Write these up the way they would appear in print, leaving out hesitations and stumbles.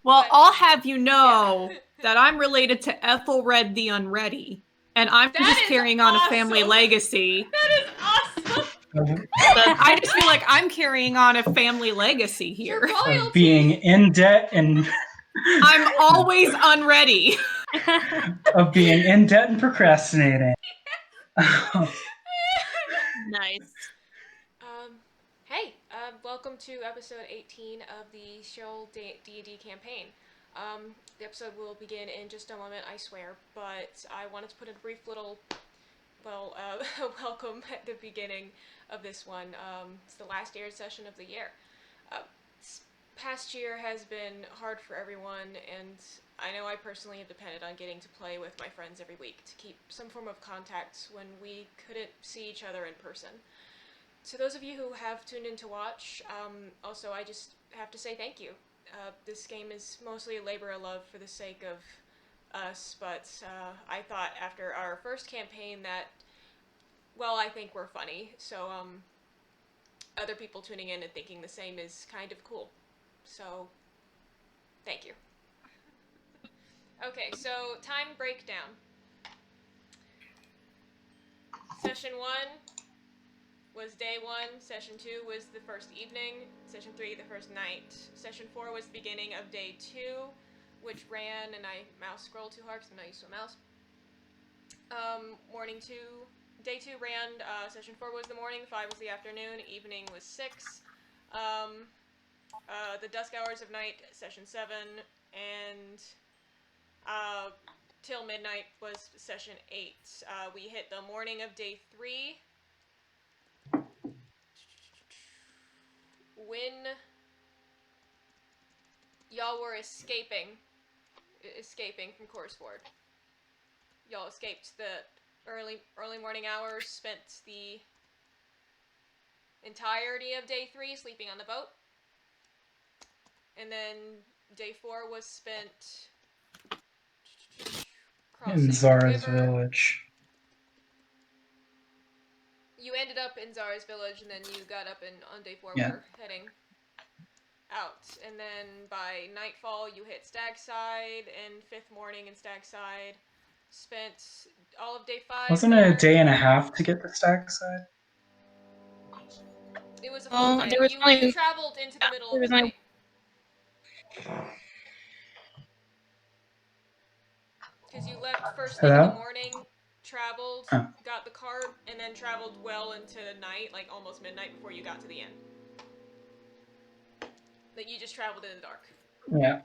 Well, I'll have you know that I'm related to Ethelred the Unready, and I'm just carrying on a family legacy. That is awesome! I just feel like I'm carrying on a family legacy here. Of being in debt and... I'm always unready. Of being in debt and procrastinating. Nice. Hey, welcome to episode 18 of the Shoal D&D campaign. The episode will begin in just a moment, I swear, but I wanted to put a brief little, welcome at the beginning of this one. It's the last aired session of the year. This past year has been hard for everyone, and I know I personally have depended on getting to play with my friends every week to keep some form of contact when we couldn't see each other in person. To those of you who have tuned in to watch, also I just have to say thank you. This game is mostly a labor of love for the sake of us, but I thought after our first campaign that, well, I think we're funny, so other people tuning in and thinking the same is kind of cool. So, thank you. Okay, so time breakdown. Session 1 was day 1, session 2 was the first evening, session 3 the first night, session 4 was the beginning of day 2, which ran, and I mouse scrolled too hard because I'm not used to a mouse. Day 2 ran, session 4 was the morning, 5 was the afternoon, evening was 6, the dusk hours of night, session 7, and till midnight was session 8. We hit the morning of day 3, when y'all were escaping from Corsford. Y'all escaped the early morning hours, spent the entirety of day 3 sleeping on the boat, and then day 4 was spent crossing in Zara's the river. village. You ended up in Zara's village, and then you got up on day 4 Yeah. were heading out. And then by nightfall, you hit Stagside, and 5th morning in Stagside. Spent all of day 5 Wasn't it a day and a half to get to Stagside? It was a full day. You traveled into the middle of the night. Because you left first thing in the morning, traveled, got the cart, and then traveled well into the night, like almost midnight before you got to the inn. Like you just traveled in the dark. Yeah.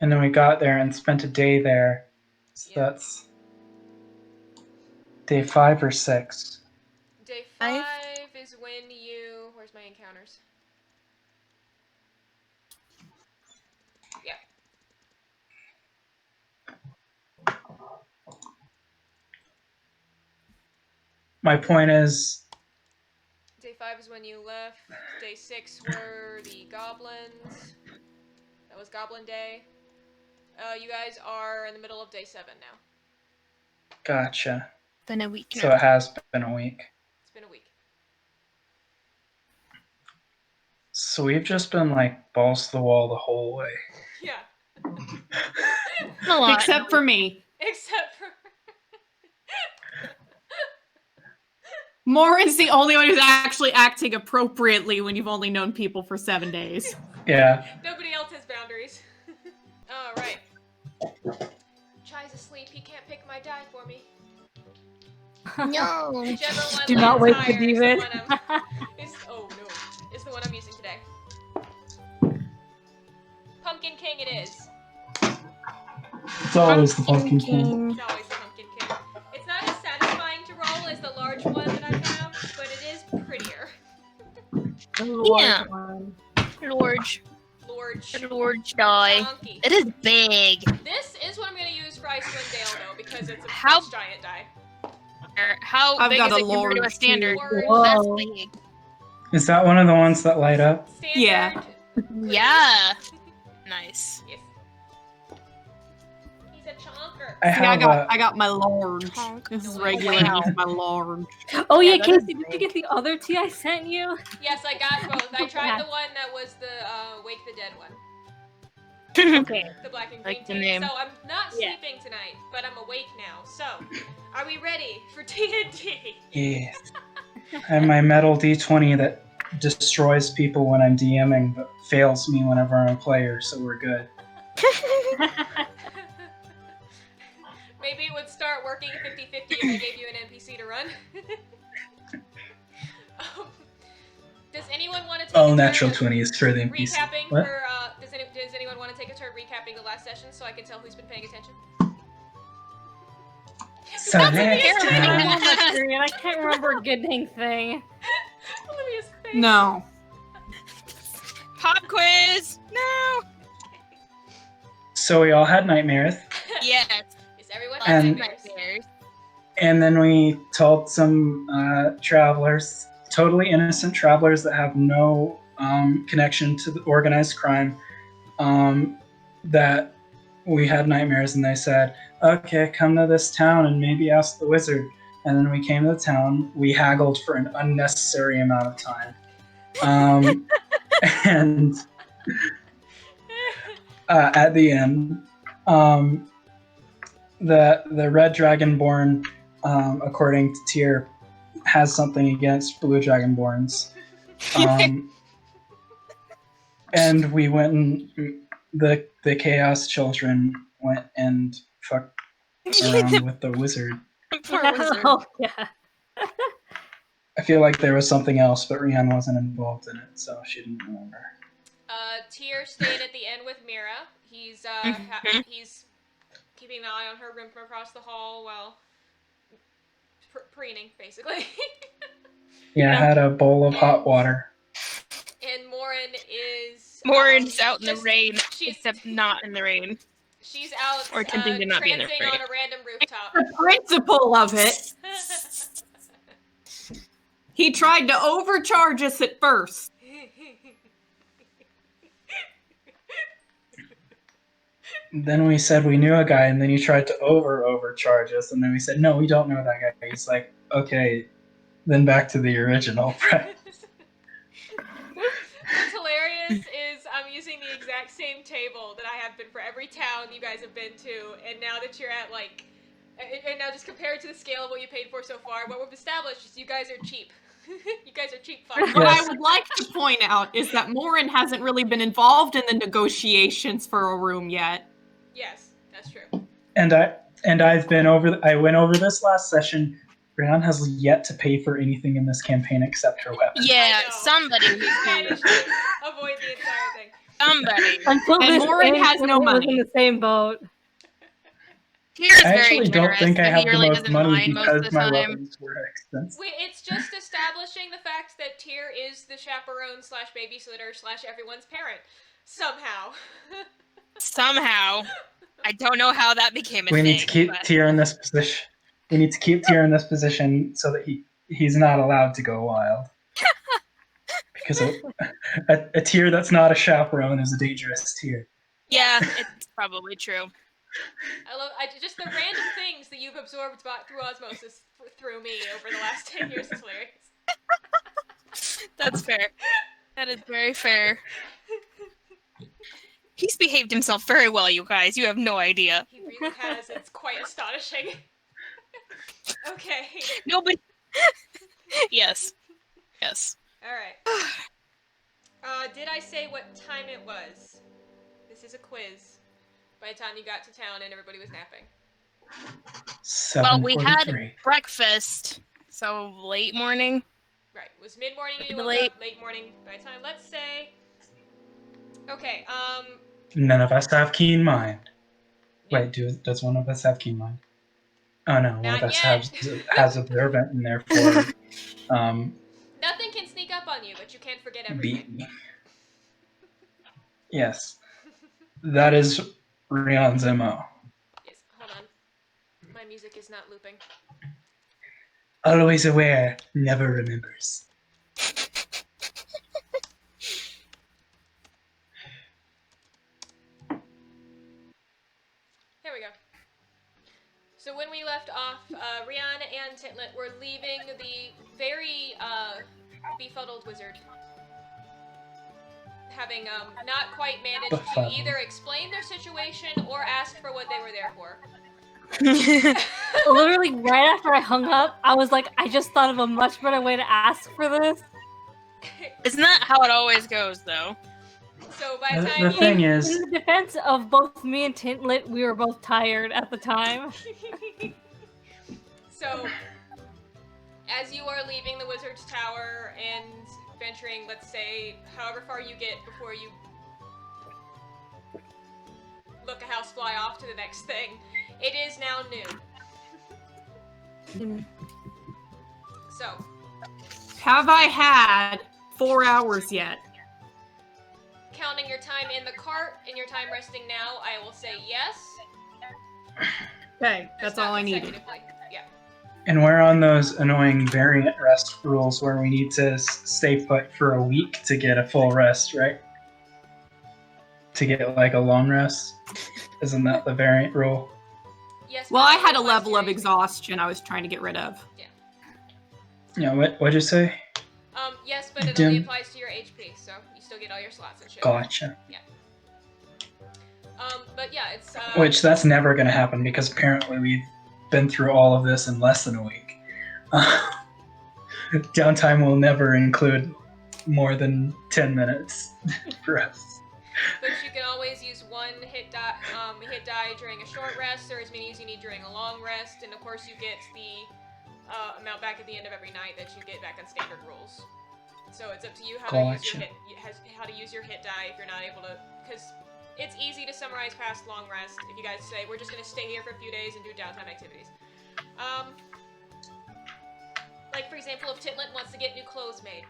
And then we got there and spent a day there. So that's day 5 or 6. Day 5 is when you... Where's my encounters? Yeah. My point is... Day 5 is when you left. Day 6 were the goblins. That was Goblin Day. You guys are in the middle of day 7 now. Gotcha. Been a week now. So it has been a week. It's been a week. So we've just been like balls to the wall the whole way. Yeah. A lot. Except for me. Except for... Morrin's the only one who's actually acting appropriately when you've only known people for 7 days. Yeah. Nobody else has boundaries. Alright. Chai's asleep. He can't pick my die for me. No. Whichever one Do not wait for higher David. oh no. Is the one I'm using today. Pumpkin King it is. It's always the Pumpkin King. It's always the Pumpkin King. It's not as satisfying to roll as the large one that I have, but it is prettier. Yeah. Large die. Chonky. It is big. This is what I'm going to use for Icewind Dale, though, because it's a giant die. How I've big got is a it compared to a large standard? Whoa. That's big. Is that one of the ones that light up? Standard. Yeah. Yeah. Nice. Yes. He's a chonker. I got my large. Honk. This is Wow. regular. He's my large. Oh yeah, Yeah, that is Casey, did you get the other tea I sent you? Yes, I got both. I tried the one that was the Wake the Dead one. Okay. The Black and Green Like the team. name. So I'm not Yeah. sleeping tonight, but I'm awake now. So, are we ready for D&D? Yes. I have my metal D20 that destroys people when I'm DMing, but fails me whenever I'm a player, so we're good. Maybe it would start working 50-50 if I gave you an NPC to run. Does anyone want to take All a natural turn 20s for the NPC. recapping What? for, does anyone want to take a turn recapping the last session so I can tell who's been paying attention? So That's next terrible. I'm time. on the screen. I can't remember a good dang thing. Olivia's face. No. Pop quiz. No. So we all had nightmares, Yes. Is everyone And- having Nightmares. nightmares? and then we told some travelers, totally innocent travelers that have no connection to the organized crime, that we had nightmares, and they said, okay, come to this town and maybe ask the wizard. And then we came to the town, we haggled for an unnecessary amount of time. And at the end, the red dragonborn, according to Tyr, has something against blue dragonborns. And we went and the chaos children went and fucked around with the wizard. Poor wizard. Oh, yeah. I feel like there was something else, but Rhian wasn't involved in it, so she didn't remember. Tyr stayed at the inn with Mira. He's he's keeping an eye on her room from across the hall while preening, basically. Yeah, I had a bowl of hot water. And Morrin is Morrin's out in the just- rain, she's- except not in the rain. She's out Or attempting to not be in the trancing rain. on a random rooftop. The principle of it. He tried to overcharge us at first. Then we said we knew a guy, and then he tried to overcharge us, and then we said, no, we don't know that guy. He's like, okay, then back to the original price. What's hilarious is I'm using the exact same table that I have been for every town you guys have been to, and now that you're at and now just compared to the scale of what you paid for so far, what we've established is you guys are cheap. You guys are cheap fuckers. What Yes. I would like to point out is that Morrin hasn't really been involved in the negotiations for a room yet. Yes, that's true. And I've been I went over this last session. Rhiannon has yet to pay for anything in this campaign except her weapon. Yeah, I know. somebody. You managed to avoid the entire thing. Somebody. Until And this Morrin inn, has no everyone was money. in the same boat. Tyr's I very actually don't generous, think I and have he the really most doesn't money mind most of because the my time. weapons were expensive. It's just establishing the fact that Tyr is the chaperone slash babysitter slash everyone's parent. Somehow. Somehow. I don't know how that became a We thing. need to keep but- Tyr in this position. We need to keep Tyr in this position so that he's not allowed to go wild. Because a Tyr that's not a chaperone is a dangerous Tyr. Yeah, it's probably true. Just the random things that you've absorbed through osmosis through me over the last 10 years is hilarious. That's fair. That is very fair. He's behaved himself very well, you guys. You have no idea. He really has. It's quite astonishing. Okay. Nobody. Yes. Yes. Alright. Did I say what time it was? This is a quiz. By the time you got to town and everybody was napping. Well, we had 7:43. breakfast, so late morning. Right. It was mid-morning and you woke Late. up late morning by the time. Let's say... Okay, None of us have keen mind. Wait, does one of us have keen mind? Oh no, one Not of us yet. has observant, and therefore nothing can sneak up on you, but you can't forget everything. beat me. Yes, that is Rhiannon's MO. Yes, hold on. My music is not looping. Always aware, never remembers. Here we go. So when we left off, Rhian and Tintlet were leaving the very befuddled wizard. having not quite managed to Befuddled. either explain their situation or ask for what they were there for. Literally, right after I hung up, I was like, I just thought of a much better way to ask for this. Isn't that how it always goes, though? So by the time The thing In is, the defense of both me and Tintlet, we were both tired at the time. So, as you are leaving the Wizard's Tower and venturing, let's say, however far you get before you look a housefly off to the next thing, it is now noon. So, Have I had 4 hours yet? counting your time in the cart and your time resting now, I will say yes. Okay, Just that's not all I needed. consecutively. Yeah. and we're on those annoying variant rest rules where we need to stay put for a week to get a full rest, right? To get like a long rest. Isn't that the variant rule? Yes. Well, but I it had a applies to level your of HP. exhaustion I was trying to get rid of. Yeah, what'd you say? Yes, but it Dim. only applies to your HP, so you still get all your slots and shit. Gotcha. But yeah, it's Which that's never going to happen because apparently we've been through all of this in less than a week. Downtime will never include more than 10 minutes for us. But you can always use one hit die during a short rest, or as many as you need during a long rest, and of course you get the amount back at the end of every night that you get back on standard rules. So it's up to you how to use your how to use your hit die if you're not able to, because it's easy to summarize past long rest if you guys say we're just gonna stay here for a few days and do downtime activities. Like for example, if Tintlet wants to get new clothes made.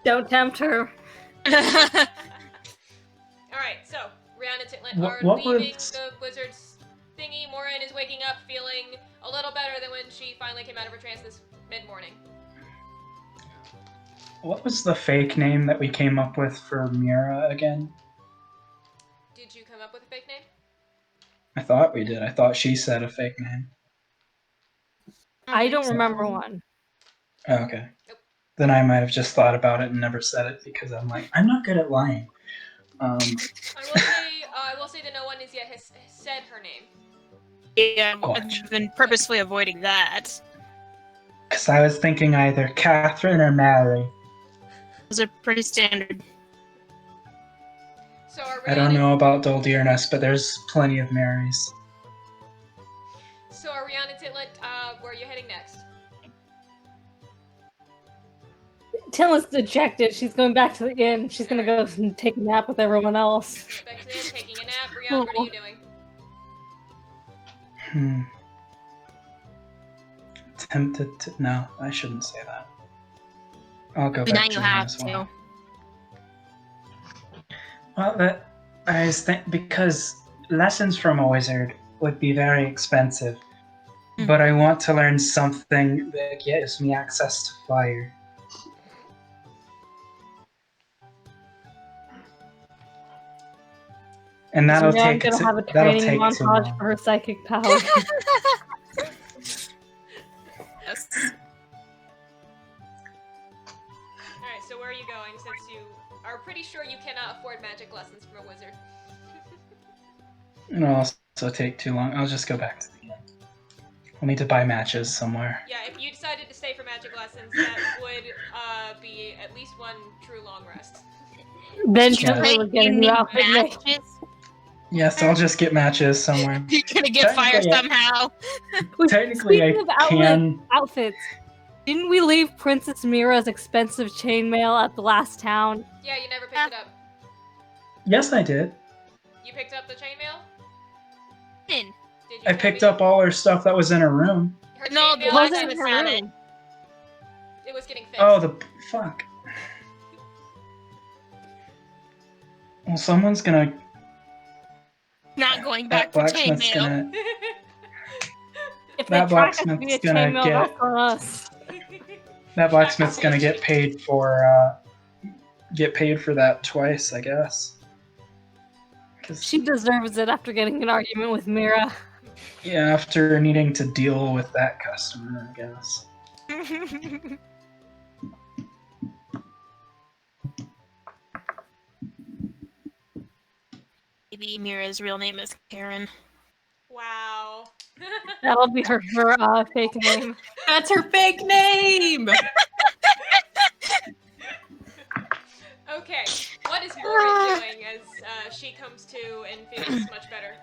Don't tempt her. Alright, so Rhian and Tintlet are What leaving was- the wizard's thingy. Morrin is waking up feeling a little better than when she finally came out of her trance this mid-morning. What was the fake name that we came up with for Mira again? Did you come up with a fake name? I thought we did. I thought she said a fake name. I don't remember one. Oh, okay. Nope. Then I might have just thought about it and never said it because I'm like, I'm not good at lying. I will say that no one has yet said her name. Yeah, Gotcha. I've been purposefully avoiding that. Because I was thinking either Catherine or Mary. Those are pretty standard. So are I don't Rhiannon- know about Doldearness, but there's plenty of Marys. So are Rhian and Tintlet, where are you heading next? Tintlet's dejected. She's going back to the inn. She's gonna go and take a nap with everyone else. Back to the inn, taking a nap. Rhian, what are you doing? Tempted to... No, I shouldn't say that. I'll go But back now you to have as well. to. Well, I was because lessons from a wizard would be very expensive, but I want to learn something that gives me access to fire. And that'll So now I'm take gonna have a that'll training take too montage long. for her psychic power. Yes. Alright, so where are you going since you are pretty sure you cannot afford magic lessons from a wizard? It'll also take too long. I'll just go back to the inn. I'll need to buy matches somewhere. Yeah, if you decided to stay for magic lessons, that would be at least one true long rest. Then Yeah. Tintlet will get a new outfit made. matches? Yes, I'll just get matches somewhere. You're gonna get fired Technically, somehow. Technically, I Speaking of can. outfits, didn't we leave Princess Mira's expensive chainmail at the last town? Yeah, you never picked it up. Yes, I did. You picked up the chainmail? In. Did you I picked up all her stuff that was in her room. her No, chainmail? the Was last it time in I her found it. room? It was getting fixed. Oh, the fuck. Well, someone's gonna. Not going That back for blacksmith's chainmail. gonna. If they That track us blacksmith's via gonna chainmail, get- that's on us. That blacksmith's gonna get paid for. Get paid for that twice, I guess. 'Cause, She deserves it after getting an argument with Mira. yeah, after needing to deal with that customer, I guess. maybe Mira's real name is Karen. Wow. That'll be her fake name. That's her fake name! Okay, what is Morrin doing as she comes to and feels much better?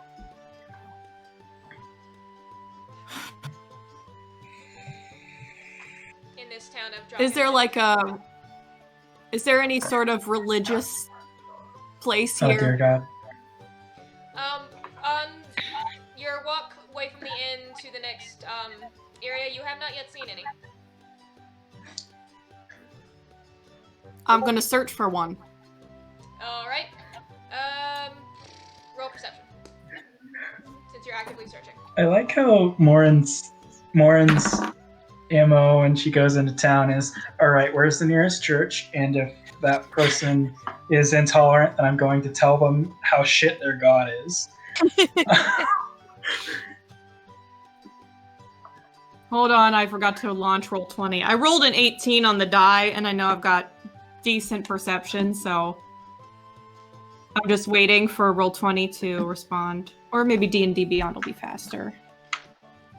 In this town of Is there like is there any sort of religious place Oh dear here? God. On your walk away from the inn to the next area, you have not yet seen any. I'm gonna search for one. Alright. Roll perception. Since you're actively searching. I like how Morrin's ammo when she goes into town is, all right, where's the nearest church? And if that person is intolerant, then I'm going to tell them how shit their god is. Hold on, I forgot to launch roll 20. I rolled an 18 on the die, and I know I've got decent perception, so I'm just waiting for roll 20 to respond. Or maybe D&D Beyond will be faster.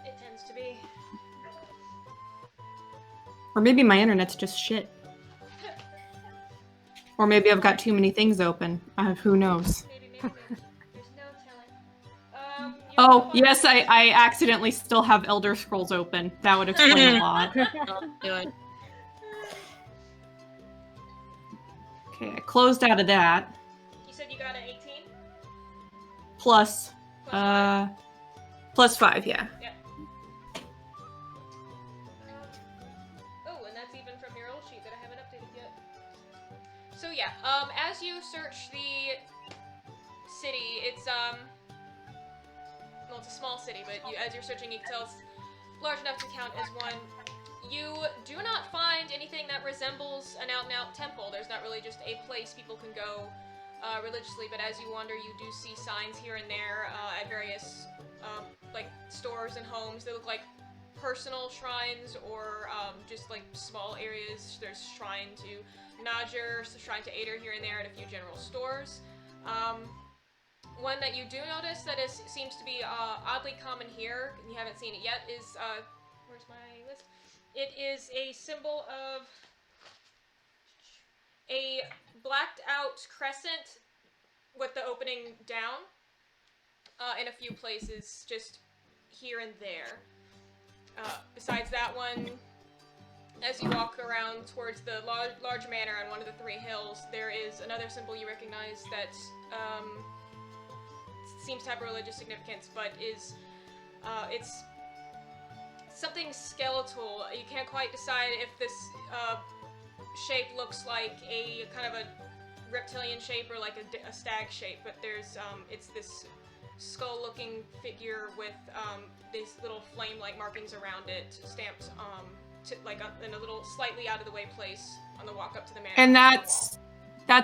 It tends to be. Or maybe my internet's just shit. Or maybe I've got too many things open. Who knows? Maybe. There's no telling. Oh, yes, I accidentally still have Elder Scrolls open. That would explain a lot. I'll do it. Okay, I closed out of that. You said you got an 18? Plus, Plus plus 5, yeah. Oh, and that's even from your old sheet that I haven't updated yet. So yeah, as you search the city, it's well, it's a small city, but as you're searching, you can tell it's large enough to count as one. You do not find anything that resembles an out-and-out temple. There's not really just a place people can go religiously, but as you wander, you do see signs here and there at various like stores and homes. They look like personal shrines or just like small areas. There's shrine to Nadger, shrine to Ader here and there at a few general stores. One that you do notice that seems to be oddly common here, and you haven't seen it yet, is where's my list? It is a symbol of a blacked out crescent with the opening down in a few places, just here and there. Besides that one, as you walk around towards the large manor on one of the three hills, there is another symbol you recognize that seems to have a religious significance, but is it's something skeletal. You can't quite decide if this shape looks like a kind of a reptilian shape or like a stag shape, but there's it's this skull-looking figure with these little flame-like markings around it, stamped in a little slightly out of the way place on the walk up to the manor. And that's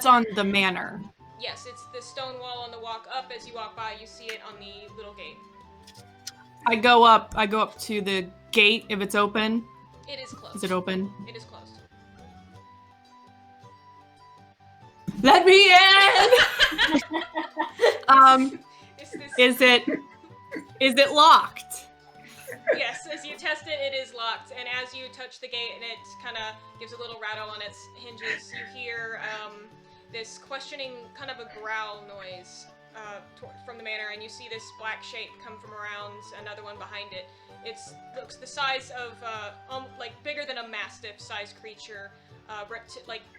on the manor. Yes, it's the stone wall on the walk up. As you walk by, you see it on the little gate. I go up to the gate if it's open. It is closed. Is it open? It is closed. Let me in! Is it locked? Yes, as you test it, it is locked. And as you touch the gate and it kind of gives a little rattle on its hinges, you hear this questioning kind of a growl noise from the manor, and you see this black shape come from around another one behind it. It looks the size of, like bigger than a mastiff-sized creature,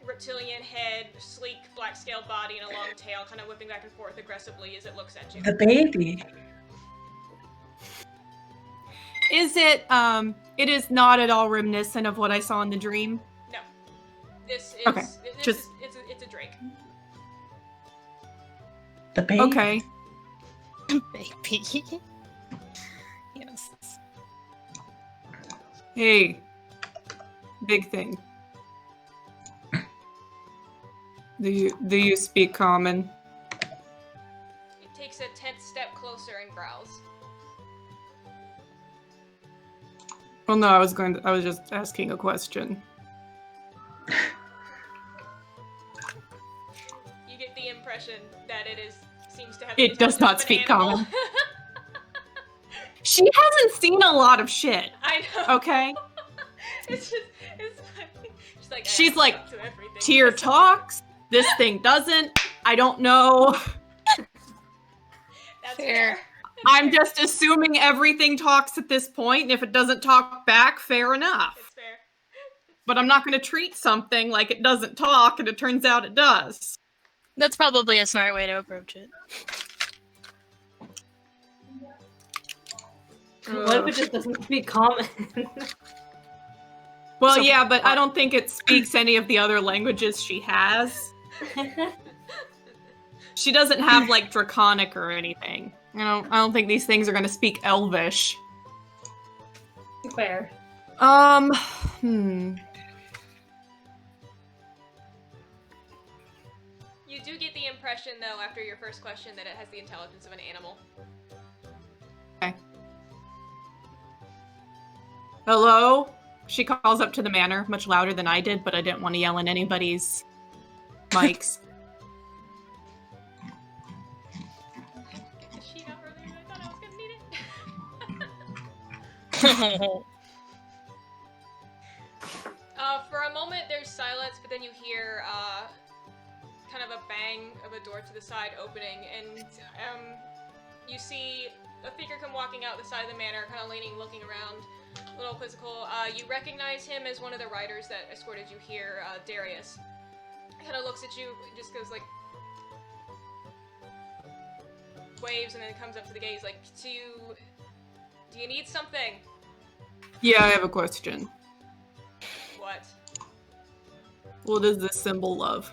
reptilian head, sleek black scaled body, and a long tail, kind of whipping back and forth aggressively as it looks at you. The baby. Is it, it is not at all reminiscent of what I saw in the dream? No. This is, okay. It's a drake. The baby. Okay. Baby. Yes. Hey. Big thing. Do you speak common? It takes a tenth step closer and growls. Well, no, I was just asking a question. You get the impression that it is seems to have It does intelligence not of an speak animal. common. She hasn't seen a lot of shit. I know. Okay? It's funny. She's like, up to everything. Tyr talks, this thing doesn't, I don't know. That's Fair. fair. I'm just assuming everything talks at this point, and if it doesn't talk back, fair enough. It's fair. But I'm not going to treat something like it doesn't talk, and it turns out it does. That's probably a smart way to approach it. What if it just doesn't speak common? Well, So- yeah, but I don't think it speaks any of the other languages she has. She doesn't have, like, Draconic or anything. I don't think these things are going to speak Elvish. Fair. You do get the impression, though, after your first question, that it has the intelligence of an animal. Okay. Hello? She calls up to the manor, much louder than I did, but I didn't want to yell in anybody's mics. Get the sheet out earlier than I thought I was gonna need it. For a moment, there's silence, but then you hear kind of a bang of a door to the side opening, and you see a figure come walking out the side of the manor, kind of leaning, looking around, a little quizzical. You recognize him as one of the riders that escorted you here, Darius. Kind of looks at you, just goes like, waves, and then comes up to the gate. He's like, do you need something? Yeah, I have a question. What? What is this symbol of?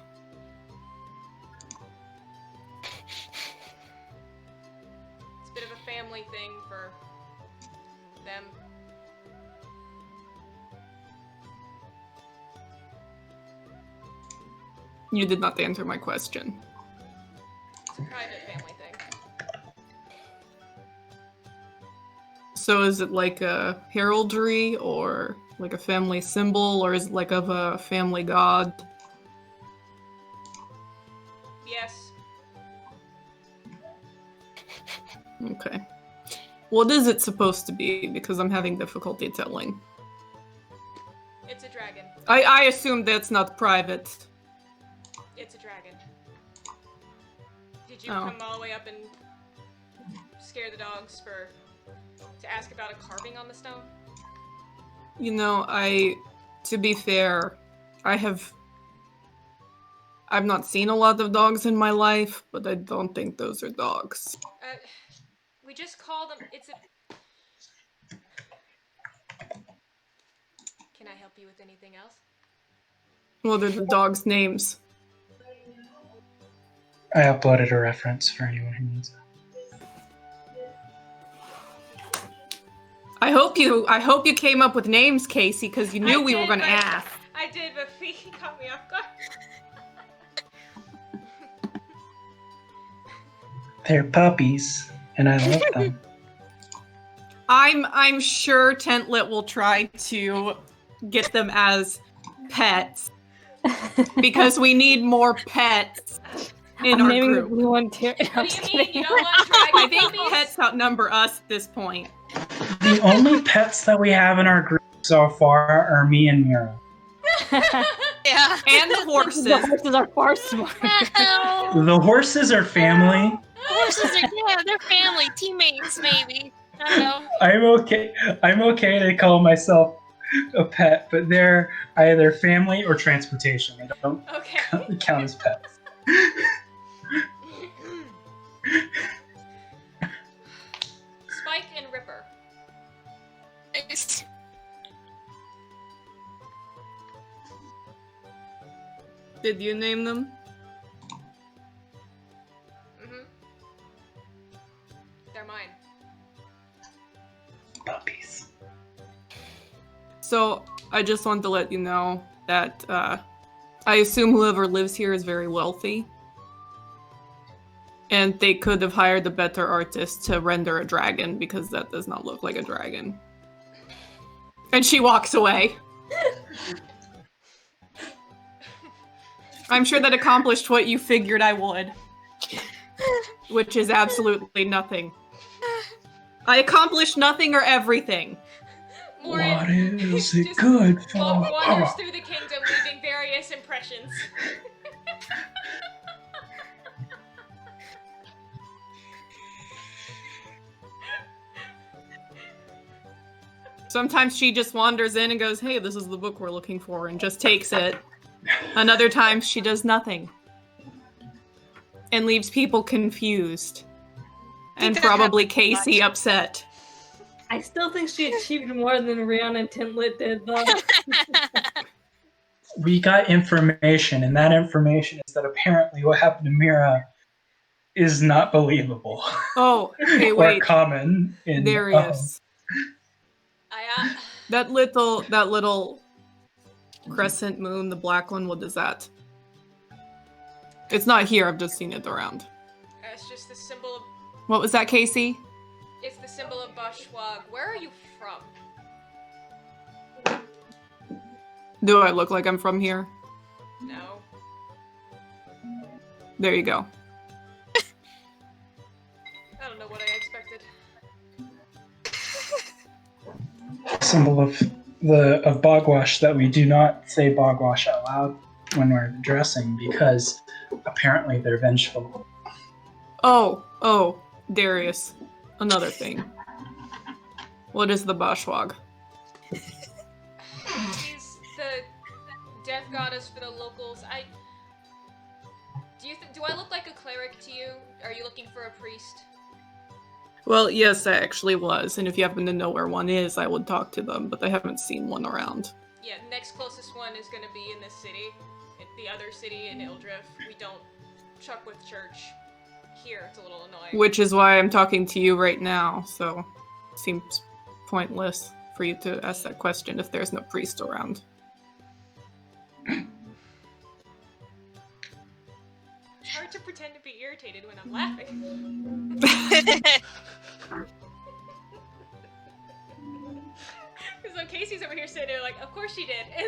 It's a bit of a family thing for them. You did not answer my question. It's a private family thing. So is it like a heraldry, or like a family symbol, or is it like of a family god? Yes. Okay. What is it supposed to be? Because I'm having difficulty telling. It's a dragon. I assume that's not private. It's a dragon. Did you Oh. come all the way up and scare the dogs to ask about a carving on the stone? You know, to be fair, I've not seen a lot of dogs in my life, but I don't think those are dogs. We just call them. Can I help you with anything else? What are the dogs' names? I uploaded a reference for anyone who needs it. I hope you came up with names, Casey, because you knew we were going to ask. I did, but Fahey caught me off guard. They're puppies, and I love them. I'm sure Tintlet will try to get them as pets because we need more pets in our naming the group. blue one Tyr. I'm What just do you mean? kidding. You don't want I dragon think puppies? pets outnumber us at this point. The only pets that we have in our group so far are me and Mira. Yeah. And the horses. The horses are far smarter. Well, The horses are family. horses are, yeah, they're family, teammates, maybe. I don't know. I'm okay to call myself a pet, but they're either family or transportation. They don't Okay. count as pets. Spike and Ripper. Nice. Did you name them? Mm-hmm. They're mine. Puppies. So I just want to let you know that I assume whoever lives here is very wealthy. And they could have hired a better artist to render a dragon because that does not look like a dragon. And she walks away. I'm sure that accomplished what you figured I would. which is absolutely nothing. I accomplished nothing or everything. Morrin What is it just good for? wanders through the kingdom, leaving various impressions. Sometimes she just wanders in and goes, hey, this is the book we're looking for, and just takes it. Another time, she does nothing. And leaves people confused. And that probably happens Casey upset. I still think she achieved more than Rhiannon and Tintlet did, though. We got information, and that information is that apparently what happened to Mira is not believable. Oh, okay, or wait. common in Darius. I, That little crescent moon, the black one, what is that? It's not here, I've just seen it around. it's just the symbol of... What was that, Casey? It's the symbol of Bashwag. Where are you from? Do I look like I'm from here? No. There you go. I don't know what I expected. symbol of Bogwash that we do not say Bogwash out loud when we're dressing because apparently they're vengeful. Oh, Darius. Another thing. What is the Bashwag? She's the death goddess for the locals. Do I look like a cleric to you? Are you looking for a priest? Well, yes, I actually was, and if you happen to know where one is, I would talk to them, but I haven't seen one around. Yeah, the next closest one is gonna be in this city. In the other city in Ildrif. We don't chuck with church. Here, it's a little annoying. Which is why I'm talking to you right now, so it seems pointless for you to ask that question if there's no priest around. It's hard to pretend to be irritated when I'm laughing. Because when Casey's over here sitting there like, of course she did. And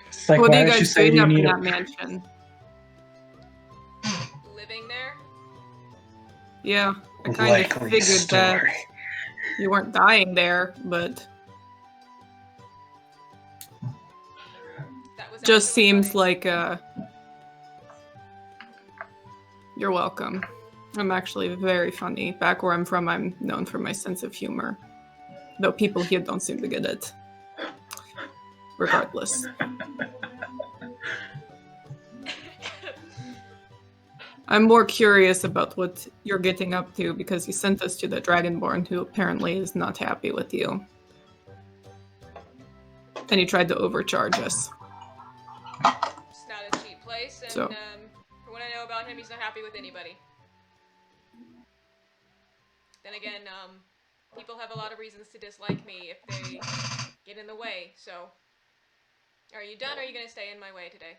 It's like, What why are you did you guys say doing you up in need that a... mansion? living there? Yeah, I kind of Likely figured that story. you weren't dying there, but That was just actually seems funny. like you're welcome. I'm actually very funny. Back where I'm from, I'm known for my sense of humor. Though people here don't seem to get it. Regardless. I'm more curious about what you're getting up to because you sent us to the Dragonborn who apparently is not happy with you. And he tried to overcharge us. It's not a cheap place, and So. From what I know about him, he's not happy with anybody. Then again, people have a lot of reasons to dislike me if they get in the way, so... Are you done, or are you gonna stay in my way today?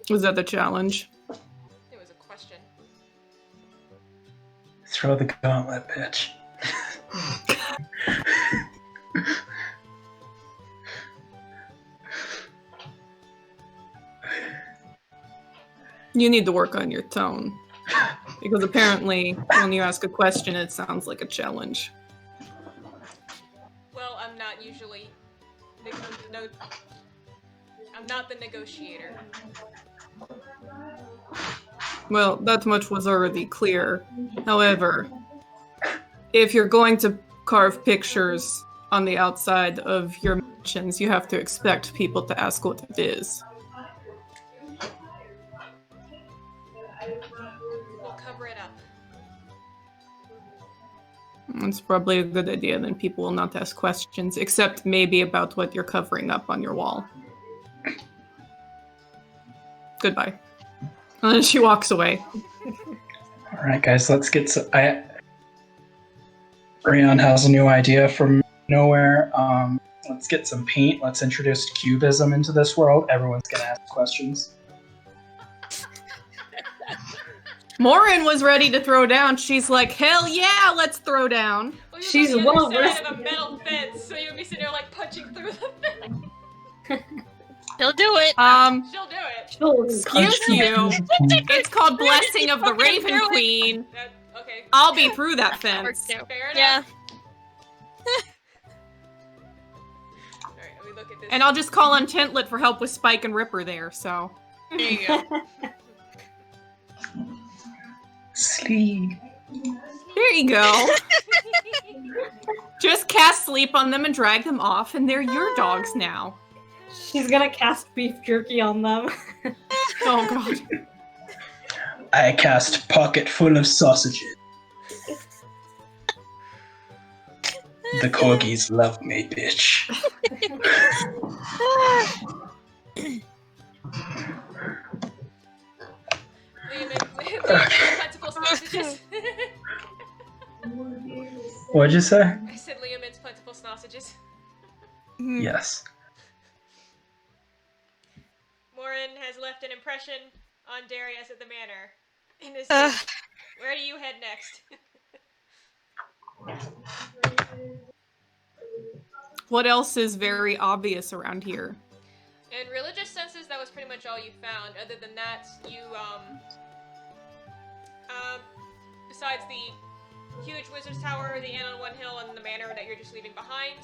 Was that the challenge? It was a question. Throw the gauntlet, bitch. You need to work on your tone. Because apparently, when you ask a question, it sounds like a challenge. Well, I'm not usually... I'm not the negotiator. Well, that much was already clear. However, if you're going to carve pictures on the outside of your mansions, you have to expect people to ask what it is. We'll cover it up. It's probably a good idea, then people will not ask questions, except maybe about what you're covering up on your wall. Goodbye. And then she walks away. Alright guys, let's get some... Rhian has a new idea from nowhere. Let's get some paint. Let's introduce cubism into this world. Everyone's gonna ask questions. Morrin was ready to throw down. She's like, hell yeah, let's throw down. Well, She's on the other well side rested. of a metal fence, so you would be sitting there like punching through the fence. He'll do it. She'll do it. Oh, Excuse you. It's called Blessing of the Fucking Raven do it. Queen. Okay. I'll be through that That works fence. too. Fair enough. Yeah. Alright, let me look at this. And I'll just call on Tintlet for help with Spike and Ripper there, so. There you go. Sleep. There you go. Just cast sleep on them and drag them off, and they're your dogs now. she's gonna cast beef jerky on them. Oh god. I cast pocket full of sausages. The corgis love me, bitch. Liam plentiful sausages. What'd you say? I said Liam makes plentiful sausages. Yes. Morrin has left an impression on Darius at the manor. And is where do you head next? What else is very obvious around here? In religious senses, that was pretty much all you found. Other than that, you, besides the huge wizard's tower, the inn on one hill, and the manor that you're just leaving behind,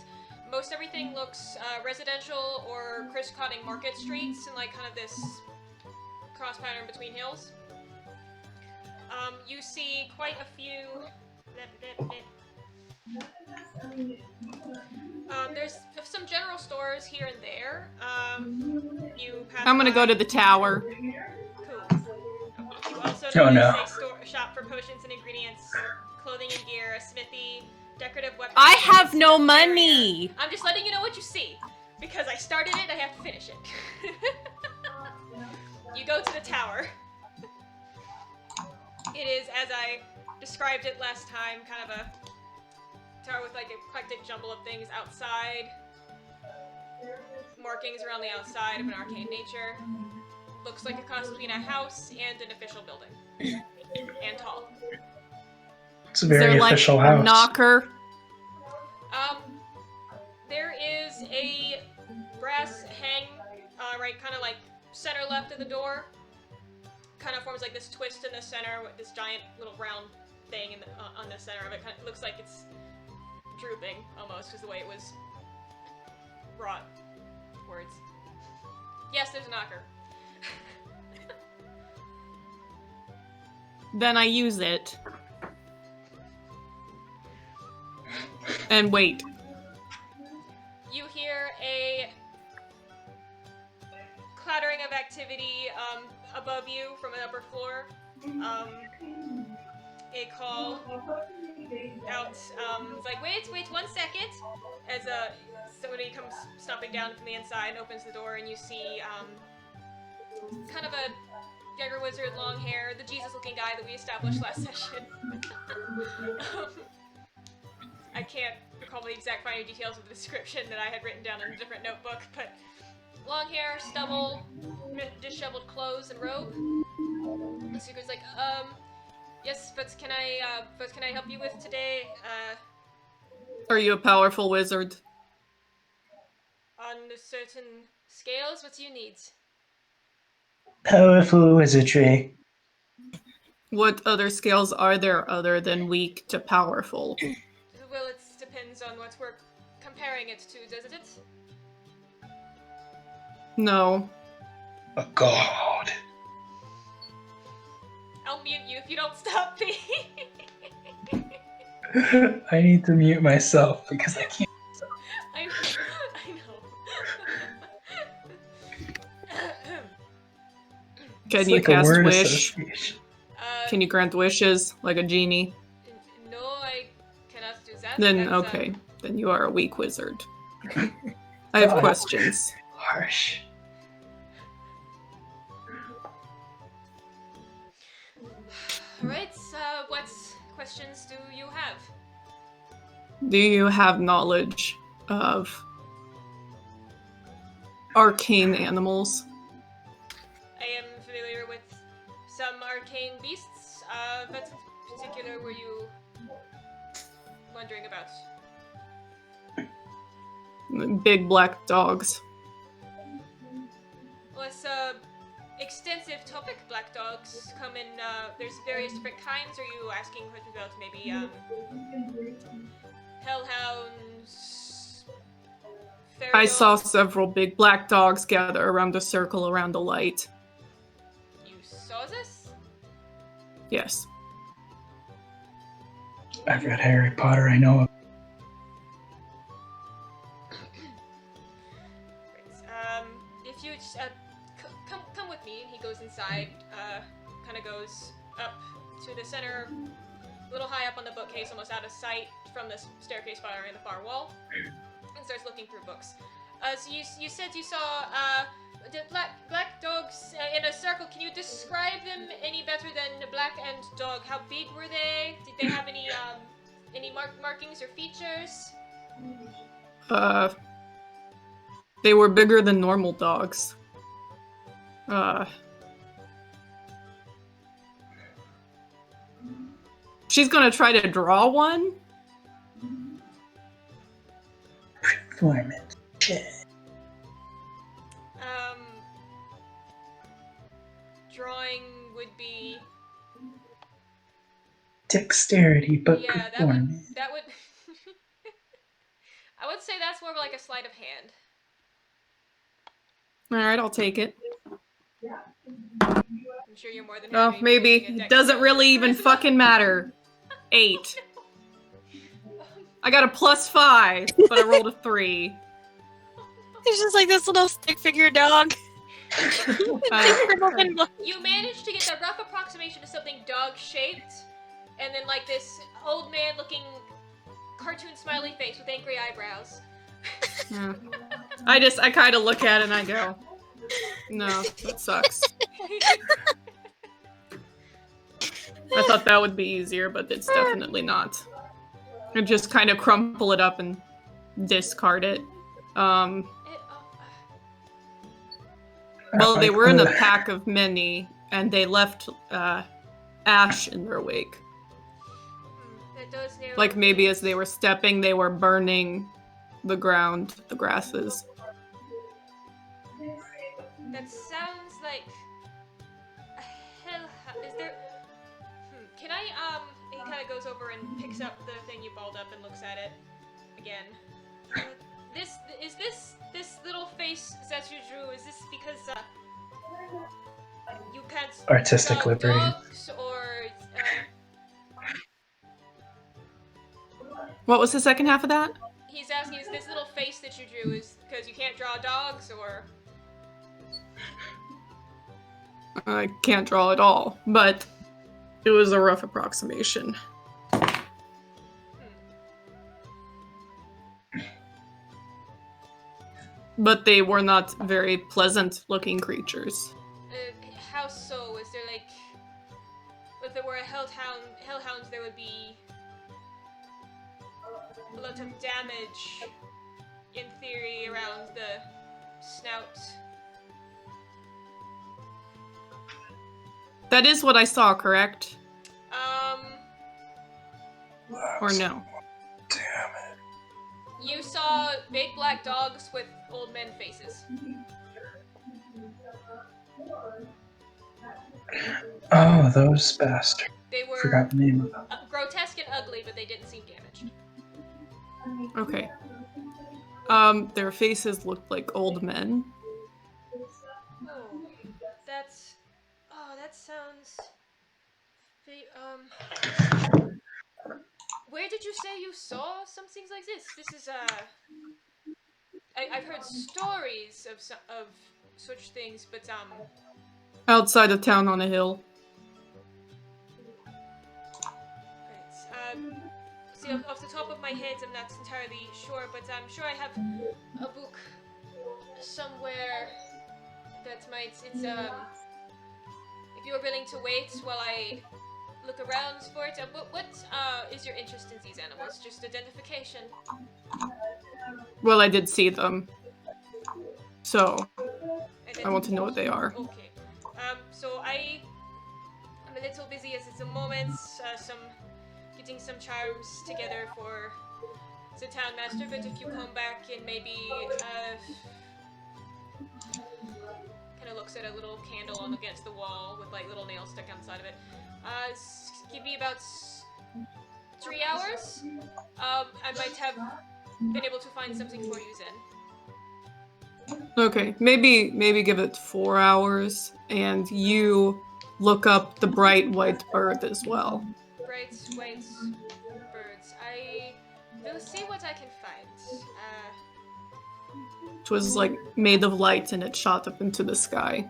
most everything looks residential or crisscrossing market streets and like kind of this cross pattern between hills. You see quite a few. There's some general stores here and there. You pass I'm gonna by- go to the tower. Cool. You also Oh, notice no. a shop for potions and ingredients, clothing and gear, a smithy, decorative weapons. I have no area. money! I'm just letting you know what you see. Because I started it, I have to finish it. You go to the tower. It is, as I described it last time, kind of a tower with like a eclectic jumble of things outside. Markings around the outside of an arcane nature. Looks like a cross between a house and an official building. And tall. It's a Is very there like official a house. knocker? There is a brass hang, right, kind of like center left of the door. Kind of forms like this twist in the center with this giant little round thing in the, on the center of it. Kind of looks like it's drooping almost because the way it was brought towards. Yes, there's a knocker. Then I use it. And wait. You hear a clattering of activity above you from an upper floor. A call out. It's like, wait 1 second. As somebody comes stomping down from the inside and opens the door, and you see kind of a younger wizard, long hair, the Jesus-looking guy that we established last session. I can't recall the exact finer details of the description that I had written down in a different notebook, but long hair, stubble, disheveled clothes, and robe. The secret's like, yes, but can I help you with today? Are you a powerful wizard? On certain scales, what do you need? Powerful wizardry. What other scales are there other than weak to powerful? Well, it depends on what we're comparing it to, doesn't it? No. A god. I'll mute you if you don't stop me. I need to mute myself because I can't. I know. Can It's you like a cast word wish? association. Can you grant wishes like a genie? No, I cannot do that. Then That's, okay. Then you are a weak wizard. I have Oh. questions. Harsh. Alright, what questions do you have? Do you have knowledge of arcane animals? I am familiar with some arcane beasts. What in particular were you wondering about? Big black dogs. Well, it's a extensive topic. Black dogs come in, there's various different kinds. Are you asking questions about maybe, hellhounds? Fairy I saw dogs? several big black dogs gather around a circle around the light. You saw this? Yes. I've read Harry Potter, I know. If you just, come with me. He goes inside, kind of goes up to the center, a little high up on the bookcase, almost out of sight from the staircase behind the far wall, and starts looking through books. So you said you saw, the black dogs in a circle. Can you describe them any better than a black and dog? How big were they? Did they have any markings or features? They were bigger than normal dogs. She's gonna try to draw one. Performance. Drawing would be... Dexterity, but Yeah, performance. that would... I would say that's more of like a sleight of hand. Alright, I'll take it. I'm sure you're more than Oh, happy maybe. using a It dex doesn't skill really for even charisma. fucking matter. 8. I got a +5, but I rolled a 3. It's just like this little stick figure dog. You managed to get the rough approximation of something dog-shaped, and then like this old man-looking cartoon smiley face with angry eyebrows. Yeah. I kind of look at it and I go, no, that sucks. I thought that would be easier, but it's definitely not. I just kind of crumple it up and discard it. Well, they were in a pack of many, and they left ash in their wake. That does narrow Like maybe things. as they were stepping, they were burning the ground, the grasses. That sounds like a hell. Is there? Can I? He kind of goes over and picks up the thing you balled up and looks at it again. This little face that you drew. Is this because you can't Artistic draw liberty. dogs, or What was the second half of that? he's asking, is this little face that you drew is because you can't draw dogs, or? I can't draw at all, but it was a rough approximation. But they were not very pleasant-looking creatures. How so? Is there like, if there were a hellhounds, there would be a lot of damage, in theory, around the snout. That is what I saw, correct? Or no? Damn it. You saw big black dogs with old men faces. Oh, those bastards. They were Forgot the name of them. grotesque and ugly, but they didn't seem damaged. Okay. Their faces looked like old men. That sounds... Where did you say you saw some things like this? This is, I've heard stories of such things, but, Outside of town on a hill. right, see, off the top of my head, I'm not entirely sure, but I'm sure I have a book somewhere that might, it's, if you're willing to wait while I look around for it, what is your interest in these animals? Just identification? Well, I did see them. So, I want to know what they are. Okay. So I'm a little busy as it's a moment, getting some charms together for the town master, but if you come back in maybe, kind of looks at a little candle on against the wall with like little nails stuck on the side of it. Give me about 3 hours. I might have been able to find something for you then. Okay, maybe give it 4 hours, and you look up the bright white bird as well. Bright white birds. I will see what I can find. It was like made of light, and it shot up into the sky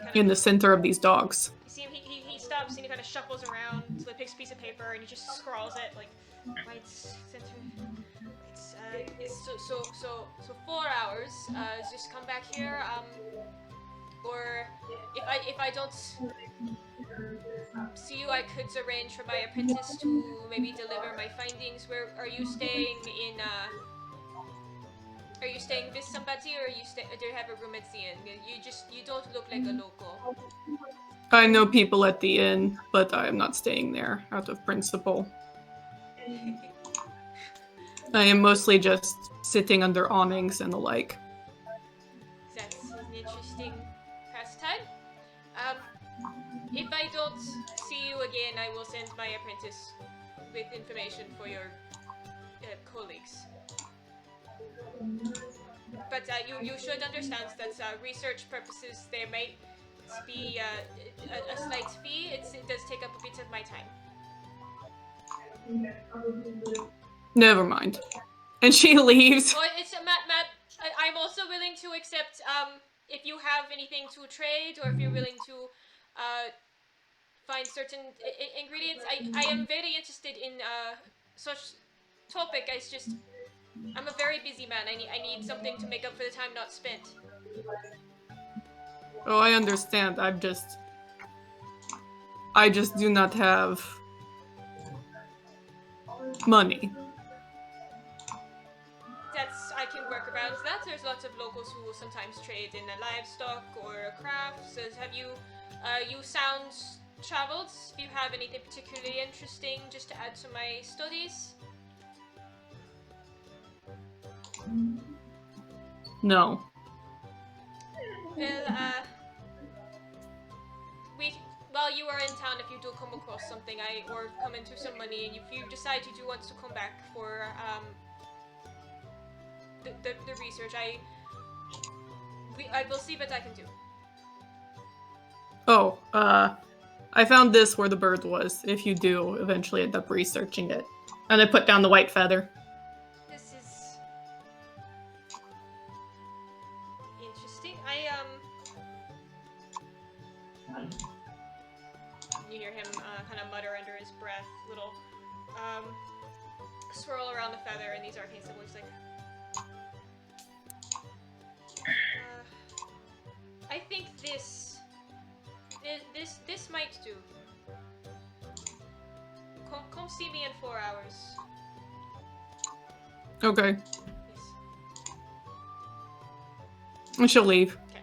Right. in the center of these dogs. You see him, he stops and he kind of shuffles around, so he picks a piece of paper and he just scrawls it, like, white center, so 4 hours, just come back here, or if I don't see you, I could arrange for my apprentice to maybe deliver my findings. Where are you staying in, are you staying with somebody, or do you have a room at the inn? You don't look like a local. I know people at the inn, but I am not staying there out of principle. I am mostly just sitting under awnings and the like. That's an interesting pastime. If I don't see you again, I will send my apprentice with information for your colleagues. But you should understand that research purposes, there might be a slight fee. It does take up a bit of my time. Never mind. And she leaves. Well, it's Matt. I'm also willing to accept if you have anything to trade, or if you're willing to find certain ingredients. I am very interested in such topic. It's just I'm a very busy man. I need something to make up for the time not spent. Oh, I understand. I just do not have money. I can work around that. There's lots of locals who will sometimes trade in livestock or crafts. Have you, you sound traveled. Do you have anything particularly interesting just to add to my studies? No. Well, while you are in town, if you do come across something, or come into some money, and if you decide you do want to come back for, the research, I will see what I can do. Oh, I found this where the bird was, if you do eventually end up researching it. And I put down the white feather. This is interesting. You hear him kind of mutter under his breath, little swirl around the feather, and these arcane symbols like. I think this might do. Come see me in 4 hours. Okay. Yes. And she'll leave. Okay.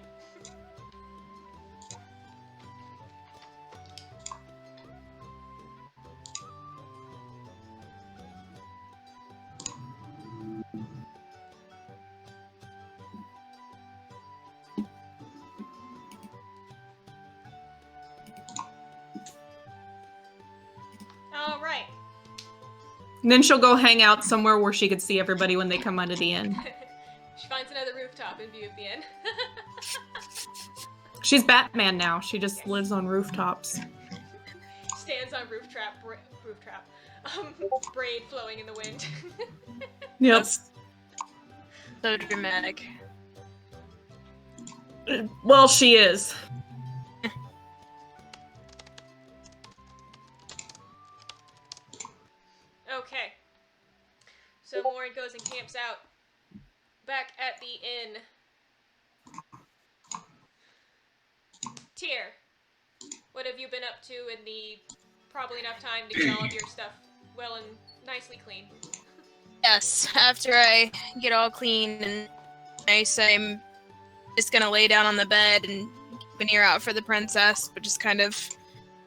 All right. And then she'll go hang out somewhere where she could see everybody when they come out of the inn. She finds another rooftop in view of the inn. She's Batman now. She just lives on rooftops. Stands on roof trap, braid flowing in the wind. Yep. So dramatic. Well, she is. Okay. So Morrin goes and camps out back at the inn. Tyr, what have you been up to in the probably enough time to get all of your stuff well and nicely clean? Yes, after I get all clean and nice, I'm just gonna lay down on the bed and keep an ear out for the princess, but just kind of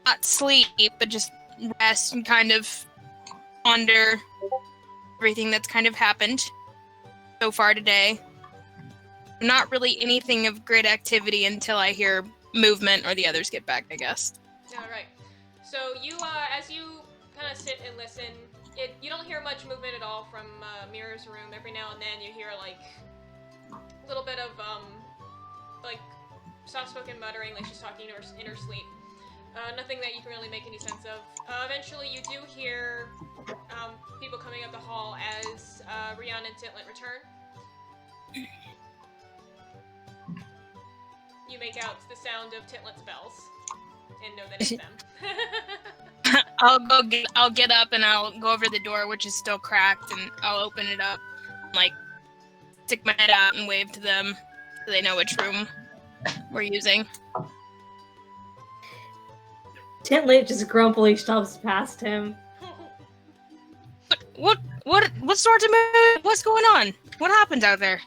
not sleep, but just rest and kind of ponder everything that's kind of happened so far today. Not really anything of great activity until I hear movement or the others get back, I guess. Alright. So you, as you kind of sit and listen, you don't hear much movement at all from Mira's room. Every now and then you hear, like, a little bit of, like, soft-spoken muttering, like she's talking in her sleep. Nothing that you can really make any sense of. Eventually you do hear people coming up the hall as Rhian and Tintlet return. You make out the sound of Tintlet's bells and know that it's them. I'll get up and I'll go over to the door, which is still cracked, and I'll open it up, and, like, stick my head out and wave to them so they know which room we're using. Tintlet just grumpily shoves past him. What sort of move? What's going on? What happened out there?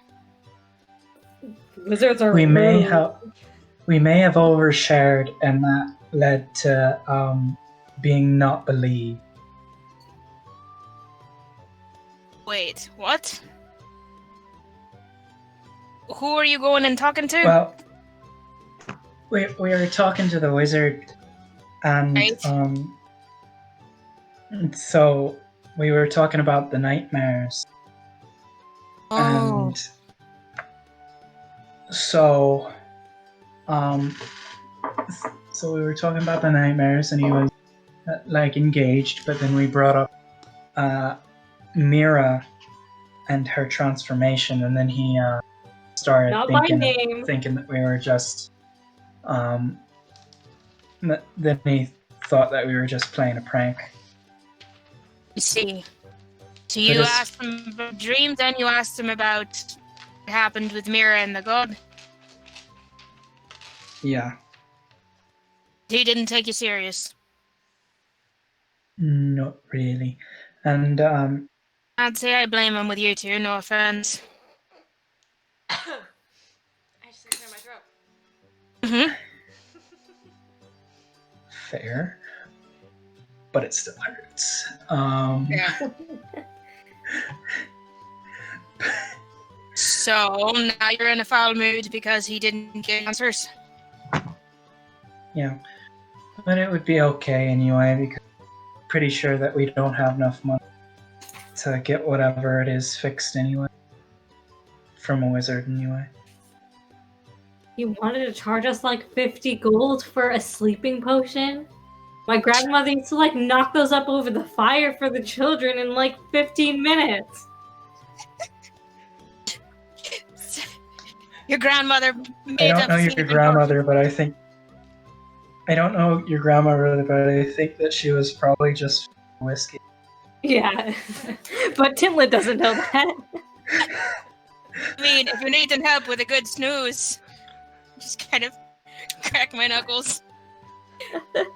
Wizards are We may rude. have overshared, and that led to being not believed. Wait, what? Who are you going and talking to? Well, we were talking to the wizard, and Right. so we were talking about the nightmares, and so so we were talking about the nightmares, and he was like engaged, but then we brought up Mira and her transformation, and then he started Not by name. thinking that we were just then he thought that we were just playing a prank. You see. So It you is- asked him about dreams, and you asked him about what happened with Mira and the god. Yeah. He didn't take you serious. Not really. And I'd say I blame him with you two, no offense. I just clear my throat. Mm-hmm. fair, but it still hurts. Yeah. So now you're in a foul mood because he didn't get answers. Yeah, but it would be okay anyway, because I'm pretty sure that we don't have enough money to get whatever it is fixed anyway. From a wizard anyway. You wanted to charge us like 50 gold for a sleeping potion? My grandmother used to like knock those up over the fire for the children in like 15 minutes. Your grandmother I made don't up know your sleeping grandmother, but I think... I don't know your grandmother, but I think that she was probably just whiskey. Yeah, but Tintlet doesn't know that. I mean, if you're needing help with a good snooze, just kind of crack my knuckles.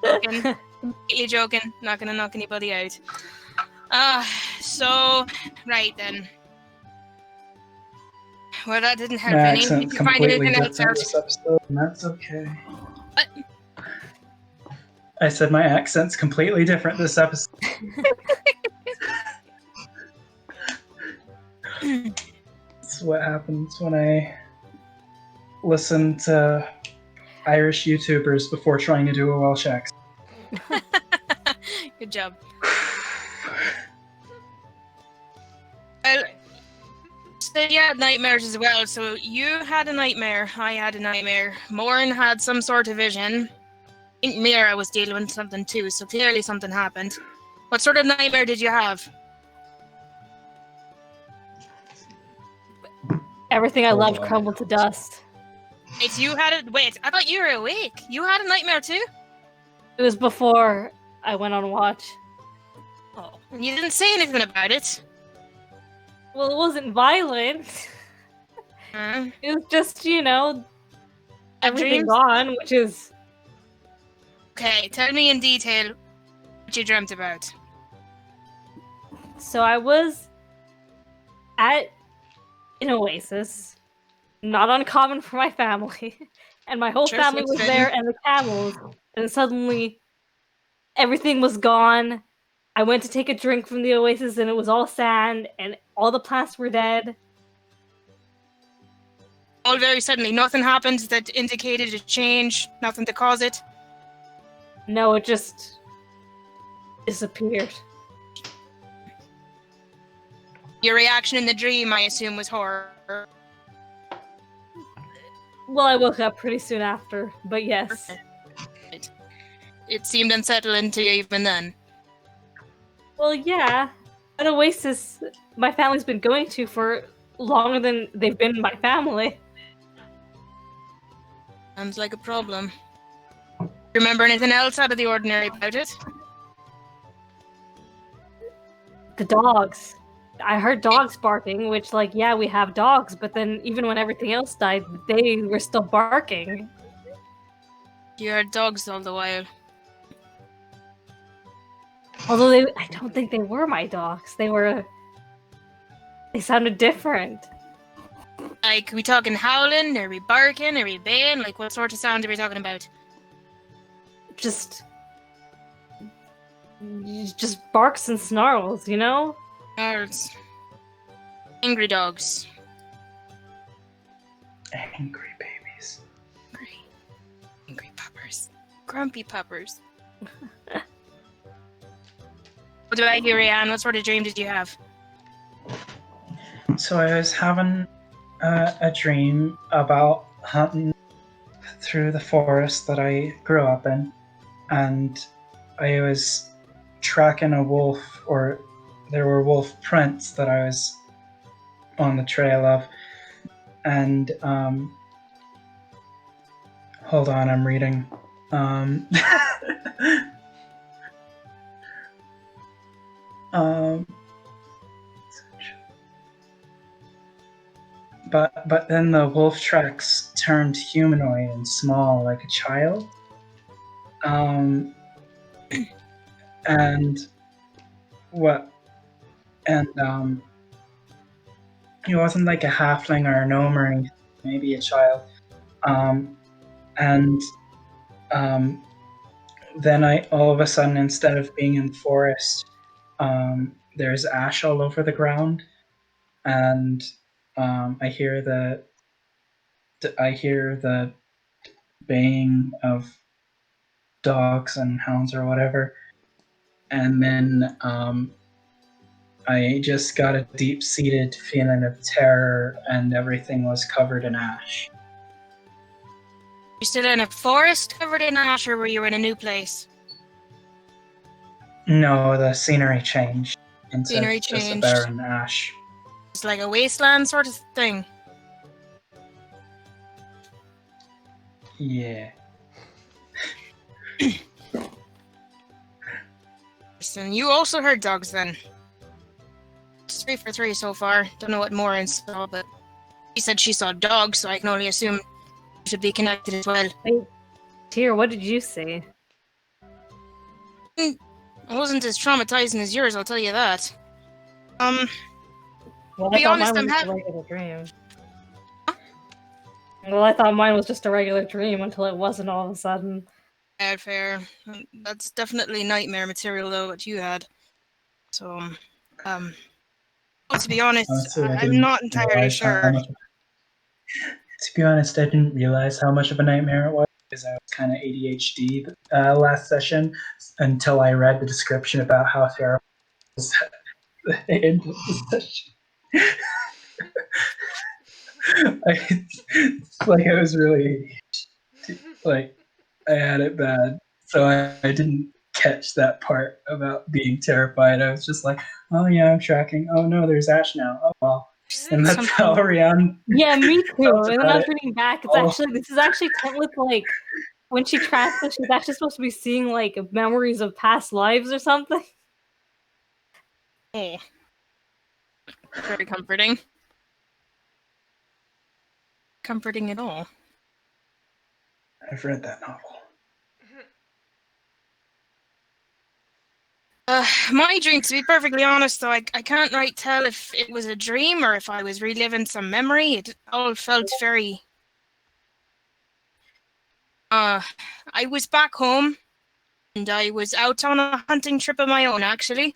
Joking. Completely joking. Not gonna knock anybody out. So, right then. Well, that didn't help My any. Did accent's you find completely anything else different out? this episode, and that's okay. What? I said my accent's completely different this episode. That's what happens when I listen to Irish YouTubers before trying to do a Welsh accent. Good job. So you had nightmares as well. So you had a nightmare. I had a nightmare. Morrin had some sort of vision. I think Mira was dealing with something too. So clearly something happened. What sort of nightmare did you have? Everything I Oh, loved boy. crumbled to dust. Wait, you had it. Wait, I thought you were awake. You had a nightmare too. It was before I went on watch. Oh, and you didn't say anything about it. Well, it wasn't violent. Uh, It was just, you know, everything dreams? gone, which is... Okay, tell me in detail what you dreamt about. So I was at an oasis, not uncommon for my family, and my whole Sure family seems was fitting. there, and the camels, and suddenly everything was gone. I went to take a drink from the oasis, and it was all sand, and all the plants were dead. All very suddenly. Nothing happened that indicated a change. Nothing to cause it. No, it just disappeared. Your reaction in the dream, I assume, was horror. Well, I woke up pretty soon after, but yes. It seemed unsettling to you even then. Well, yeah. An oasis my family's been going to for longer than they've been my family. Sounds like a problem. Remember anything else out of the ordinary about it? The dogs. I heard dogs barking, which, like, yeah, we have dogs, but then even when everything else died, they were still barking. You heard dogs all the while. Although I don't think they were my dogs. They sounded different. Like, are we talking howling? Are we barking? Are we baying? Like, what sort of sound are we talking about? Just barks and snarls, you know? Snarls. Angry dogs. Angry babies. Angry puppers. Grumpy puppers. What about you, Rhian? What sort of dream did you have? So I was having a dream about hunting through the forest that I grew up in, and I was tracking a wolf, or there were wolf prints that I was on the trail of, and hold on, I'm reading. But then the wolf tracks turned humanoid and small, like a child. And what? And he wasn't like a halfling or a gnome or anything, maybe a child. And then all of a sudden, instead of being in the forest, there's ash all over the ground, and I hear the baying of dogs and hounds or whatever, and then I just got a deep-seated feeling of terror, and everything was covered in ash. You still in a forest covered in ash, or were you in a new place? No, the scenery changed into Scenery just a changed. barren ash. It's like a wasteland sort of thing. Yeah. And you also heard dogs then. It's 3 for 3 so far. Don't know what Morrin saw, but she said she saw dogs, so I can only assume it should be connected as well. Tyr, what did you see? It wasn't as traumatizing as yours, I'll tell you that. Well, be honest, mine I'm was just a regular dream. Well, I thought mine was just a regular dream until it wasn't all of a sudden. Fair. That's definitely nightmare material, though, what you had. So, well, to be honest, Honestly, I I'm didn't not entirely realize how sure. much- To be honest, I didn't realize how much of a nightmare it was because I was kind of ADHD last session until I read the description about how terrible it was at the end of the session. It's like I was really like I had it bad, so I didn't catch that part about being terrified. I was just like, oh yeah, I'm tracking. Oh no, there's ash now. Oh well. And that's how Rhian. Yeah, me too. felt And then I about was it. reading back. Oh. This is actually Tintlet, like, when she tracks it, she's actually supposed to be seeing, like, memories of past lives or something. Oh. Very comforting. Comforting at all. I've read that novel. My dream, to be perfectly honest, though, I can't right tell if it was a dream or if I was reliving some memory. It all felt very... I was back home, and I was out on a hunting trip of my own, actually.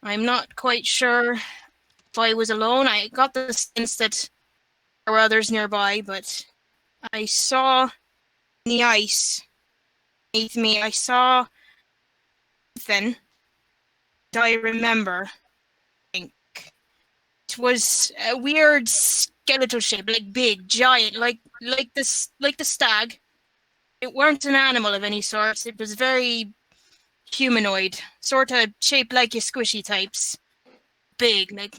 I'm not quite sure if I was alone. I got the sense that were others nearby, but I saw in the ice beneath me, I saw something that I remember. I think it was a weird skeletal shape, like big, giant, like the stag. It weren't an animal of any sort. It was very humanoid, sort of shaped like your squishy types. Big, like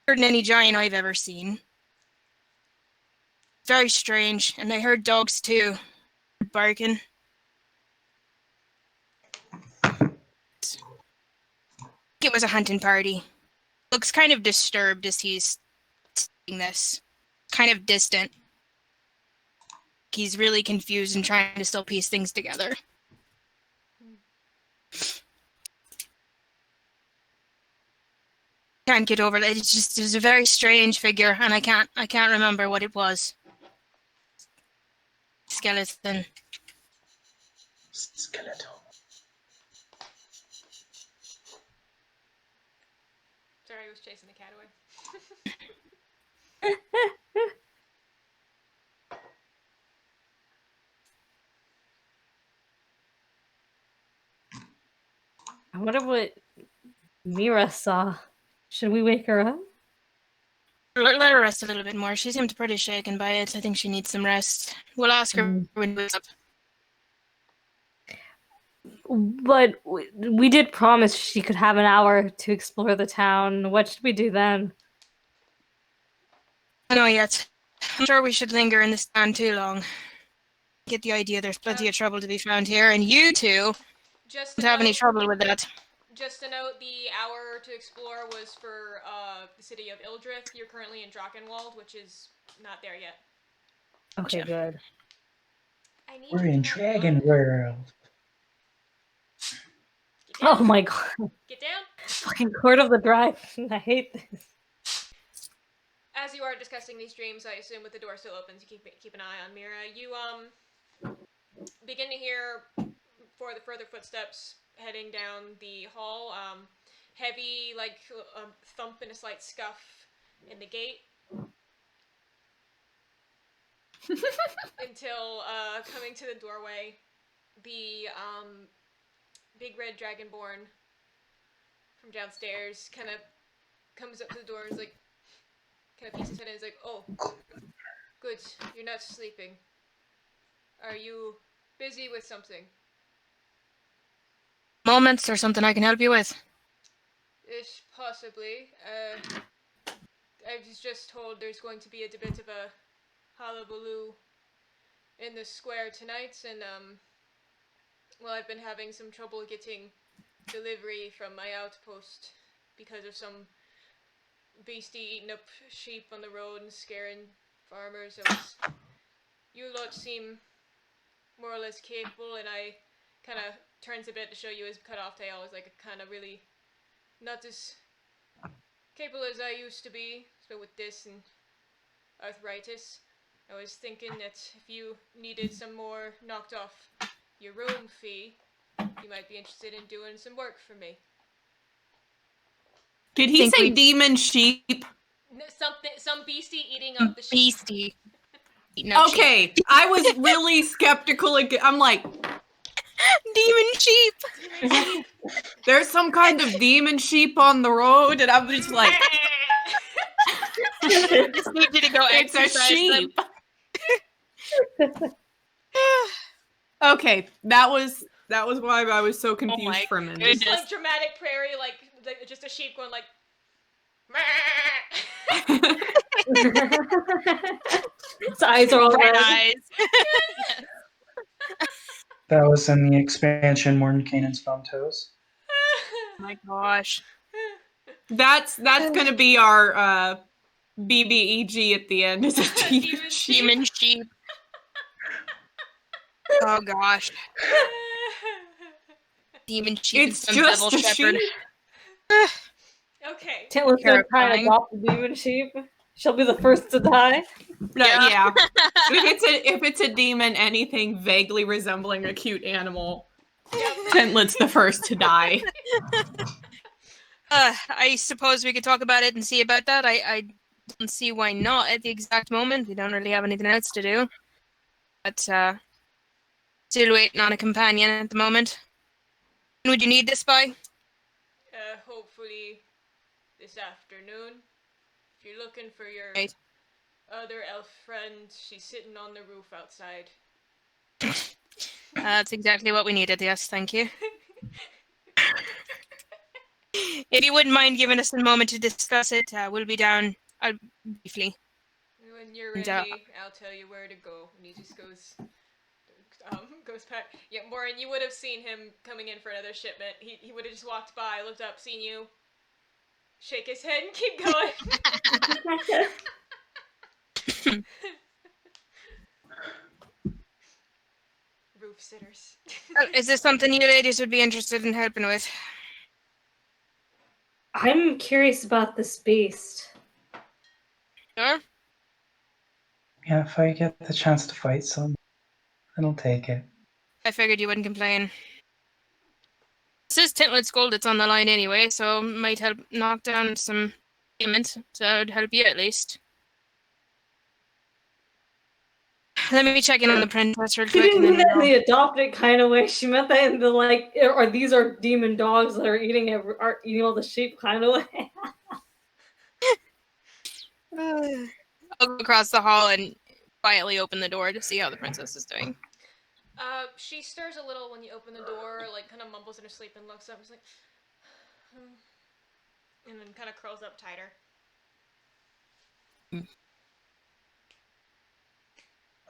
bigger than any giant I've ever seen. Very strange, and I heard dogs too, barking. It was a hunting party. Looks kind of disturbed as he's saying this. Kind of distant. He's really confused and trying to still piece things together. Can't get over it. It's a very strange figure, and I can't remember what it was. Skeleton. Skeleton. Sorry, I was chasing the cat away. I wonder what Mira saw. Should we wake her up? Let her rest a little bit more. She seemed pretty shaken by it. I think she needs some rest. We'll ask her when we wake up. But we did promise she could have an hour to explore the town. What should we do then? I don't know yet. I'm sure we should linger in this town too long. Get the idea there's plenty of trouble to be found here, and you two don't have any trouble with that. Just to note, the hour to explore was for the city of Ildrith. You're currently in Drakkenwald, which is not there yet. Okay, good. We're in Dragon World. Oh my god. Get down. Fucking Court of the Dragon. I hate this. As you are discussing these dreams, I assume with the door still open, you keep an eye on Mira. You begin to hear for the further footsteps heading down the hall. Heavy, like thump and a slight scuff in the gate. Until coming to the doorway, the big red dragonborn from downstairs kind of comes up to the door and is like, kind of peeks his head and is like, "Oh, good, you're not sleeping. Are you busy with something?" Moments or something I can help you with? Ish, possibly. I was just told there's going to be a bit of a hullabaloo in the square tonight, and well, I've been having some trouble getting delivery from my outpost because of some beastie eating up sheep on the road and scaring farmers. You lot seem more or less capable, and I kind of turns a bit to show you his cut off tail. Is like a kind of really not as capable as I used to be, but with this and arthritis. I was thinking that if you needed some more knocked off your room fee, you might be interested in doing some work for me. Did he say demon sheep? Some beastie eating up the sheep. Beastie. Okay, I was really skeptical. I'm like, demon sheep. There's some kind of demon sheep on the road, and I'm just like, just need you to go it's a exercise sheep. Okay, that was why I was so confused for a minute. It's like dramatic prairie, like just a sheep going like. Its eyes are all red. Eyes. That was in the expansion Morrin Canaan's Foam Toes. Oh my gosh. That's gonna be our BBEG at the end. Is a demon sheep. Oh gosh. Demon sheep. It's just a sheep. Okay. Tintlet's gonna try and adopt the demon sheep. She'll be the first to die. Yeah. If it's a demon, anything vaguely resembling a cute animal, Tintlet's the first to die. I suppose we could talk about it and see about that. I don't see why not at the exact moment. We don't really have anything else to do. But, still waiting on a companion at the moment. When would you need this by? Hopefully this afternoon. If you're looking for your Right. other elf friend, she's sitting on the roof outside. That's exactly what we needed, yes, thank you. If you wouldn't mind giving us a moment to discuss it, we'll be down briefly. When you're And, ready, I'll tell you where to go. And he just goes back. Yeah, Morrin, you would have seen him coming in for another shipment. He would have just walked by, looked up, seen you, shake his head, and keep going. Roof sitters. Is this something you ladies would be interested in helping with? I'm curious about this beast. Sure? Yeah, if I get the chance to fight some, then I'll take it. I figured you wouldn't complain. This is Tintlet's gold that's on the line anyway, so might help knock down some payment, so it would help you at least. Let me check in on the princess real She quick. didn't And mean that in then the adopted kind of way. She meant that in the or these are demon dogs that are eating all the sheep kind of way. I'll go across the hall and quietly open the door to see how the princess is doing. She stirs a little when you open the door, like kind of mumbles in her sleep and looks up. She's like, and then kind of curls up tighter.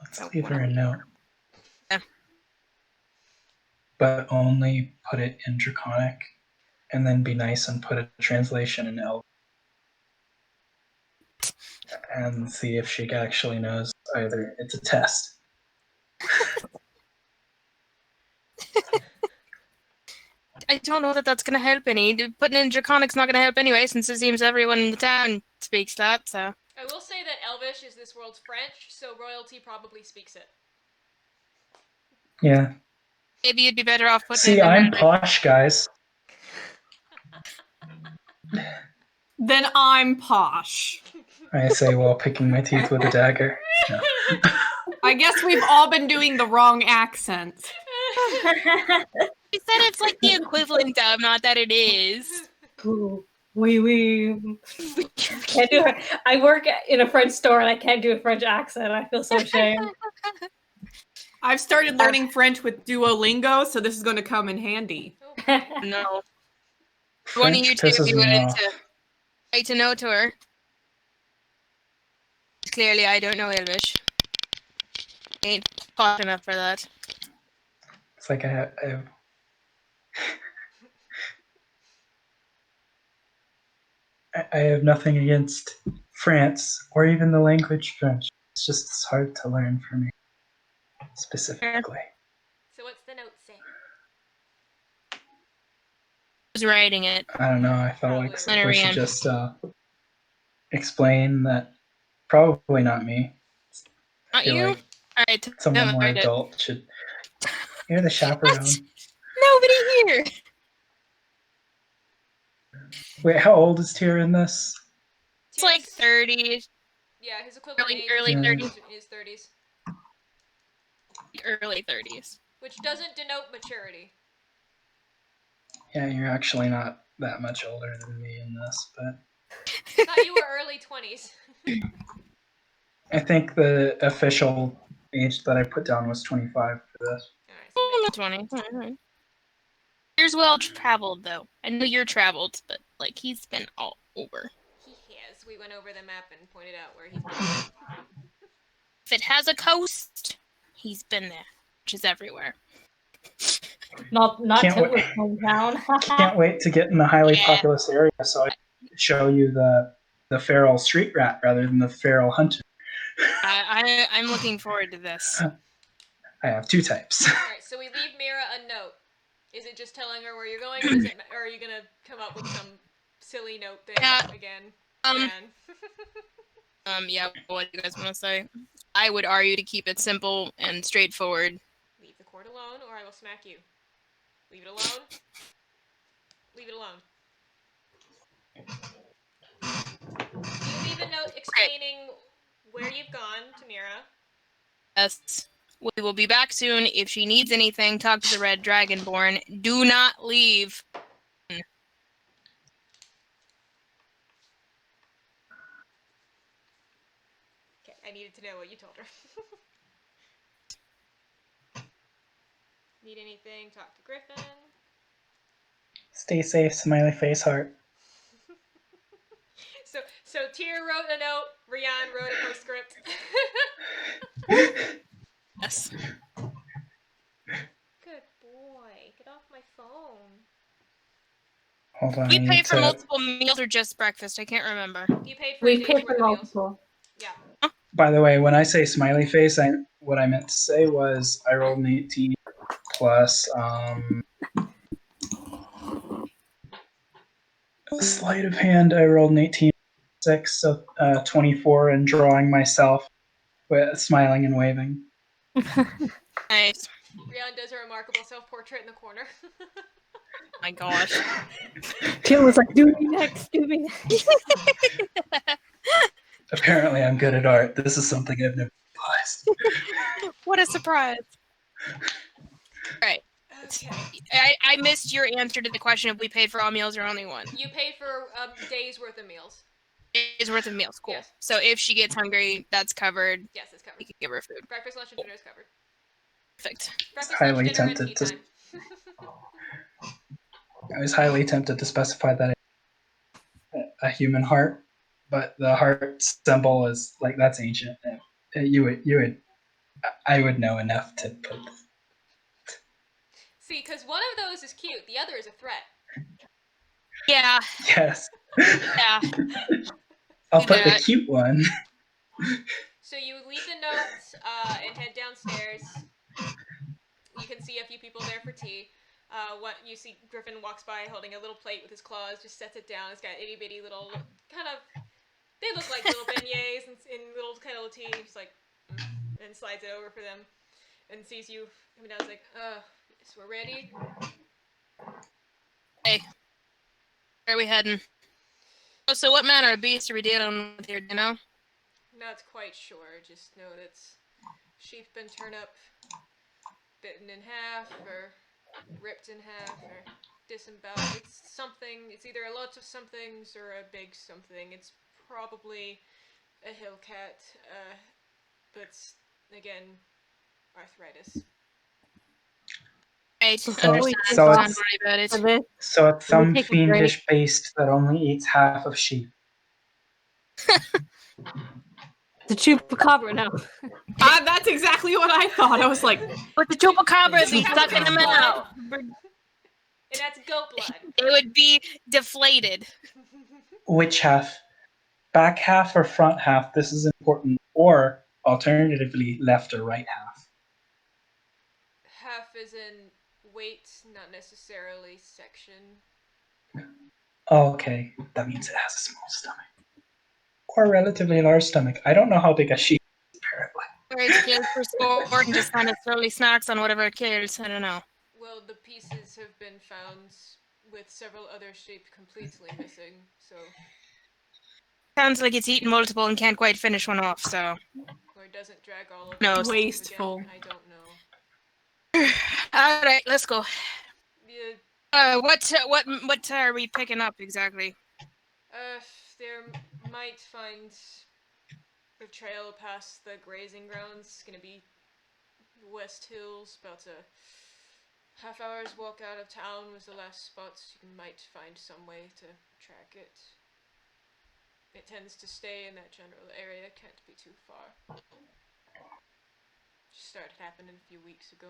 Let's leave her a note. Yeah. But only put it in Draconic, and then be nice and put a translation in Elf. And see if she actually knows either. It's a test. I don't know that that's going to help any. Putting in Draconic's not going to help anyway, since it seems everyone in the town speaks that, so... I will say that Elvish is this world's French, so royalty probably speaks it. Yeah. Maybe you'd be better off putting See, it in I'm another- posh, guys. Then I'm posh. I say while picking my teeth with a dagger. No. I guess we've all been doing the wrong accent. She said it's like the equivalent of, not that it is. Ooh, we can't do it. I work in a French store and I can't do a French accent. I feel so ashamed. I've started learning French with Duolingo, so this is going to come in handy. No. One of you French two pisses be me willing off. to write a note to her. Clearly, I don't know Elvish. Ain't posh enough for that. It's like I have nothing against France or even the language French. It's just it's hard to learn for me specifically. So what's the note say? Who's writing it? I don't know. I felt like Probably we should Rhian. just explain that. Probably not me. Not feel you? like Alright, Someone no, more write it. adult should. You're the chaperone. Nobody here! Wait, how old is Tyr in this? It's like 30, Yeah, his equivalent age early is 30s. in his 30s. Early 30s. Which doesn't denote maturity. Yeah, you're actually not that much older than me in this, but I thought you were early 20s. I think the official age that I put down was 25 for this. Alright, so 20. Alright. Here's well traveled, though. I know you're traveled, but, like, he's been all over. he has. We went over the map and pointed out where he's been. If it has a coast, he's been there, which is everywhere. Not Can't Tintlet's wait. hometown. Can't wait to get in the highly Yeah. populous area so I can show you the feral street rat rather than the feral hunter. I'm looking forward to this. I have two types. Alright, so we leave Mira a note. Is it just telling her where you're going, or are you gonna come up with some silly note thing Yeah, again? um, Man. Yeah, what do you guys want to say? I would argue to keep it simple and straightforward. Leave the cord alone, or I will smack you. Leave it alone. Leave it alone. You leave leave a note explaining where you've gone to Mira. Yes. We will be back soon. If she needs anything, talk to the Red Dragonborn. Do not leave. Okay, I needed to know what you told her. Need anything? Talk to Griffin. Stay safe, smiley face heart. So Tyr wrote a note. Rhian wrote a postscript. Yes. Good boy. Get off my phone. Hold on, We I pay need for to. multiple meals or just breakfast? I can't remember. You paid for a We day's pay for worth of meals. multiple. Yeah. By the way, when I say smiley face, what I meant to say was I rolled an 18 plus sleight of hand. I rolled an 18 6, so 24, and drawing myself with smiling and waving. Nice. Rhian does a remarkable self-portrait in the corner. My gosh. Tim was like, do me next, do me next. Apparently, I'm good at art. This is something I've never realized. What a surprise. Right. Okay. I missed your answer to the question if we paid for all meals or only one. You paid for a day's worth of meals. It's worth of meals. Cool. Yes. So if she gets hungry, that's covered. Yes, it's covered. We can give her food. Breakfast, lunch, and dinner is covered. Perfect. Breakfast, highly lunch, dinner, and tempted tea to- time. I was highly tempted to specify that a human heart, but the heart symbol is like that's ancient. I would know enough to put. See, because one of those is cute, the other is a threat. Yeah. Yes. Yeah. I'll Do put the that. cute one. So you leave the note and head downstairs. You can see a few people there for tea. What you see, Griffin walks by holding a little plate with his claws, just sets it down. It's got itty bitty little, kind of, they look like little beignets in little kettle of tea. Just like, and slides it over for them, and sees you coming down. It's like, so we're ready. Hey. Where are we heading? Oh, so what manner of beast are we dealing with here, do you know? Not quite sure. Just know that sheep been turned up, bitten in half, or ripped in half, or disemboweled. It's something. It's either a lot of somethings or a big something. It's probably a hill cat, but again, arthritis. Right. Before we Understand. take So Don't it's- worry about it. For this, So it's Can we some take a break? fiendish beast that only eats half of sheep. the chupacabra now. That's exactly what I thought. I was like, With the chupacabra, Does be it have stuck in the goat mouth. blood? And that's goat blood. It would be deflated. Which half? Back half or front half? This is important. Or alternatively, left or right half. Half is in weight, not necessarily section. Okay, that means it has a small stomach. Or a relatively large stomach. I don't know how big a sheep is, apparently. Or it kills for sport and just kind of slowly snacks on whatever it kills. I don't know. Well, the pieces have been found with several other sheep completely missing, so. Sounds like it's eaten multiple and can't quite finish one off, so. Or doesn't drag all of No. them. Wasteful. Again, I don't know. Alright, let's go. Yeah, What are we picking up exactly? there might find a trail past the grazing grounds. It's gonna be West Hills, about a half hour's walk out of town was the last spot. You might find some way to track it. It tends to stay in that general area, can't be too far. Just started happening a few weeks ago.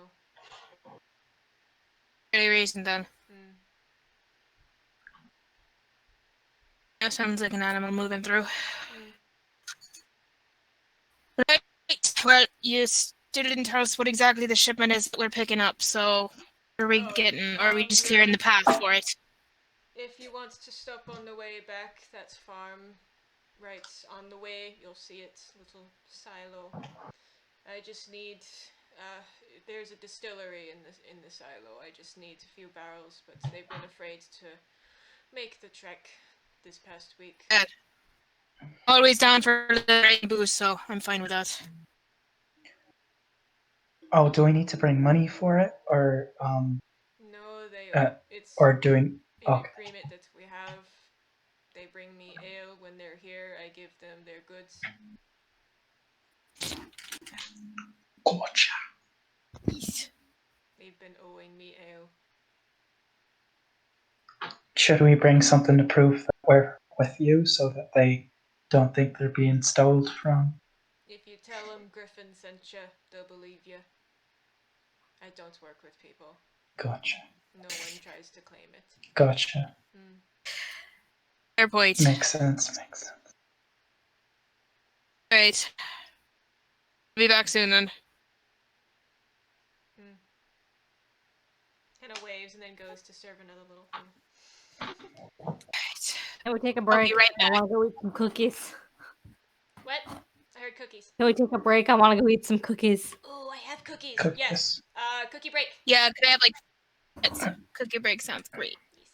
Very recent then. Mm. That sounds like an animal moving through. Mm. Right. Well, you still didn't tell us what exactly the shipment is that we're picking up, so what are we getting? Or are we just clearing the path for it? If you want to stop on the way back, that's farm. Right on the way, you'll see it, little silo. I just need. There's a distillery in the silo. I just need a few barrels, but they've been afraid to make the trek this past week. Good. Always down for the rain boost, so I'm fine with that. Oh, do we need to bring money for it, or No, it's or doing? an Okay, agreement that we have. They bring me ale when they're here. I give them their goods. gotcha. They've been owing me ale. Should we bring something to prove that we're with you, so that they don't think they're being stole from? If you tell them Griffin sent you, they'll believe you. I don't work with people. Gotcha. No one tries to claim it. Gotcha. Hmm. Fair point. Makes sense. Makes sense. Alright. Be back soon then. Kind of waves and then goes to serve another little thing. Right. Can we take a I'll break? be right I back. want to go eat some cookies. What? I heard cookies. Can we take a break? I want to go eat some cookies. Oh, I have cookies. Cookies. Yes. Cookie break. Yeah, could I have that's cookie break sounds great. Yes.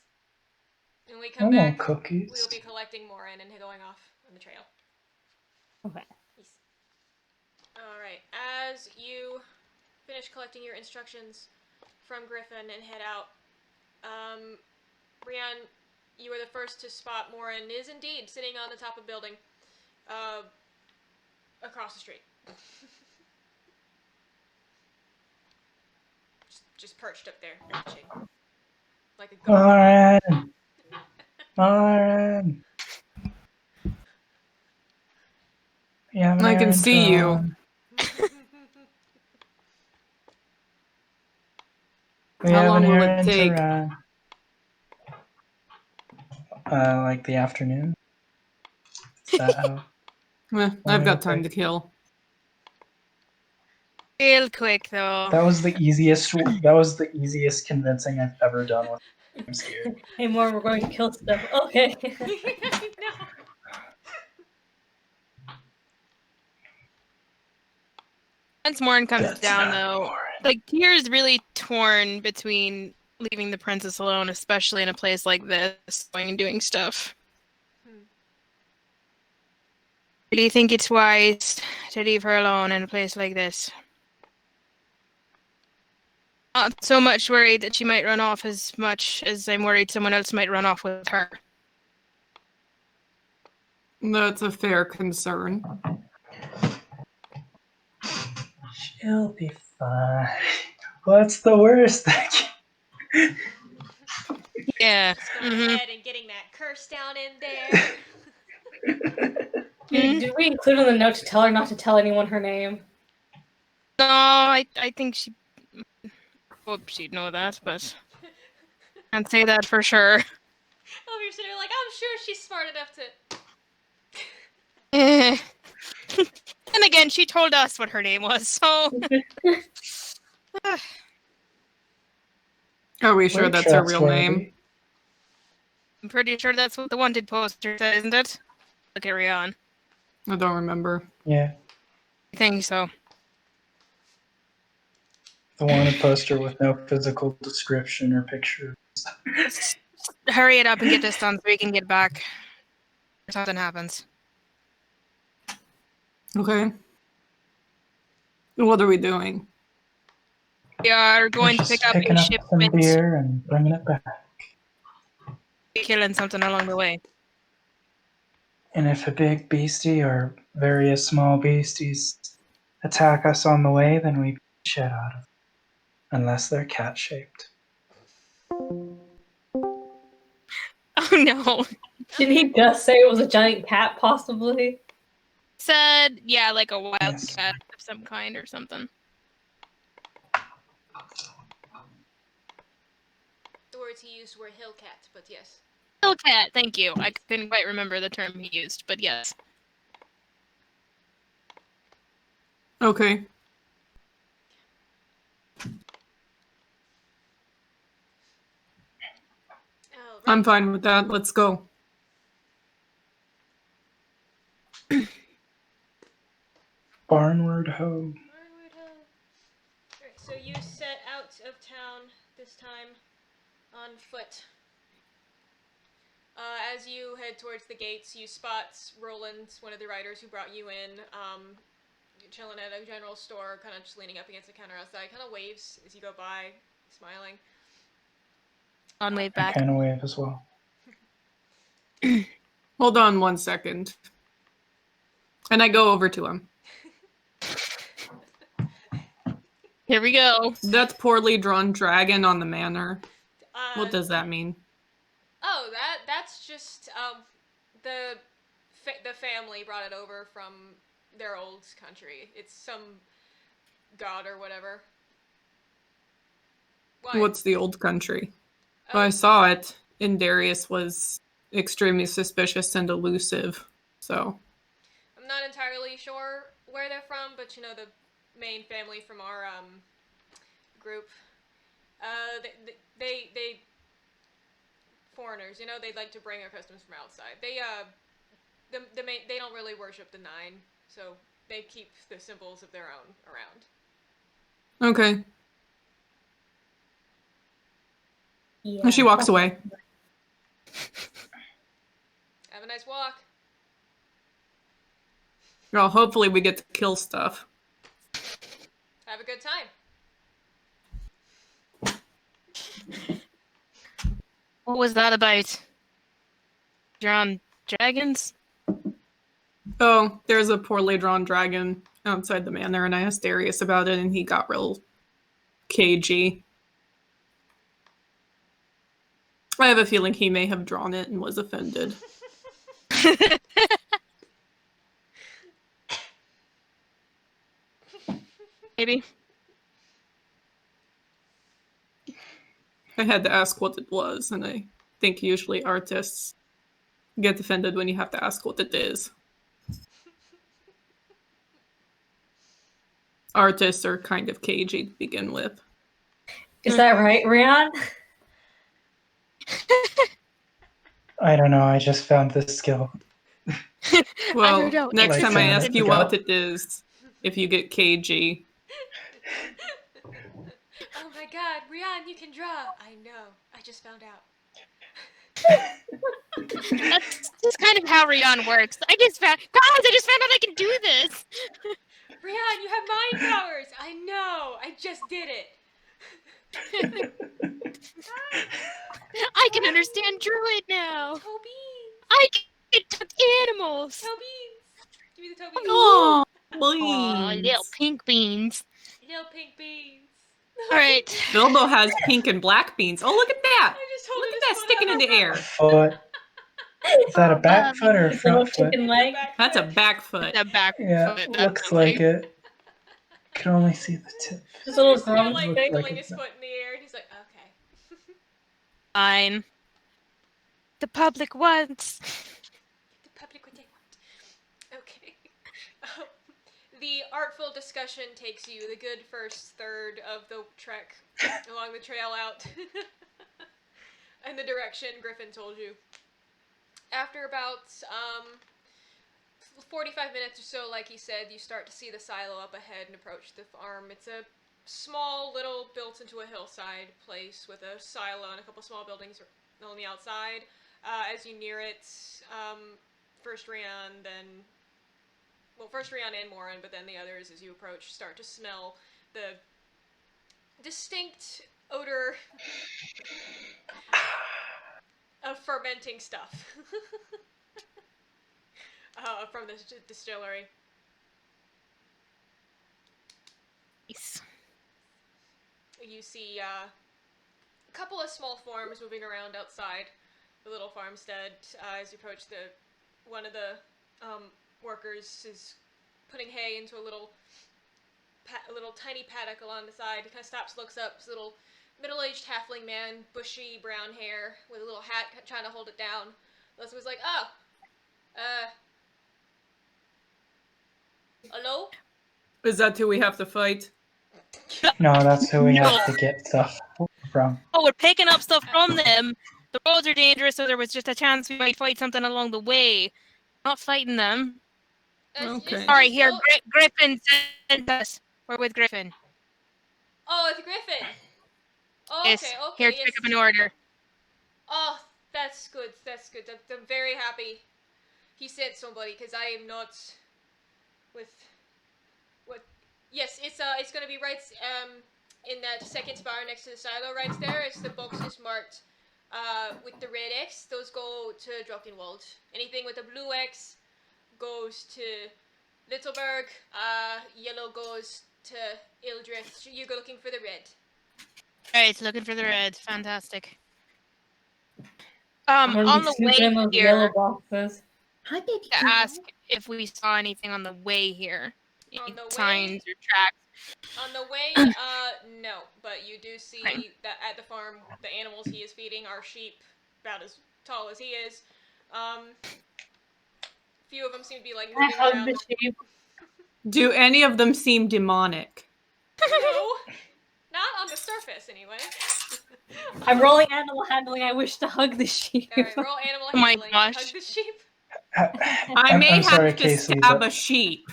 When we I come want back, cookies. we'll be collecting Morrin and going off on the trail. Okay. Yes. Alright, as you finish collecting your instructions from Griffin and head out, Rhian, you are the first to spot Morrin is indeed sitting on the top of a building, across the street. just perched up there, watching. Like a goat. Morrin! Morrin! You have an I can errand see you. on. We How have long an will it errand to take? run. Like the afternoon. Is that how? I've got time to kill. Real quick though. That was the easiest. That was the easiest convincing I've ever done with. I'm scared. Hey, more, we're going to kill stuff. Okay. No. Once Morrin comes That's down not though, Morrin. like Tyr's really torn between leaving the princess alone, especially in a place like this, going and doing stuff. Do you think it's wise to leave her alone in a place like this? Not so much worried that she might run off as much as I'm worried someone else might run off with her. That's a fair concern. She'll be fine. What's the worst that Yeah. Just going ahead and getting that curse down in there. Did we include on the note to tell her not to tell anyone her name? No, I think she. Hope she'd know that, but can't say that for sure. Oh, you're sitting there like, I'm sure she's smart enough to. And again, she told us what her name was, so. Are we sure We're that's her real trustworthy. name? I'm pretty sure that's what the wanted poster said, isn't it? Look at Rhian. I don't remember. Yeah, I think so. the wanted poster with no physical description or picture. Let's hurry it up and get this done so we can get back. Or something happens. Okay. What are we doing? We are We're going to just pick up picking a up some shipment, beer and bringing it back. killing something along the way. And if a big beastie or various small beasties attack us on the way, then we beat the shit out of them. Unless they're cat-shaped. Oh no. Didn't he just say it was a giant cat, possibly? Said, yeah, like a wild Yes. cat of some kind or something. The words he used were hill cat, but yes. Hill cat, thank you. I couldn't quite remember the term he used, but yes. Okay. Oh, I'm fine with that. Let's go. Barnward Ho. Alright, so you set out of town this time on foot. As you head towards the gates, you spot Roland, one of the riders who brought you in, chilling at a general store, kind of just leaning up against the counter outside, kind of waves as you go by, smiling. On wave I back. kind of wave as well. Hold on 1 second. And I go over to him. Here we go. That poorly drawn dragon on the manor. What does that mean? Oh, that's just the family brought it over from their old country. It's some god or whatever. Why? What's the old country? I saw it, and Darius was extremely suspicious and elusive, so... I'm not entirely sure where they're from, but you know, the main family from our group, they foreigners, you know, they like to bring their customs from outside. They they don't really worship the Nine, so they keep the symbols of their own around. Okay. Yeah. And she walks away. Have a nice walk. Well, hopefully we get to kill stuff. Have a good time. What was that about? Drawn dragons? Oh, there's a poorly drawn dragon outside the manor, and I asked Darius about it, and he got real cagey. I have a feeling he may have drawn it and was offended. Maybe. I had to ask what it was, and I think usually artists get offended when you have to ask what it is. Artists are kind of cagey to begin with. Is that right, Rhian? I don't know. I just found this skill. Well, don't know. next Like time I 10 ask minutes you ago. what it is, if you get cagey. Oh my god, Rhian, you can draw. I know. I just found out. That's just kind of how Rhian works. I just found out I can do this. Rhian, you have mind powers. I know. I just did it. I can understand druid now. Toe beans. I can touch animals. Toe beans. Give me the toe beans. Oh, Aw, little pink beans. Little pink beans. All right. Bilbo has pink and black beans. Oh, look at that! I just Look holded at that his foot sticking in out. the air. Foot. Is that a back foot or a His little front foot? chicken leg. Back That's a foot. back foot. The back Yeah, foot. looks like it. Can only see the tip. His little He's kinda grub like Look stick. like wiggling it's his not. foot in the air, and he's like, okay. Fine. The public wants. The public what they want. Okay. The artful discussion takes you the good first third of the trek along the trail out in the direction Griffin told you. After about 45 minutes or so, like he said, you start to see the silo up ahead and approach the farm. It's a small little built into a hillside place with a silo and a couple small buildings on the outside. As you near it, first Rhian, then... Well, first Rhian and Morrin, but then the others, as you approach, start to smell the distinct odor of fermenting stuff from the distillery. Nice. You see a couple of small forms moving around outside the little farmstead. As you approach, one of the workers is putting hay into a little tiny paddock along the side. He kind of stops, looks up. This little middle-aged halfling man, bushy brown hair with a little hat, trying to hold it down. Leslie was like, hello? Is that who we have to fight? No, that's who we No. have to get stuff from. Oh, we're picking up stuff from them. The roads are dangerous, so there was just a chance we might fight something along the way. Not fighting them. Okay. Sorry, here, Griffin sent us. We're with Griffin. Oh, it's Griffin. Oh, Yes, okay, here yes. to pick up an order. Oh, That's good. That's good. I'm very happy he sent somebody, because I am not with what. Yes, it's gonna be right in that second bar next to the silo right there. It's the boxes marked with the red X. Those go to Drockenwald. Anything with a blue X goes to Littleberg. Yellow goes to Ildrith. You go looking for the red. Right, looking for the red. Fantastic. I'm gonna On be the snooping in way those yellow here, boxes. Hi, baby. to ask if we saw anything on the way here. On Any the way? signs or tracks. On the way, no, but you do see Okay. that at the farm, the animals he is feeding are sheep, about as tall as he is. Few of them seem to be like I moving hug around. the sheep. Do any of them seem demonic? No, not on the surface anyway. I'm rolling animal handling. I wish to hug the sheep. All right, roll animal Oh my handling. And hug gosh. the sheep. I may I'm sorry, have to Casey. stab a sheep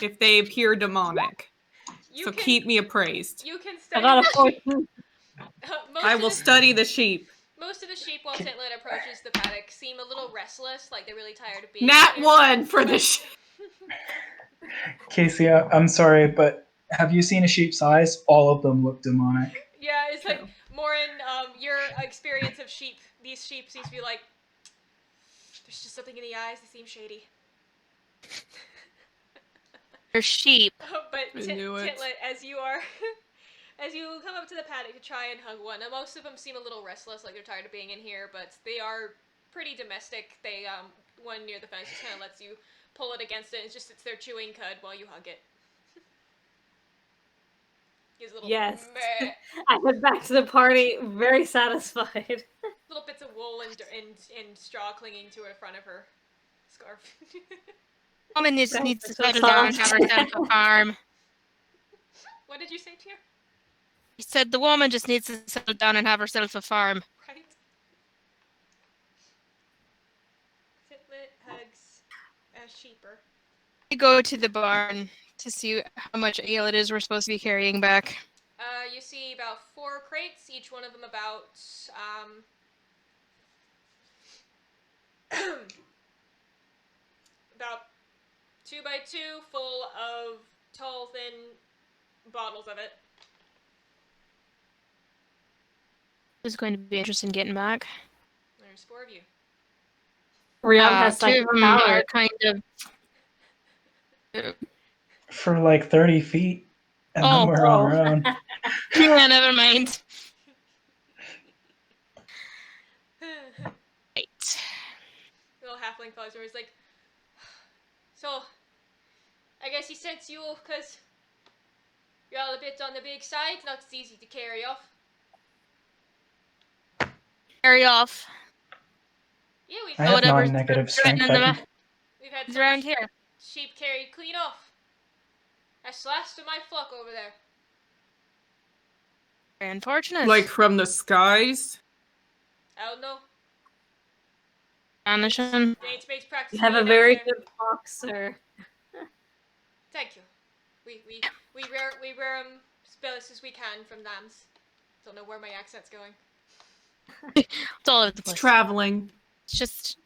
if they appear demonic. You So can, keep me appraised. You can I study. got a 14. I will study the sheep. Most of the sheep, while Tintlet approaches the paddock, seem a little restless, like they're really tired of being Nat here. 1 for the sheep. Casey, I'm sorry, but have you seen a sheep's eyes? All of them look demonic. Yeah, it's like, Morrin, your experience of sheep, these sheep seems to be like, there's just something in the eyes, they seem shady. They're sheep. But I knew it. Tintlet, as you come up to the paddock to try and hug one, now most of them seem a little restless, like they're tired of being in here, but they are pretty domestic. They, one near the fence just kind of lets you pull it against it, and it's just sits there chewing cud while you hug it. Gives a little Yes. meh. I head back to the party, very satisfied. Little bits of wool and straw clinging to the front of her scarf. Woman just That needs was to so settle down and have soft. herself a farm. What did you say, Tia? He said the woman just needs to settle down and have herself a farm. Right? Tintlet hugs a sheeper. We go to the barn to see how much ale it is we're supposed to be carrying back. You see about 4 crates, each one of them about, about 2 by 2, full of tall, thin bottles of it. Who's going to be interested in getting back? There's 4 of you. Rhian has Two of psychic them power. are kind of. For like 30 feet, and then we're on our own. Yeah, never mind. Right. Little halfling pause where he's like, so, I guess he sent you because you're all a bit on the big side, not as easy to carry off. Carry off. Yeah, I have whatever's non-negative strength. threatening them. we've had He's some around here. sheep carried clean off. That's the last of my flock over there. Very unfortunate. Like from the skies? I don't know. Vanishing. Mates practice. You have a being out very there. good boxer. Thank you. We rare spells as we can from lambs. Don't know where my accent's going. It's all over the It's place. traveling. It's just.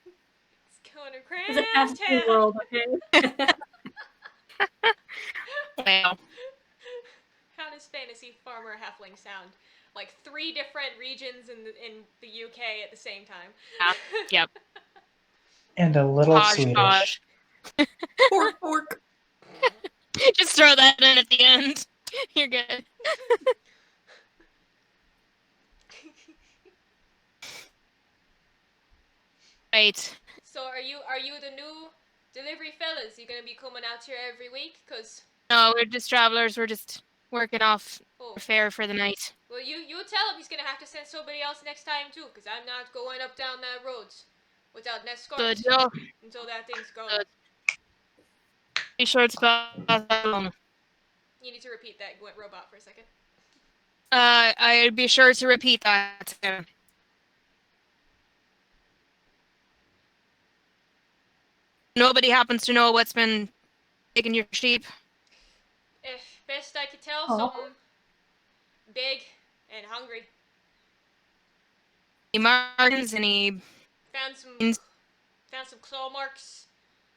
It's going to It's a fantasy world, okay? Wow. How does fantasy farmer halfling sound? Like 3 different regions in the UK at the same time. Yep. And a little Posh, Swedish. posh. Pork, pork. Just throw that in at the end. You're good. Right. So are you the new delivery fellas? You gonna be coming out here every week? Cause No, we're just travelers. We're just working off oh, our fare for the night. well you tell him he's gonna have to send somebody else next time too. Cause I'm not going up down that road without an escort Good. No, until that thing's gone. Good. be sure to pass that along. You need to repeat that robot for a second. I'll be sure to repeat that. Nobody happens to know what's been taking your sheep. If best I could tell, Oh. something big and hungry. Any markings? Any? Found some claw marks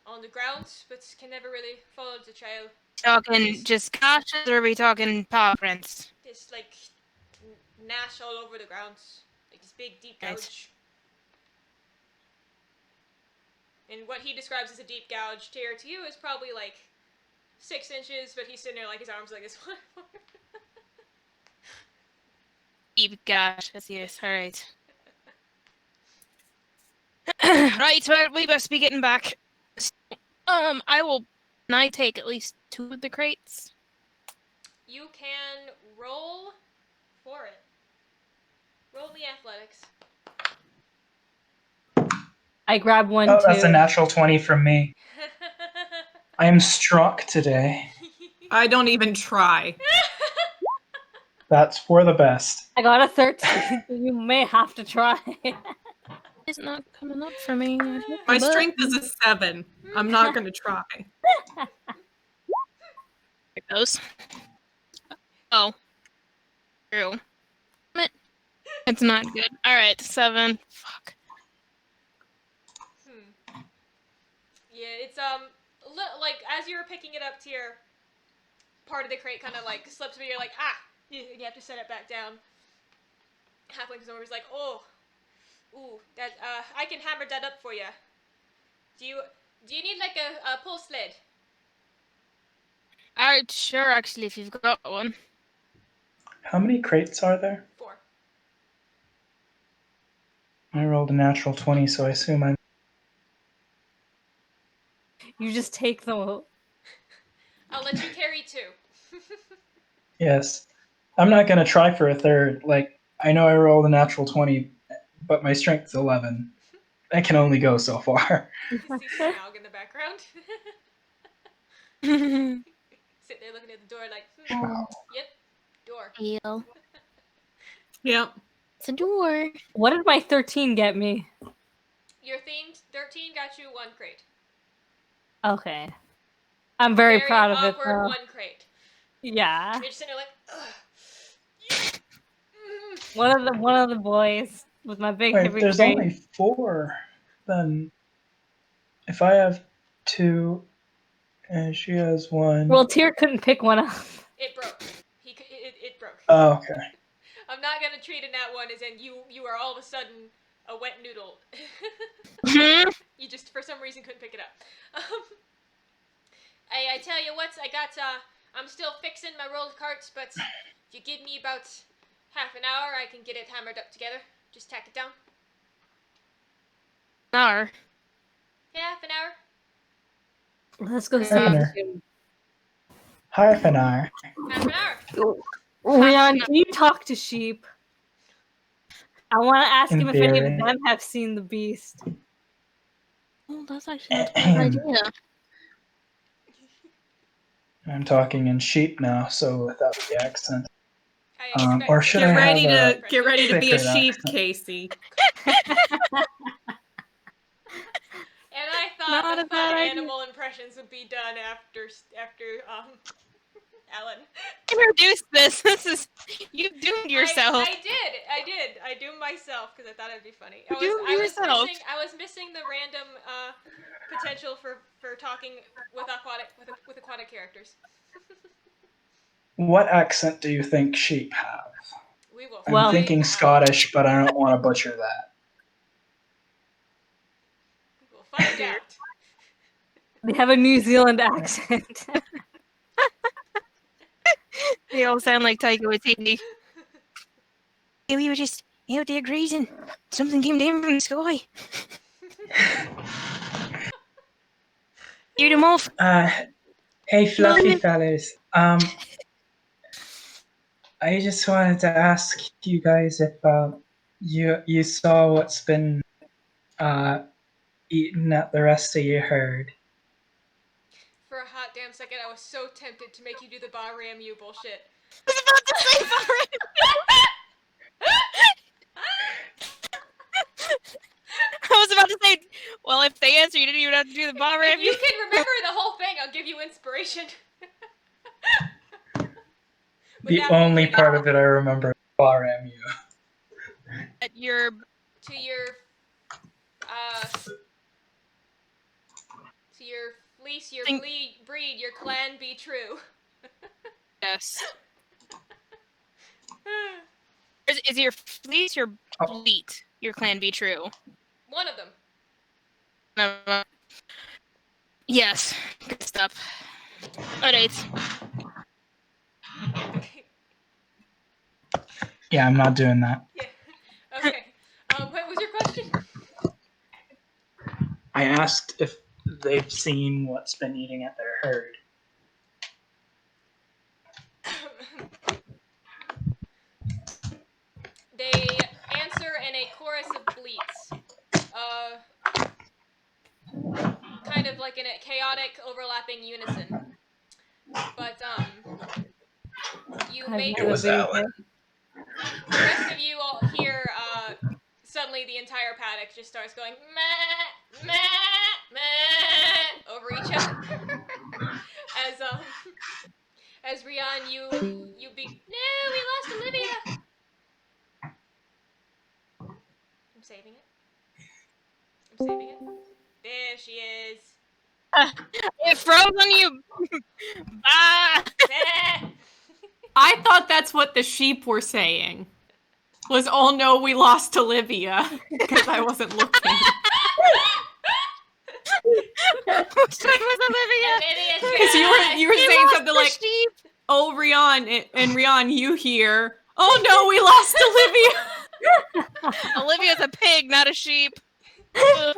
on the ground, but can never really follow the trail. Talking just gashes, or are we talking paw prints? There's like gnash all over the ground, like this big deep Right. gouge. And what he describes as a deep gouge, to you is probably like 6 inches, but he's sitting there like his arms like this. Deep gashes, yes. All right. Right, well, we must be getting back. I will. Can I take at least 2 of the crates? You can roll for it. Roll the athletics. I grab one Oh, too. that's a natural 20 from me. I am struck today. I don't even try. That's for the best. I got a 13. So you may have to try. It's not coming up for me. My strength is a 7. I'm not going to try. There it goes. Oh. True. Damn it. It's not good. Alright, 7. Fuck. Yeah, it's like as you were picking it up, Tyr, part of the crate kind of like slips, but you're like, and you have to set it back down. Halfling comes over, he's like, that I can hammer that up for you. Do you need like a pull sled? Alright, sure, actually, if you've got one. How many crates are there? 4. I rolled a natural 20, so I assume I'm... You just take them out. I'll let you carry 2. Yes. I'm not going to try for a third. Like, I know I rolled a natural 20, but my strength's 11. I can only go so far. You see Smaug in the background. Sitting there looking at the door like, yep, door. Heal. Yep. It's a door. What did my 13 get me? Your themed 13 got you 1 crate. Okay. I'm very proud of it, awkward though. 1 crate. Yeah. You're just sitting there like, ugh. One of the boys with my big Wait, heavy there's crate. only 4. Then, if I have 2, and she has 1... Well, Tyr couldn't pick one up. It broke. It broke. Oh, okay. I'm not gonna treat it that one as in you are all of a sudden a wet noodle. You just for some reason couldn't pick it up. I tell you what, I'm still fixing my rolled carts, but if you give me about half an hour, I can get it hammered up together. Just tack it down. Nar. Yeah, half an hour. Let's go see Governor. Half an hour. Half an hour. Rhian, can you talk to sheep? I want to ask In him if any theory. of them have seen the beast. Oh, that's actually not a bad idea. I'm talking in sheep now, so without the accent. I expect Or should I Get ready to be a thicker sheep, accent? Casey. And I Not thought a bad idea. animal impressions would be done after Alan. Introduce this. This is you doomed yourself. I did. I doomed myself because I thought it'd be funny. I was missing the random potential for talking with aquatic characters. What accent do you think sheep have? We will. I'm Well- thinking find out. Scottish, but I don't want to butcher that. We will find out. They have a New Zealand accent. They all sound like Taika Waititi. Yeah, we were just out there grazing. Something came down from the sky. Shoot him off. Hey, fluffy fellas. I just wanted to ask you guys if you saw what's been eaten at the rest of your herd. For a hot damn second, I was so tempted to make you do the Bahram you bullshit. I was about to say I was about to say, well, if they answer, you didn't even have to do the bar If you review. can remember the whole thing, I'll give you inspiration. The only part of it I remember is Bahram. At your to your fleece, your breed, your clan be true. Yes. Is your fleece your fleet, your clan be true? One of them. Yes. Good stuff. Alright. Yeah, I'm not doing that. Yeah. Okay. What was your question? I asked if they've seen what's been eating at their herd. They answer in a chorus of bleats. Kind of like in a chaotic, overlapping unison. But, you make... It was Alan. The rest of you all hear, suddenly the entire paddock just starts going, meh, meh, meh, over each other. As Rhian, no, we lost Olivia! I'm saving it. There she is. It froze on you! Ah! I thought that's what the sheep were saying. Was, oh no, we lost Olivia. Because I wasn't looking. Which one was Olivia? Olivia's Because you were They saying lost something the like, sheep. oh, Rhian, and Rhian, you hear, oh no, we lost Olivia. Olivia's a pig, not a sheep. Hold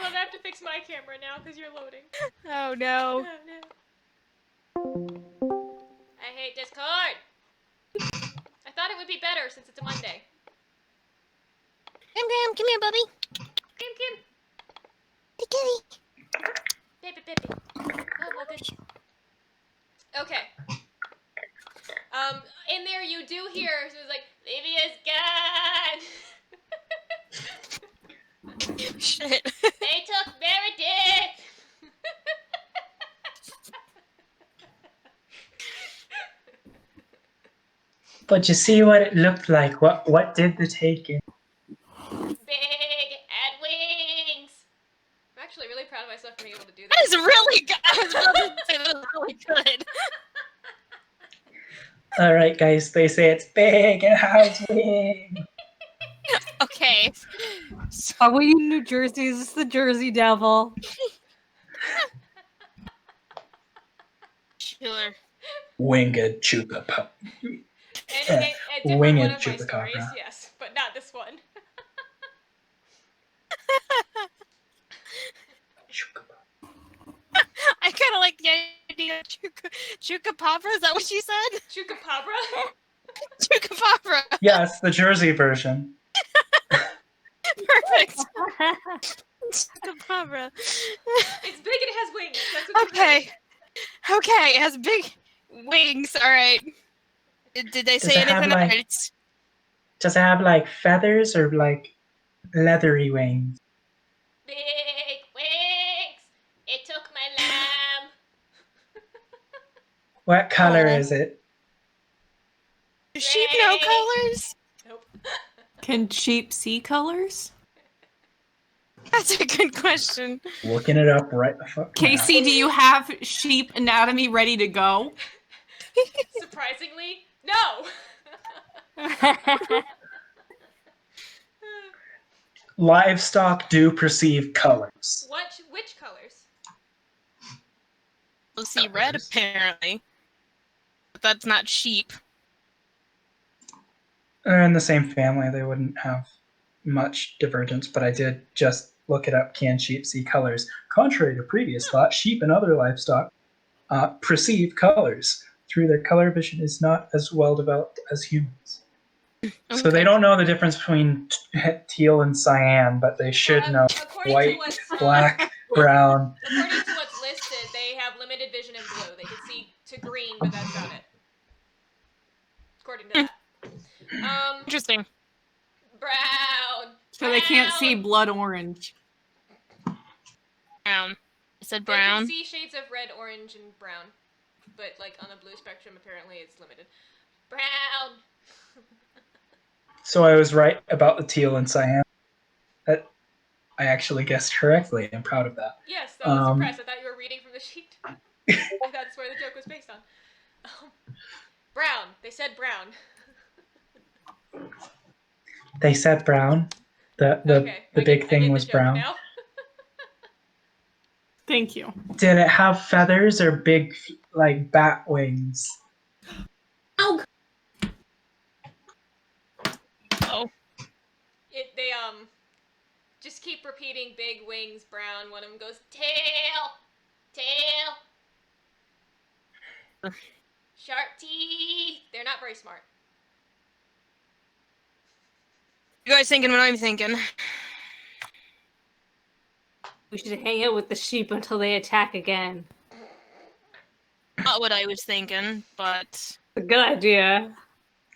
on, I have to fix my camera now because you're loading. Oh no. I hate Discord. I thought it would be better since it's a Monday. Come here, Bubby. Kim. Hey, kitty. Baby. Oh, well, good. Okay. In there you do hear, so it's like, Livia's gone! Shit. They took Meredith! But you see what it looked like. What did the taking? Big and wings! I'm actually really proud of myself for being able to do that. That is really good. I was about to say that was really good. All right, guys. They say it's big and has wings. Okay. Are we in New Jersey? Is this the Jersey Devil? Sure. Winged chupacabra. And a different Winged one of my chupacabra. stories, yes, but not this one. I kind of like the idea of chupacabra. Is that what you said? Chupacabra? Chupacabra. Yes, the Jersey version. Perfect. Chupacabra. It's big and it has wings. That's what Okay. Okay, it has big wings. All right. Did they say Does it have, anything about like- it? Does it have like feathers or like leathery wings? Big wings! It took my lamb! What color Aw. is it? Do sheep know Ray. colors? Nope. Can sheep see colors? That's a good question. Looking it up right the fuck now. Casey, do you have sheep anatomy ready to go? Surprisingly, no! Livestock do perceive colors. Which colors? We'll see red, Colors. apparently. But that's not sheep. They're in the same family. They wouldn't have much divergence, but I did just look it up. Can sheep see colors? Contrary to previous thought, sheep and other livestock perceive colors. Through their color vision is not as well developed as humans. So they don't know the difference between teal and cyan, but they should know According white, to what's, black, brown. according to what's listed, they have limited vision in blue. They can see to green, but that's about it. According to that. Interesting. Brown. So they can't see Brown. blood orange. Brown. I said They brown. can see shades of red, orange, and brown. But, like, on the blue spectrum, apparently it's limited. Brown! So I was right about the teal and cyan. I actually guessed correctly. I'm proud of that. Yes, I was impressed. I thought you were reading from the sheet. That's where the joke was based on. Brown. They said brown. They said brown. The Okay, I big get thing the was joke brown. now. Thank you. Did it have feathers or big, like, bat wings? Oh, Oh, They just keep repeating big wings brown. One of them goes tail, tail, sharp teeth. They're not very smart. you guys thinking what I'm thinking? we should hang out with the sheep until they attack again. Not what I was thinking, but It's a good idea.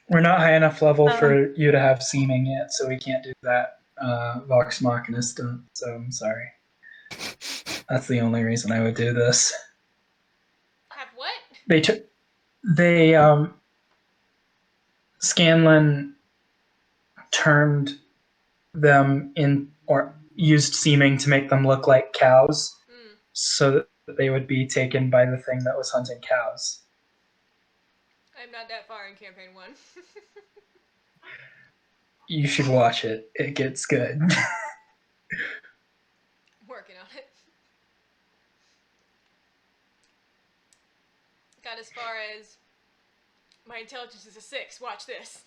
We're not high enough level for you to have seeming yet, so we can't do that Vox Machina stunt, so I'm sorry. That's the only reason I would do this. Have what? Scanlan turned them in, or used seeming to make them look like cows, so that they would be taken by the thing that was hunting cows. I'm not that far in campaign 1. You should watch it. It gets good. Working on it. Got as far as my intelligence is a 6. Watch this.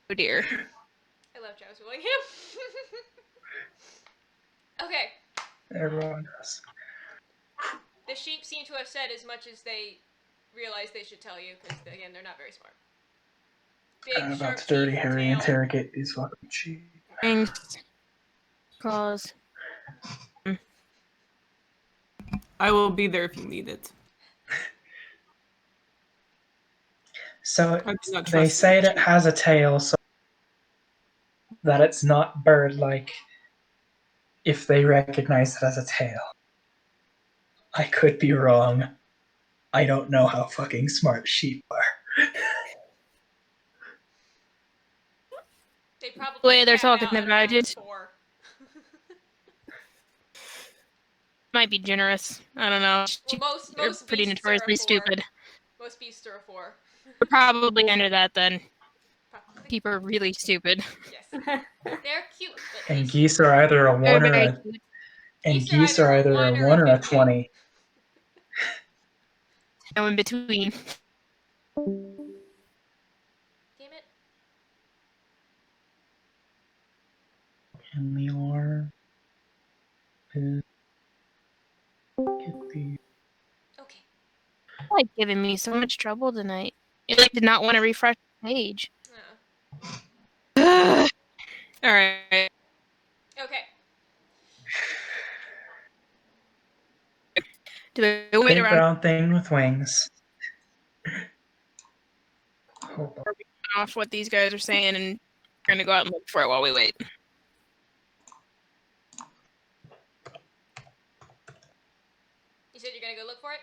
oh dear. I love Travis Willingham. Okay. Everyone does. The sheep seem to have said as much as they realize they should tell you, because again, they're not very smart. Big, I'm about sharp to dirty teeth, Harry tail. interrogate these fucking sheep. Thanks. Cause. I will be there if you need it. So I do not they trust say you. it has a tail, so that it's not bird-like if they recognize it as a tail. I could be wrong. I don't know how fucking smart sheep are. They probably The way they're cap talking out at about around it. 4. Might be generous. I don't know. Well, They're most pretty beasts are a notoriously 4. stupid. Most beasts are a 4. We're probably under that then. Probably. People are really stupid. Yes. They're cute, but And they geese are either a They're 1 or very a... cute. And Geese are either a 1 or a 50. 20. No in between. Damn it. And the orb is... Get the... Okay. Like giving me so much trouble tonight. You like did not want to refresh the page. Oh. Alright. Okay. Do I wait Big around brown thing with wings. Hold on. off what these guys are saying and we're gonna go out and look for it while we wait? You said you're gonna go look for it?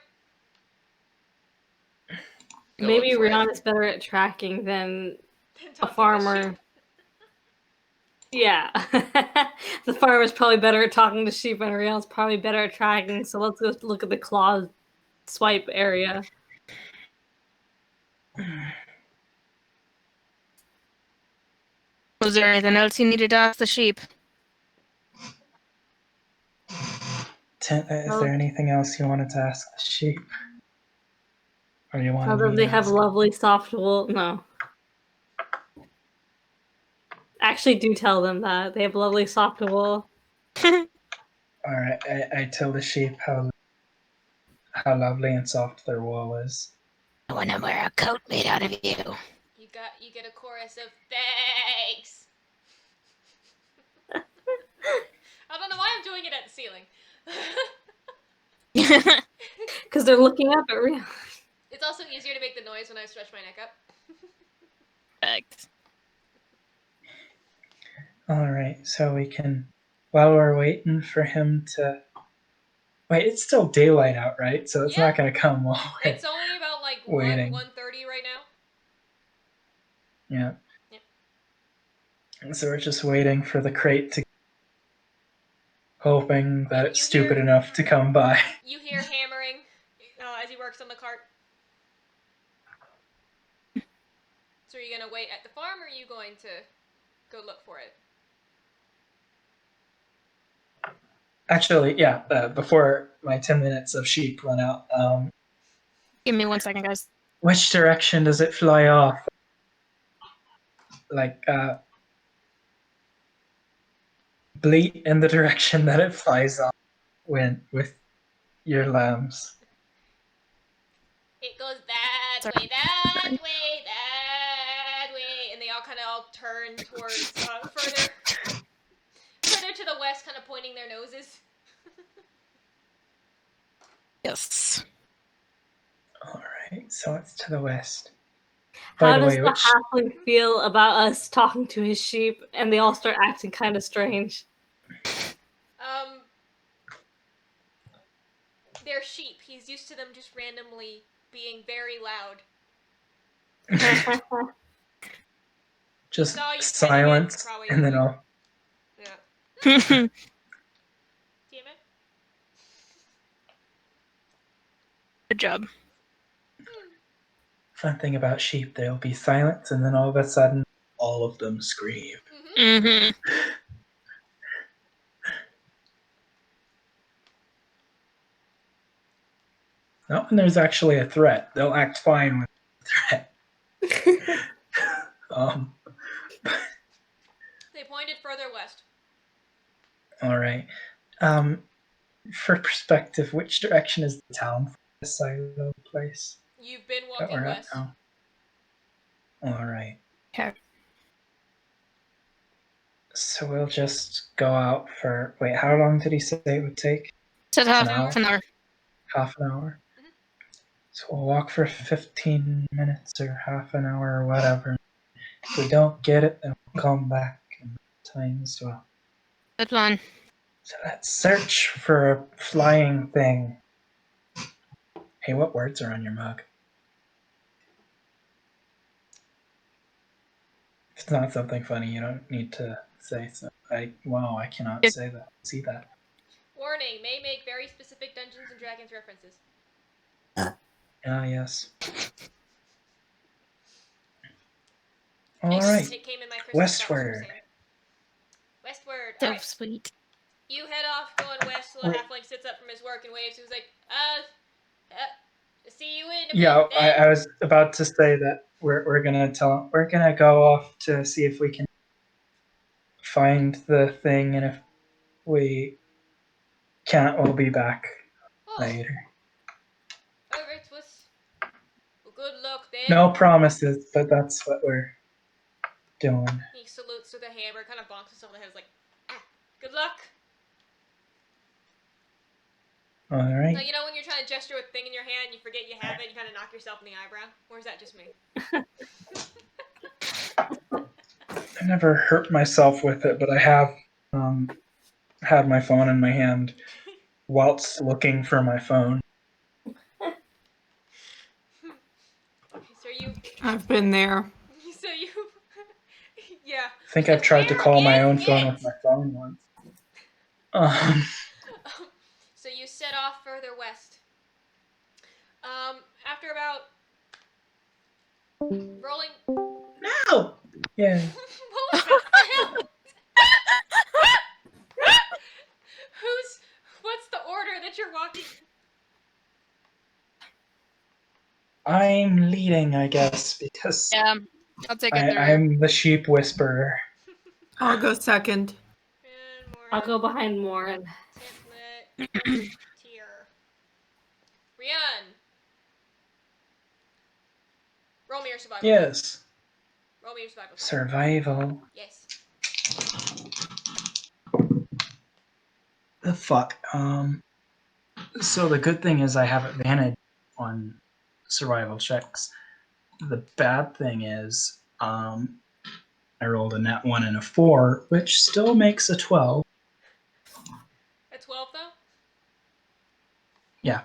Go Maybe look for it. Rhiannon is better at tracking than Then a talk to the farmer. sheep. Yeah. The farmer's probably better at talking to sheep and Rhiannon's probably better at tracking, so let's go look at the claw swipe area. Was there anything else you needed to ask the sheep? Is there anything else you wanted to ask the sheep? Or you wanted Although me they to have ask? lovely soft wool. No. Actually, do tell them that. They have lovely soft wool. Alright, I tell the sheep how lovely and soft their wool is. I want to wear a coat made out of you. You get a chorus of thanks. I don't know why I'm doing it at the ceiling. Because they're looking up at Rhiannon. It's also easier to make the noise when I stretch my neck up. Perfect. Alright, so we can, while we're waiting for him to... Wait, it's still daylight out, right? So it's Yeah. not going to come while we're... It's only about like Waiting. 1:30 right now. Yeah. Yep. So we're just waiting for the crate to, hoping that it's You stupid hear- enough to come by. You hear hammering as he works on the cart. So are you gonna wait at the farm, or are you going to go look for it? Actually, yeah, before my 10 minutes of sheep run out, Give me 1 second, guys. which direction does it fly off? Like, bleat in the direction that it flies off with your lambs. It goes that Sorry. way, that way, that way, and they all kind of all turn towards further to the west, kind of pointing their noses. Yes. Alright, so it's to the west. How By the does way, the which halfling feel about us talking to his sheep and they all start acting kind of strange? They're sheep. He's used to them just randomly being very loud. just saw you silence, petting it, probably and then I'll Yeah. Damn it. Good job. fun thing about sheep, they'll be silent, and then all of a sudden, all of them scream. Mm-hmm. Not when there's actually a threat. They'll act fine with a threat. They pointed further west. All right. For perspective, which direction is the town from this side of the place You've been that walking we're at west. now? All right. Okay. So we'll just go out for. Wait, how long did he say it would take? Said An half an hour. Half an hour. So we'll walk for 15 minutes or half an hour or whatever. If we don't get it, then we'll come back in time as well. Good plan. So let's search for a flying thing. Hey, what words are on your mug? If it's not something funny, you don't need to say so. I cannot say that. See that. Warning, may make very specific Dungeons and Dragons references. Ah, yes. It Alright. came in my Christmas box from Westward. Sam. Westward. So Alright. sweet. You head off going west. The little halfling sits up from his work and waves. He was like, see you in a Yeah, bit then. I was about to say that we're gonna go off to see if we can find the thing, and if we can't, we'll be back later. Alright, well, good luck then. No promises, but that's what we're doing. He salutes with a hammer, kind of bonks himself on the head, like, good luck. Alright. So, you know when you're trying to gesture with a thing in your hand, you forget you have it, you kind of knock yourself in the eyebrow? Or is that just me? I never hurt myself with it, but I have had my phone in my hand whilst looking for my phone. So you... I've been there. So you... yeah. I think I've tried to call my own phone it? with my phone once. So you set off further west. After about... rolling... No! Yeah. What was that? What's the order that you're walking? I'm leading, I guess, because Yeah, I'll take it through. I'm the sheep whisperer. I'll go second. I'll go behind Morrin. Tintlet. Tier. Rhian. Roll me your survival. Yes. Roll me your survival. Survival. Yes. The fuck. So the good thing is I have advantage on survival checks. The bad thing is, I rolled a nat 1 and a 4, which still makes a 12. A 12 though? Yeah.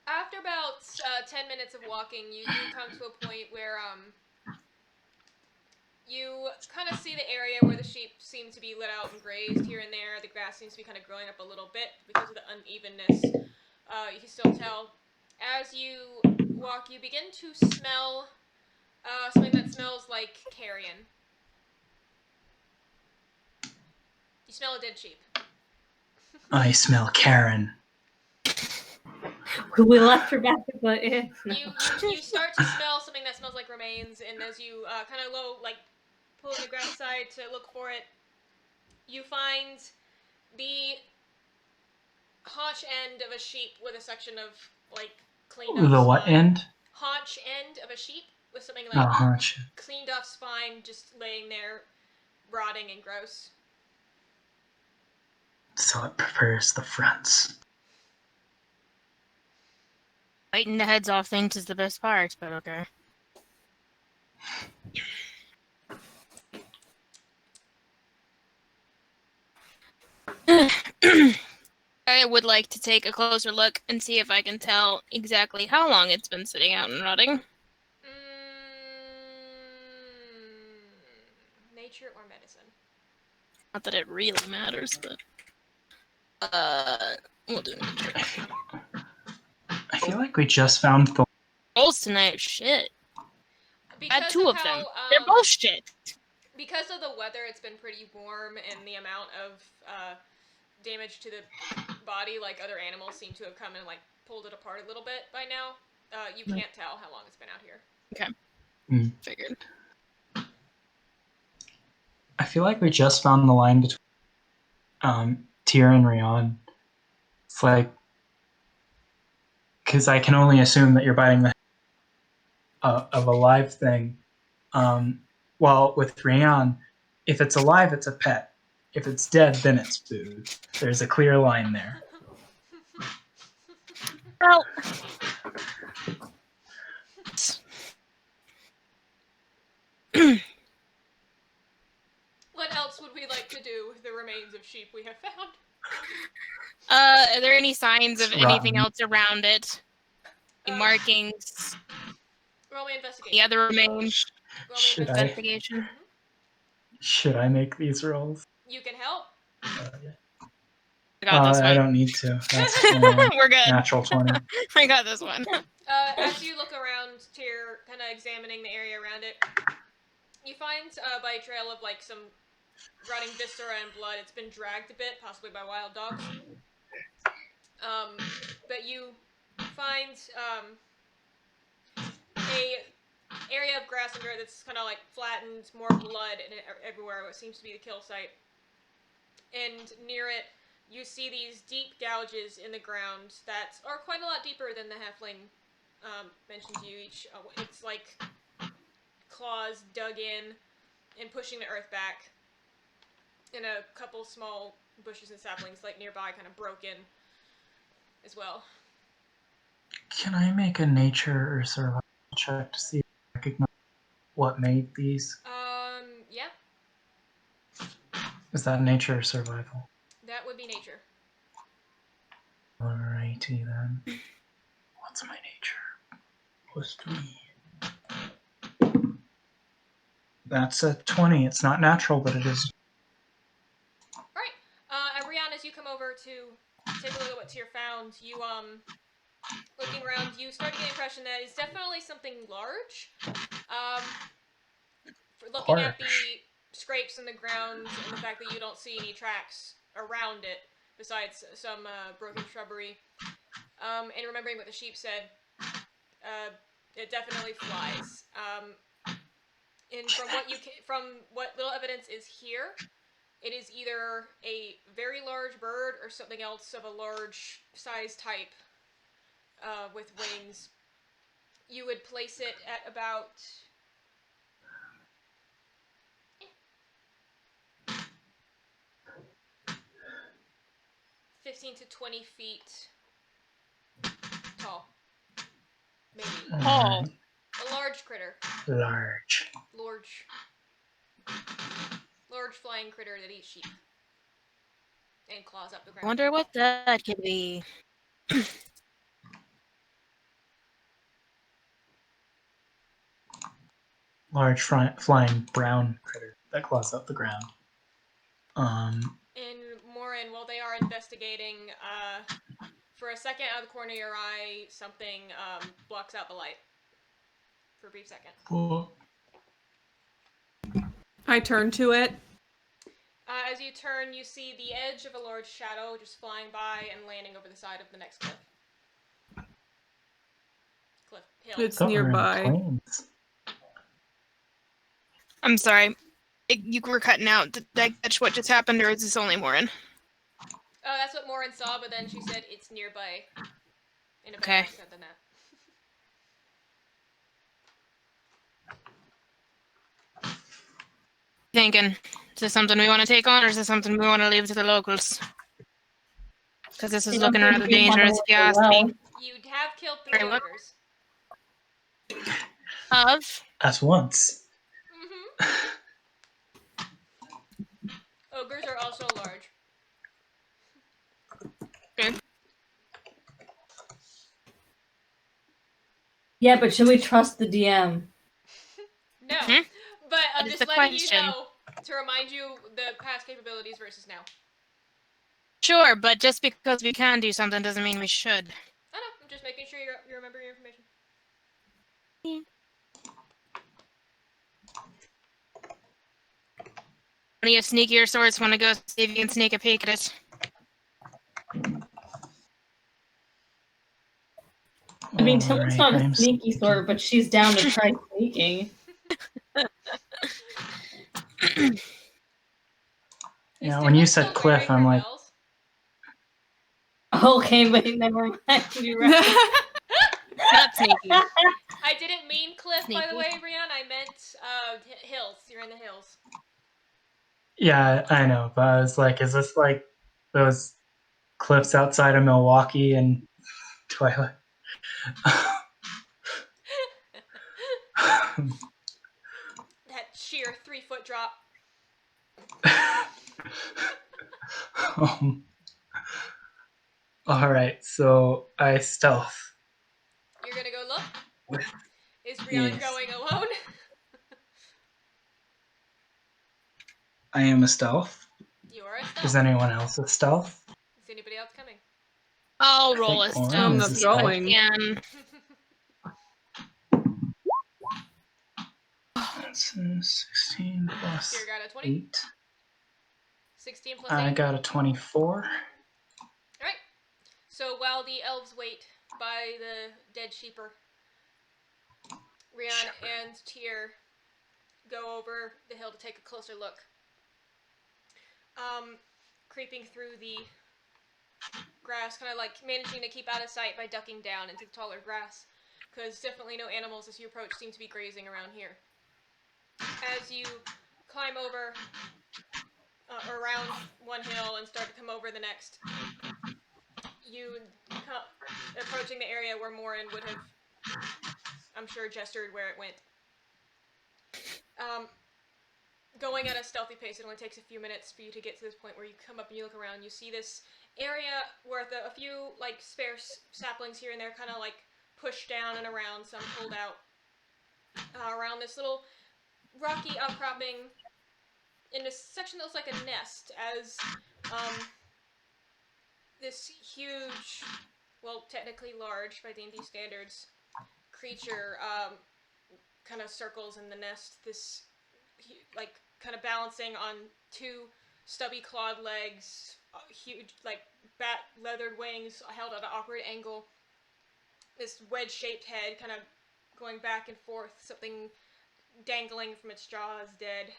After about 10 minutes of walking, you do come to a point where You kind of see the area where the sheep seem to be lit out and grazed here and there. The grass seems to be kind of growing up a little bit because of the unevenness. You can still tell. As you walk, you begin to smell something that smells like carrion. You smell a dead sheep. I smell Karen. We left her back at the inn. No. You start to smell something that smells like remains, and as you kind of pulling the grass aside to look for it, you find the haunch end of a sheep with a section of cleaned up. The what spine. end? Haunch end of a sheep with something haunch. cleaned off spine, just laying there, rotting and gross. So it prefers the fronts. Biting the heads off things is the best part, but okay. I would like to take a closer look and see if I can tell exactly how long it's been sitting out and rotting. Nature or medicine? Not that it really matters, but... we'll do nature. I feel like we just found the... Rolls tonight, shit. I had two of them. How, They're both shit. Because of the weather, it's been pretty warm, and the amount of damage to the body, other animals seem to have come and pulled it apart a little bit by now. You can't tell how long it's been out here. Okay. Figured. I feel like we just found the line between Tyr and Rhian. It's because I can only assume that you're biting the of a live thing. Well, with Rhian, if it's alive, it's a pet. If it's dead, then it's food. There's a clear line there. Well... What else would we like to do with the remains of sheep we have found? Are there any signs of It's anything rotten. else around it? Any markings? Roll me investigation. The other remains? Roll me Should I? Investigation? Should I make these rolls? You can help. I got this one. I don't need to. That's We're good. natural 20. I got this one. As you look around, Tyr, kind of examining the area around it, you find by a trail of some rotting viscera and blood. It's been dragged a bit, possibly by wild dogs. But you find a area of grass and dirt that's kind of flattened, more blood everywhere. What seems to be the kill site. And near it, you see these deep gouges in the ground that are quite a lot deeper than the halfling mentioned to you. It's like claws dug in and pushing the earth back. And a couple small bushes and saplings nearby kind of broke in as well. Can I make a nature or survival check to see if I recognize what made these? Yeah, Is that nature or survival? that would be nature. Alrighty then. What's my nature? +3. That's a 20. It's not natural, but it is. Alright, and Rhian, as you come over to take a look at what Tyr found, you, looking around, you start to get the impression that it's definitely something large. For looking at the scrapes in the ground and the fact that you don't see any tracks around it, besides some broken shrubbery, and remembering what the sheep said, it definitely flies. And from what little evidence is here, it is either a very large bird or something else of a large size type with wings. You would place it at about 15 to 20 feet tall. Maybe. Oh. A large critter. Large. Large flying critter that eats sheep. And claws up the I ground. wonder what that could be. large flying brown critter that claws up the ground. In Morrin, while they are investigating, for a second out of the corner of your eye, something blocks out the light. For a brief second. Cool. I turn to it. As you turn, you see the edge of a large shadow just flying by and landing over the side of the next cliff. Hill. It's Thought we were in the nearby. plains. I'm sorry. You were cutting out. Did I catch what just happened, or is this only Morrin? Oh, that's what Morrin saw, but then she said it's nearby. In a better Okay. accent than that. Thinking, is this something we want to take on, or is this something we want to leave to the locals? Because this is looking rather dangerous, if you ask me. You'd have killed 3 Sorry, what? ogres. Of? At once. Ogres are also large. Okay. Yeah, but should we trust the DM? No. Hmm? But I'm That is just the letting question. you know to remind you the past capabilities versus now. Sure, but just because we can do something doesn't mean we should. I know, I'm just making sure you remember your information. One of you sneakier sorts want to go see if you can sneak a peek at it. I mean, Alright, Tilt's not a I'm sneaky sort, but she's down to try sneaking. Yeah, Is when you Tintlet said still cliff, wearing I'm her like, bells? Okay, but never mind. You're right. Not sneaky. I didn't mean cliff, by the Sneaky. way, Rhian. I meant hills. You're in the hills. yeah, I know, but I was like, is this like those cliffs outside of Milwaukee and Twilight? That sheer 3-foot drop. Alright, so I stealth. You're gonna go look? Is Rhian Yes. going alone? I am a stealth. You are a stealth. Is anyone else a stealth? Is anybody else coming? I'll roll a think Morrin stealth. is See if I going. can. That's 16 plus Here, got a 20. 8. 16 plus 8. I got a 24. Alright. So while the elves wait by the dead sheeper, Rhian and Tyr go over the hill to take a closer look. Creeping through the grass, kind of like managing to keep out of sight by ducking down into the taller grass, because definitely no animals as you approach seem to be grazing around here. As you climb over around one hill and start to come over the next, you approaching the area where Morrin would have, I'm sure, gestured where it went. Going at a stealthy pace, it only takes a few minutes for you to get to this point where you come up and you look around. You see this area where a few like spare saplings here and there kind of like pushed down and around, some pulled out. Around this little rocky outcropping in a section that looks like a nest, as this huge, well, technically large by D&D standards, creature kind of circles in the nest. This like kind of balancing on 2 stubby clawed legs, huge like bat leathered wings held at an awkward angle. This wedge-shaped head kind of going back and forth, something dangling from its jaws, dead.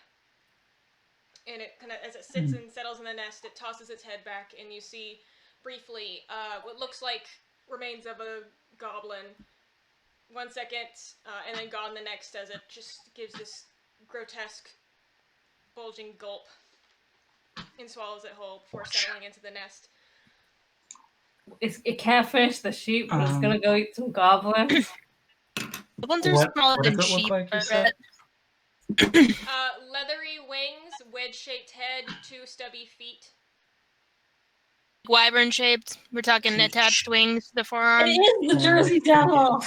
And it kind of, as it sits and settles in the nest, it tosses its head back, and you see briefly what looks like remains of a goblin. 1 second, and then gone the next, as it just gives this grotesque, bulging gulp and swallows it whole before settling into the nest. It can't finish the sheep, but it's gonna go eat some goblins. The ones are What smaller than does it look sheep. like, you but- said? Leathery wings, wedge-shaped head, 2 stubby feet. Wyvern shaped. We're talking attached wings to the forearm. It is the Jersey Devil.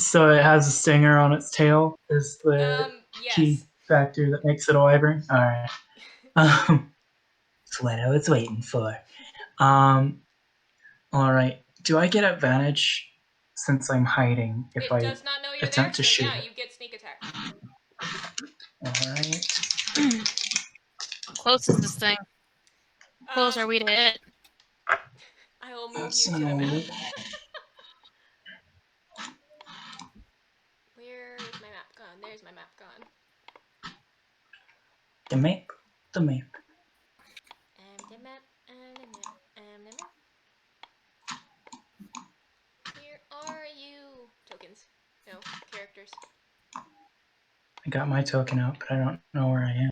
So it has a stinger on its tail. Is the key Yes. factor that makes it a wyvern? All right. That's what I was waiting for. All right. Do I get advantage since I'm hiding if It I does not know you're there, attempt to so shoot yeah, it? you get sneak attack. All right. Close is this thing? Close are we to it? I will move That's you to the map. no- Where is my map gone? There's my map gone. The map. The map. The map, the map, the map. Where are you? Tokens. No, characters. I got my token out, but I don't know where I am.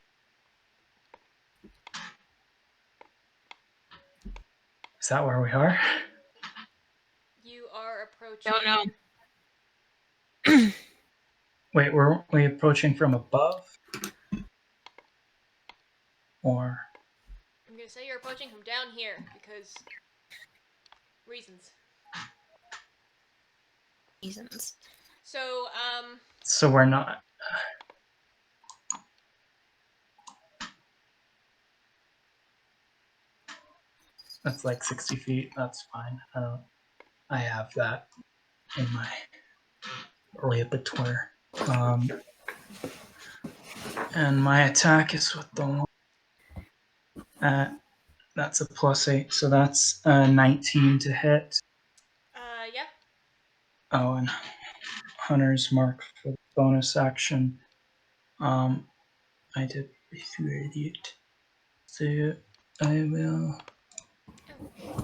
Is that where we are? You are approaching. Don't know. Wait, were we approaching from above? Or I'm gonna say you're approaching from down here because reasons. Reasons. So, so we're not. That's like 60 feet. That's fine. I have that in my repertoire. And my attack is with the one. That's a +8, so that's 19 to hit. yeah. Oh, and Hunter's Mark for bonus action. I did before it. So I will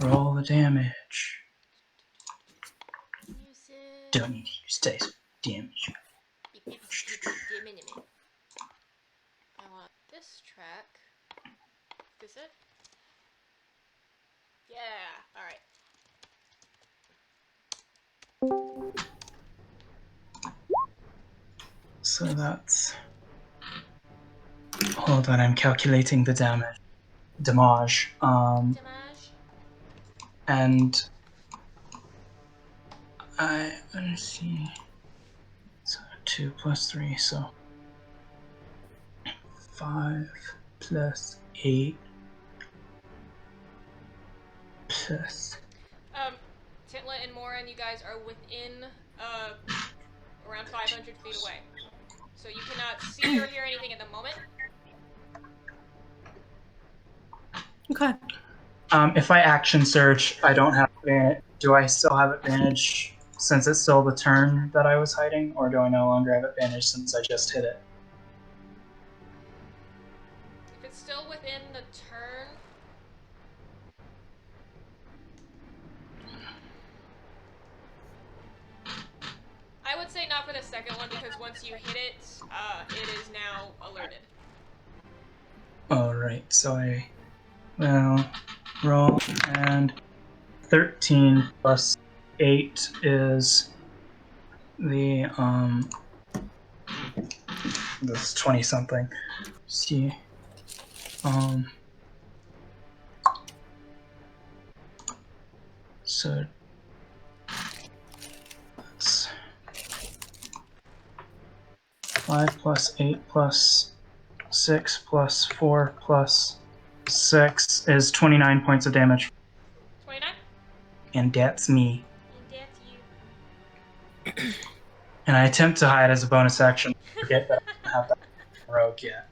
roll the damage. Use it. Don't need to use dice for damage. I want this track. Is it? Yeah. All right. So that's. Hold on, I'm calculating the damage. Damage. Damage. And let's see. So 2 plus 3, so 5 plus 8 plus. Tintlet and Morrin, you guys are within around 500 feet away, so you cannot see or hear anything at the moment. Okay. If I action search, I don't have advantage. Do I still have advantage since it's still the turn that I was hiding, or do I no longer have advantage since I just hit it? If it's still within the turn, I would say not for the second one because once you hit it, it is now alerted. Alright, so I will roll, and 13 plus 8 is the, this 20 something. See, so it's 5 plus 8 plus 6 plus 4 plus 6 is 29 points of damage. 29? And that's me. And that's you. And I attempt to hide as a bonus action. Forget that I don't have that rogue yet.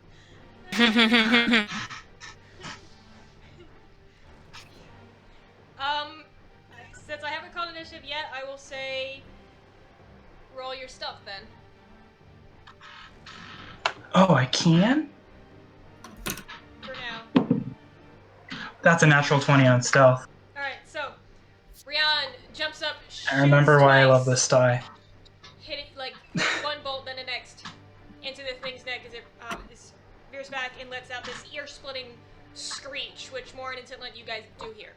Since I haven't called initiative yet, I will say roll your stuff then. Oh, I can? For now. That's a natural 20 on stealth. Alright, so Rhian jumps up, I remember shoots why I twice, love this die. hit it like one bolt, then the next into the thing's neck as it veers back and lets out this ear-splitting screech, which Morrin and Tintlet, you guys do hear.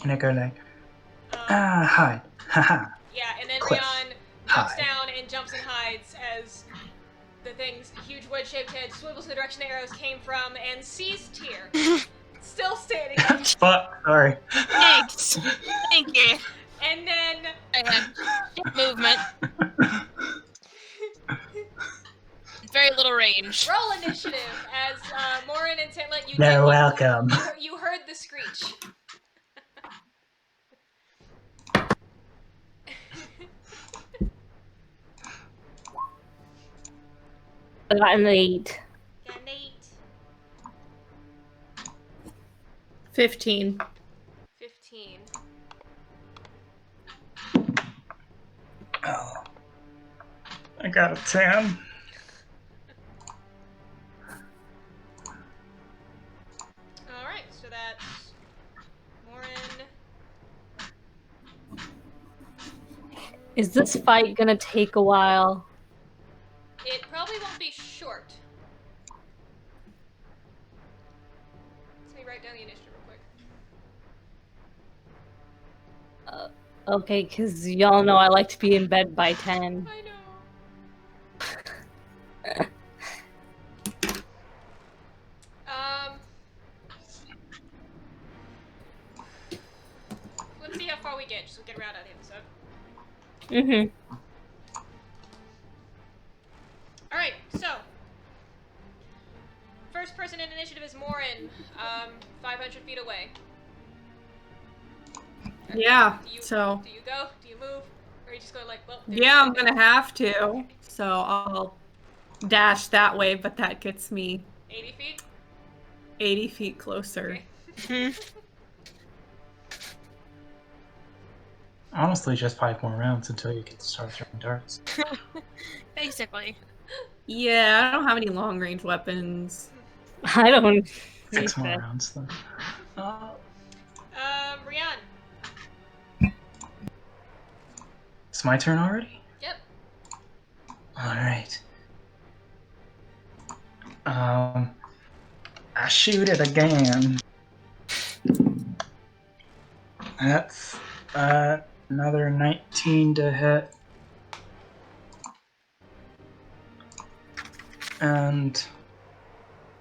And I go like, hide. Haha. Yeah, and then Cliff. Rhian jumps Hide. down and jumps and hides as the thing's huge wedge-shaped head swivels in the direction the arrows came from and sees Tyr still standing. Fuck, sorry. Thanks. Thank you. And then I movement. Very little range. Roll initiative as Morrin and Tintlet. You're welcome. You heard the screech. I got an 8. Got an 8. 15. 15. Oh. I got a 10. Alright, so that's Morrin. Is this fight gonna take a while? It probably won't be short. Let me write down the initiative real quick. Okay, because y'all know I like to be in bed by 10. I know. Let's see how far we get, just so we get around out of the episode. Alright, so. First person in initiative is Morrin, 500 feet away. Yeah, Do you so... Do you go? Do you move? Or are you just going like, well... Yeah, I'm gonna have to. So I'll dash that way, but that gets me 80 feet? 80 feet closer. Okay. Honestly, just 5 more rounds until you can start throwing darts. Basically. Yeah, I don't have any long range weapons. I don't. 6 more that. rounds then. Rhian. It's my turn already? Yep. Alright. I shoot it again. That's another 19 to hit. And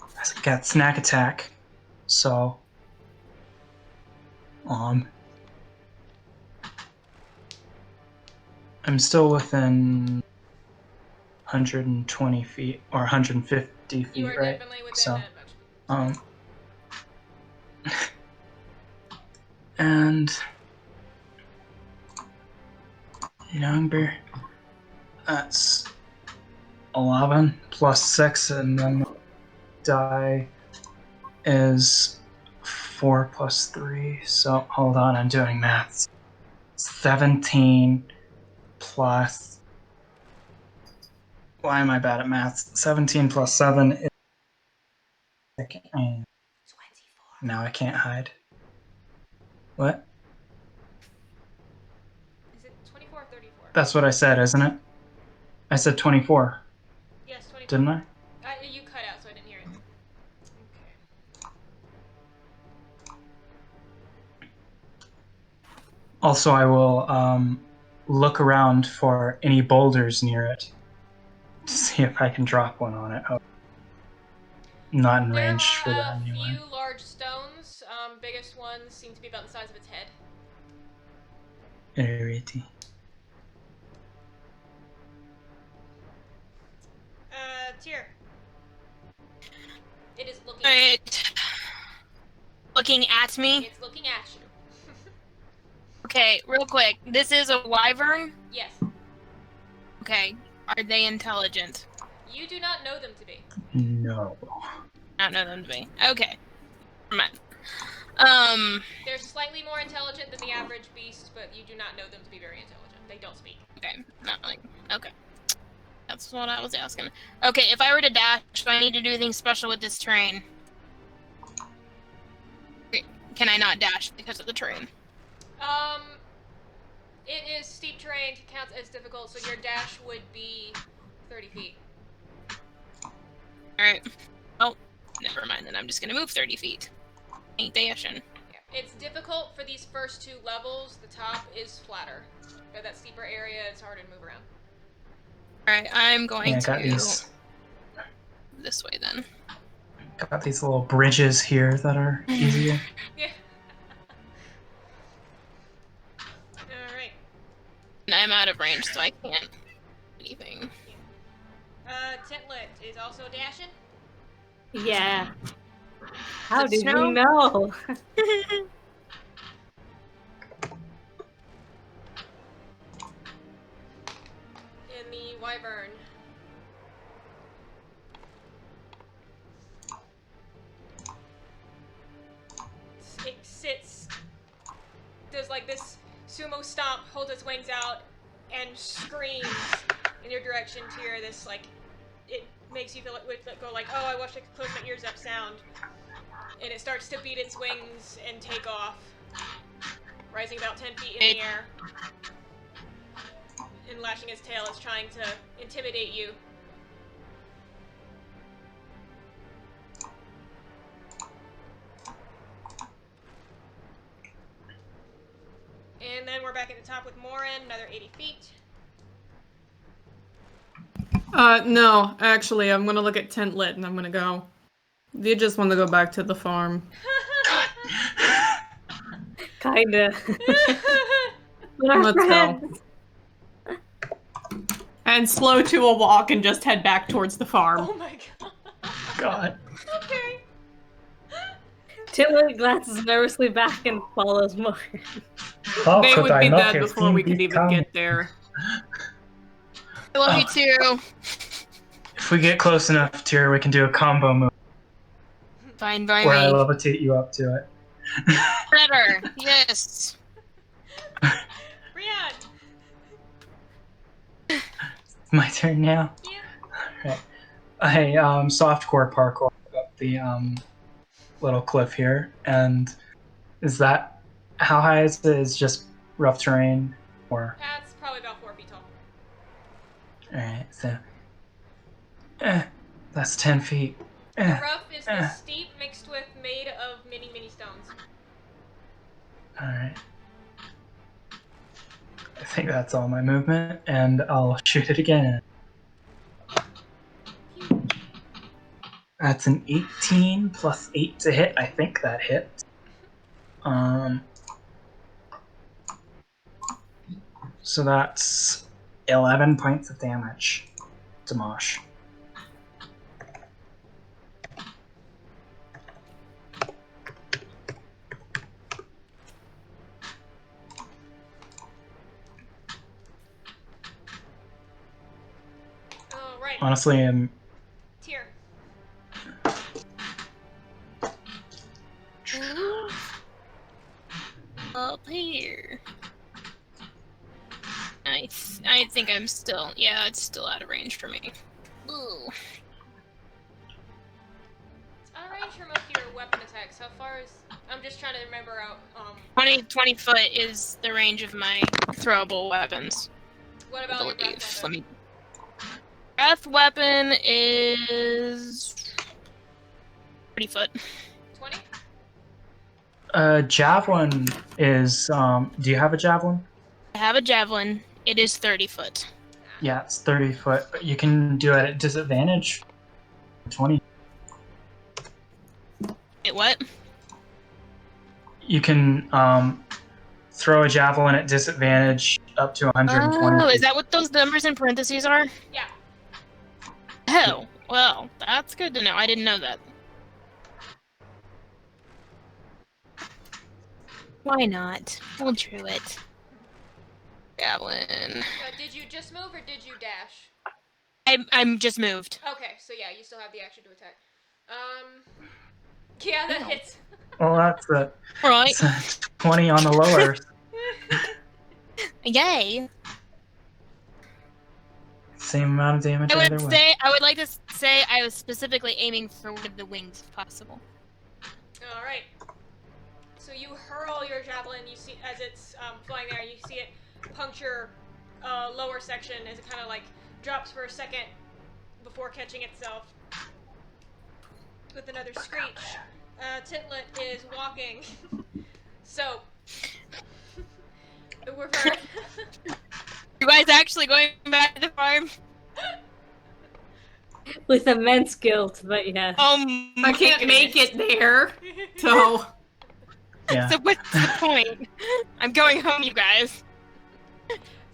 I got snack attack. So I'm still within 120 feet or 150 feet, You are right? definitely within So, that much. And number, that's 11 plus 6, and then the die is 4 plus 3. So hold on, I'm doing maths. 17 plus. Why am I bad at maths? 17 plus 7 is. 24. Now I can't hide. What? Is it 24 or 34? That's what I said, isn't it? I said 24, Yes, 24. didn't I? You cut out, so I didn't hear it. Okay. Also, I will look around for any boulders near it to see if I can drop one on it. Oh, not in range for There that are a anyway. few large stones. Biggest ones seem to be about the size of its head. Alrighty. Tyr. It is looking. Alright. Looking at me. It's looking at you. Okay, real quick. This is a wyvern? Yes. Okay. Are they intelligent? You do not know them to be. No. I don't know them to be. Okay. Never mind. They're slightly more intelligent than the average beast, but you do not know them to be very intelligent. They don't speak. Okay. Not like. Okay. That's what I was asking. Okay, if I were to dash, do I need to do anything special with this terrain? Can I not dash because of the terrain? It is steep terrain, counts as difficult, so your dash would be 30 feet. Alright. Oh, never mind then. I'm just gonna move 30 feet. Ain't dashing. Yeah. It's difficult for these first 2 levels. The top is flatter. But that steeper area, it's harder to move around. Alright, I'm going Yeah, to this way then. Got these little bridges here that are easier. Yeah. Alright. I'm out of range, so I can't do anything. Tintlet is also dashing. Yeah. How The did snow? you know? In the wyvern. It sits, does like this sumo stomp, holds its wings out, and screams in your direction to hear this, like, it makes you feel it go like, oh, I wish I could close my ears up sound. And it starts to beat its wings and take off, rising about 10 feet in the air. And lashing its tail is trying to intimidate you. And then we're back at the top with Morrin, another 80 feet. No, actually, I'm gonna look at Tintlet and I'm gonna go. You just want to go back to the farm. Kinda. Let's go. And slow to a walk and just head back towards the farm. Oh my god. God. Okay. Tintlet glances nervously back and follows more. How They could would I be not dead have before seen we could this even coming? get there. I love you too. If we get close enough to her, we can do a combo move Fine by where I me. levitate you up to it. Better. Yes. Rhian! My turn now. Yeah. Alright. I softcore parkour up the little cliff here, and is that how high is it? Is just rough terrain, or? That's probably about 4 feet tall. Alright, so that's 10 feet. The rough is the steep mixed with made of mini stones. Alright. I think that's all my movement, and I'll shoot it again. That's an 18 plus 8 to hit. I think that hit. So that's 11 points of damage to Mosh. Alright. Honestly, I'm Tyr. Up here. Nice. I think I'm still. Yeah, it's still out of range for me. Ooh. It's out of range for most of your weapon attacks. How far is... I'm just trying to remember out, 20 foot is the range of my throwable weapons. what about your breath Let weapon? me. Breath weapon is 30 foot. 20? javelin is. Do you have a javelin? I have a javelin. It is 30 foot. Yeah, it's 30 foot, but you can do it at disadvantage. 20. Wait, what? You can throw a javelin at disadvantage up to 120. Oh, is that what those numbers in parentheses are? Yeah. Oh, well, that's good to know. I didn't know that. Why not? We'll do it. Javelin. Did you just move or did you dash? I'm just moved. Okay, so yeah, you still have the action to attack. Yeah, that hits. Well, that's a, Right. that's a 20 on the lower. Yay. Same amount of damage I either would way. say I would like to say I was specifically aiming for one of the wings if possible. Alright. So you hurl your javelin, you see, as it's flying there, you see it puncture lower section as it kind of like drops for a second before catching itself with another screech. Tintlet is walking. So, the wyvern. You guys actually going back to the farm? With immense guilt, but yes. I can't make it there, so... Yeah. So what's the point? I'm going home, you guys.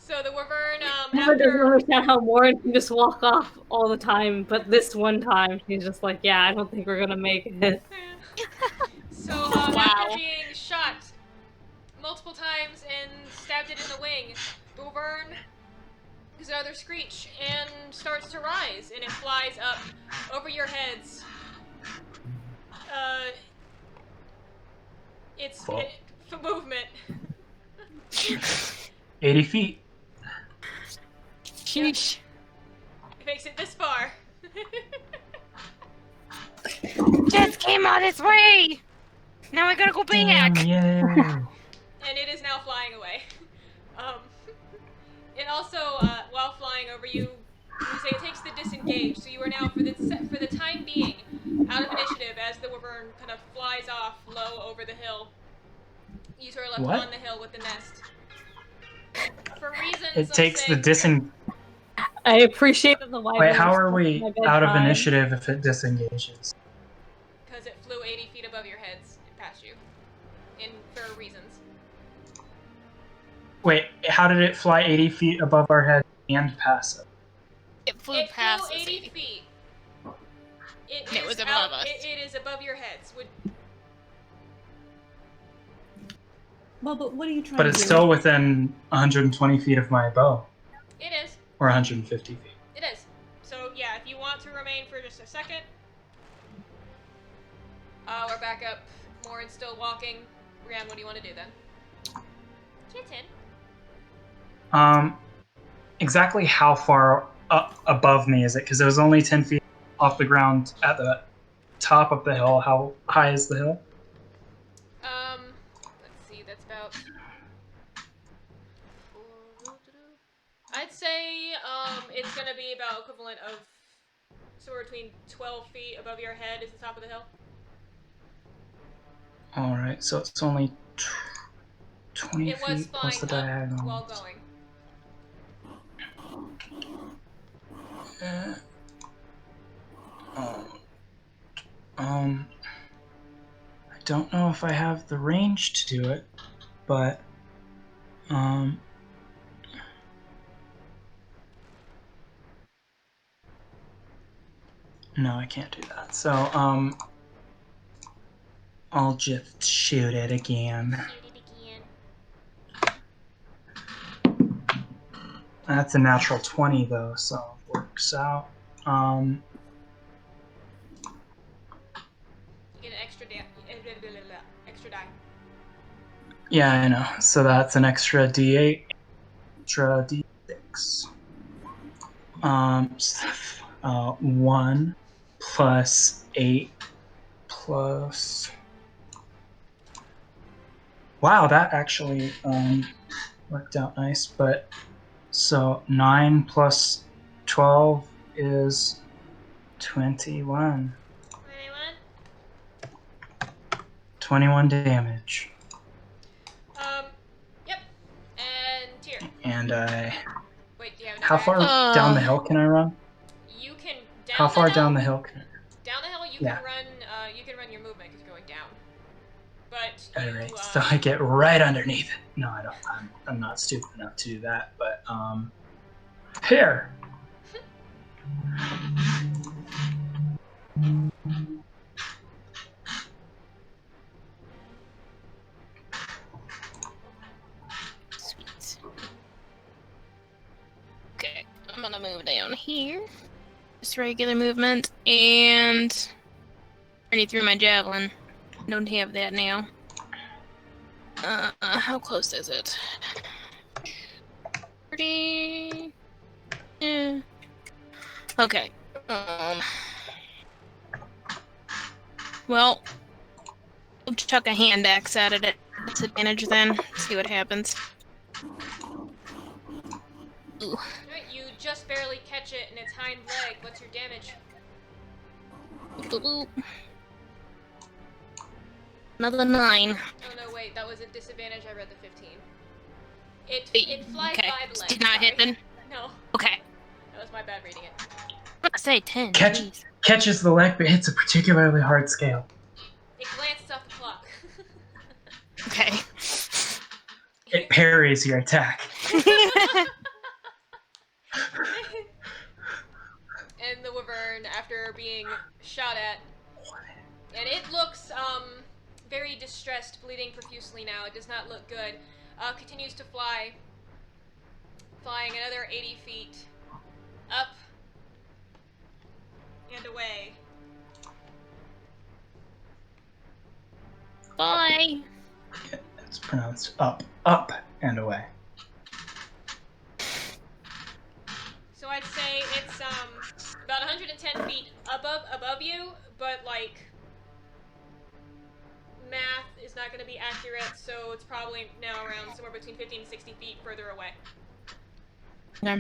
So the wyvern, Never doesn't after understand how Morrin can just walk off all the time, but this one time she's just like, yeah, I don't think we're gonna make it. So Wow. after being shot multiple times and stabbed it in the wing, the wyvern gives another screech and starts to rise, and it flies up over your heads. It's movement. 80 feet. Sheesh. It makes it this far. Just came out this way! Now I gotta go back! Yeah. And it is now flying away. It also, while flying over you, we say it takes the disengage, so you are now, for the time being, out of initiative as the wyvern kind of flies off low over the hill. You two are left What? on the hill with the nest. For reasons It of takes the saying- I appreciate that the wyvern. Wait, how are we my out of bedtime. initiative if it disengages? Because it flew 80 feet above your heads and past you. For reasons. Wait, how did it fly 80 feet above our head and pass it? It flew It past flew us. 80 feet. It is was above us. It is above your heads. Well, but what are you trying But to it's do? still within 120 feet of my bow. It is. Or 150 feet. It is. So, yeah, if you want to remain for just a second. We're back up. Morrin's still walking. Rhian, what do you want to do then? Kitten. Exactly how far up above me is it? Because it was only 10 feet off the ground at the top of the hill. How high is the hill? Let's see, that's about... I'd say, it's gonna be about equivalent of somewhere between 12 feet above your head is the top of the hill. Alright, so it's only 20 It was feet plus the flying up diagonal. while going. I don't know if I have the range to do it, but no, I can't do that. So I'll just shoot it again. That's a natural 20 though, so it works out. You get an extra die. Yeah, I know. So that's an extra D8, extra D6. 1 plus 8 plus. Wow, that actually worked out nice. But so 9 plus 12 is 21. 21 damage. Yep. And Tyr. And I. Wait, do you have How far down the hill can I run? You can down How far the hill, down the hill can I? Down the hill, you Yeah. can run. You can run your movement because you're going down. But you, Alright, so I get right underneath it. No, I don't. I'm not stupid enough to do that. But here. Sweet. Okay, I'm gonna move down here. Just regular movement, and I already threw my javelin. Don't have that now. How close is it? 30. Yeah. Okay. Well, we'll chuck a hand axe at it at disadvantage then. See what happens. Ooh. Alright, you just barely catch it in its hind leg. What's your damage? Boop. Another 9. Oh no, wait, that was a disadvantage. I read the 15. It flies Okay. by the leg. Did not hit sorry. then? No, Okay. that was my bad reading it. I'm gonna say 10. Catch- Jeez. Catches the leg, but hits a particularly hard scale. It glanced off the clock. Okay. It parries your attack. And the wyvern, after being shot at, and it looks very distressed, bleeding profusely now. It does not look good. Continues to fly, flying another 80 feet up and away. Bye. It's pronounced up and away. So I'd say it's about 110 feet above you, but like math is not going to be accurate, so it's probably now around somewhere between 50 and 60 feet further away. Yeah.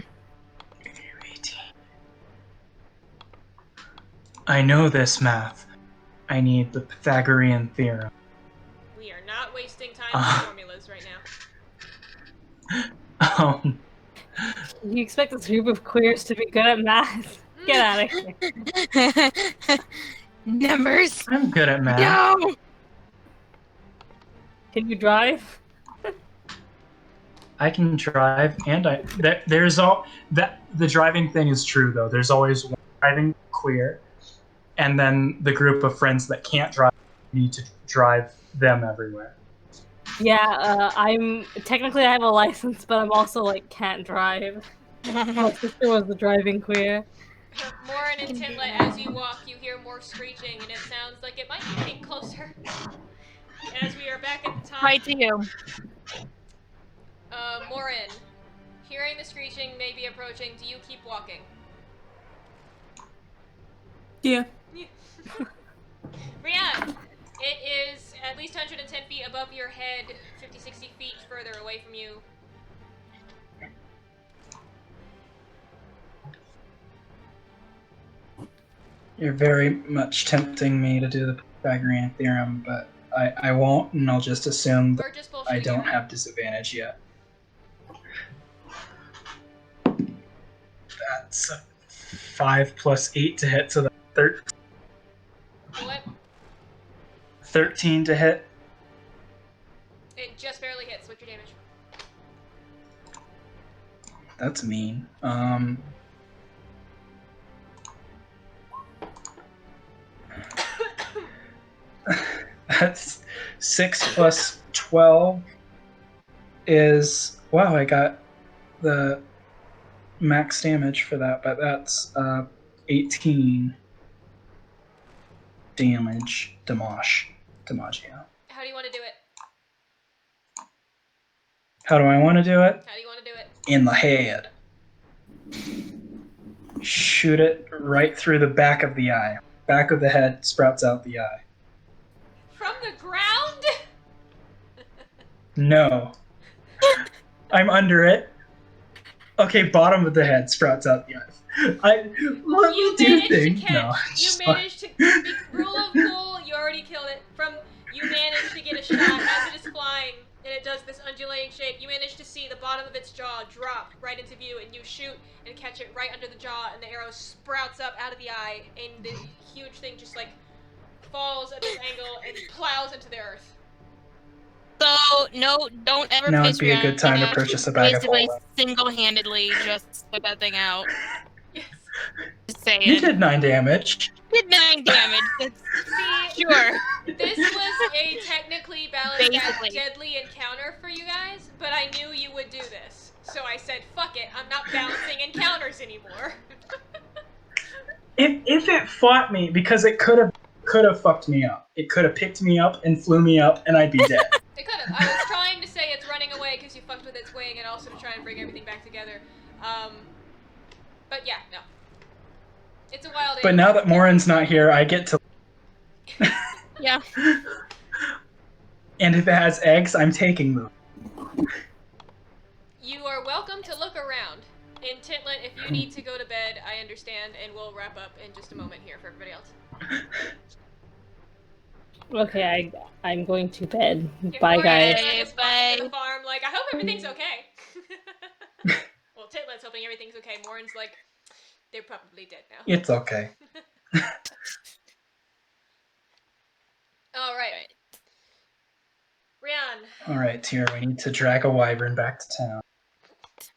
I know this math. I need the Pythagorean theorem. We are not wasting time with formulas right now. You expect this group of queers to be good at math? Get out of here. Numbers. I'm good at math. No. Can you drive? I can drive, and the driving thing is true though. There's always one driving queer, and then the group of friends that can't drive need to drive them everywhere. Yeah, I'm technically I have a license, but I'm also like can't drive. My sister was the driving queer. Morrin and Tintlet, as you walk, you hear more screeching, and it sounds like it might be getting closer. As we are back at the top. Right to you. Morrin, hearing the screeching may be approaching. Do you keep walking? Yeah. Rhian, it is at least 110 feet above your head, 50, 60 feet further away from you. You're very much tempting me to do the Pythagorean theorem, but I won't, and I'll just assume that We're just I bullshitting don't you. have disadvantage yet. That's 5 plus 8 to hit, so that's 13. What? 13 to hit. It just barely hits. What's your damage? That's mean. That's 6 plus 12 is... Wow, I got the max damage for that, but that's 18 damage. Damage, yeah. How do you want to do it? How do I want to do it? How do you want to do it? In the head. Shoot it right through the back of the eye. Back of the head sprouts out the eye. From the ground? No. I'm under it. Okay, bottom of the head sprouts out the eye. Let You me do managed to thing. catch. No, You it's managed to. Rule of cool. You already killed it. You managed to get a shot as it is flying, and it does this undulating shape. You manage to see the bottom of its jaw drop right into view, and you shoot and catch it right under the jaw, and the arrow sprouts up out of the eye, and the huge thing just like falls at this angle and plows into the earth. So no, don't ever. Now would piss be a good time to Rhiannon. purchase a bag of Basically, holding. single-handedly just put that thing out. Yes. Just saying. You did 9 damage. Did 9 damage. That's See, sure. this was a technically balanced Basically. deadly encounter for you guys, but I knew you would do this. So I said, fuck it, I'm not balancing encounters anymore. If it fought me, because it could have fucked me up. It could have picked me up and flew me up, and I'd be dead. It could have. I was trying to say it's running away because you fucked with its wing, and also to try and bring everything back together. But yeah, no. It's a wild But animal. now that Morrin's not here, I get to... Yeah. And if it has eggs, I'm taking them. You are welcome to look around. And Tintlet, if you need to go to bed, I understand, and we'll wrap up in just a moment here for everybody else. Okay, I'm going to bed. Yeah, Bye, Morrin guys. is walking to Bye. the farm, like, I hope everything's okay. Well, Tintlet's hoping everything's okay. Morrin's like, they're probably dead now. It's okay. Alright. Rhian. Alright, Tyr, we need to drag a wyvern back to town.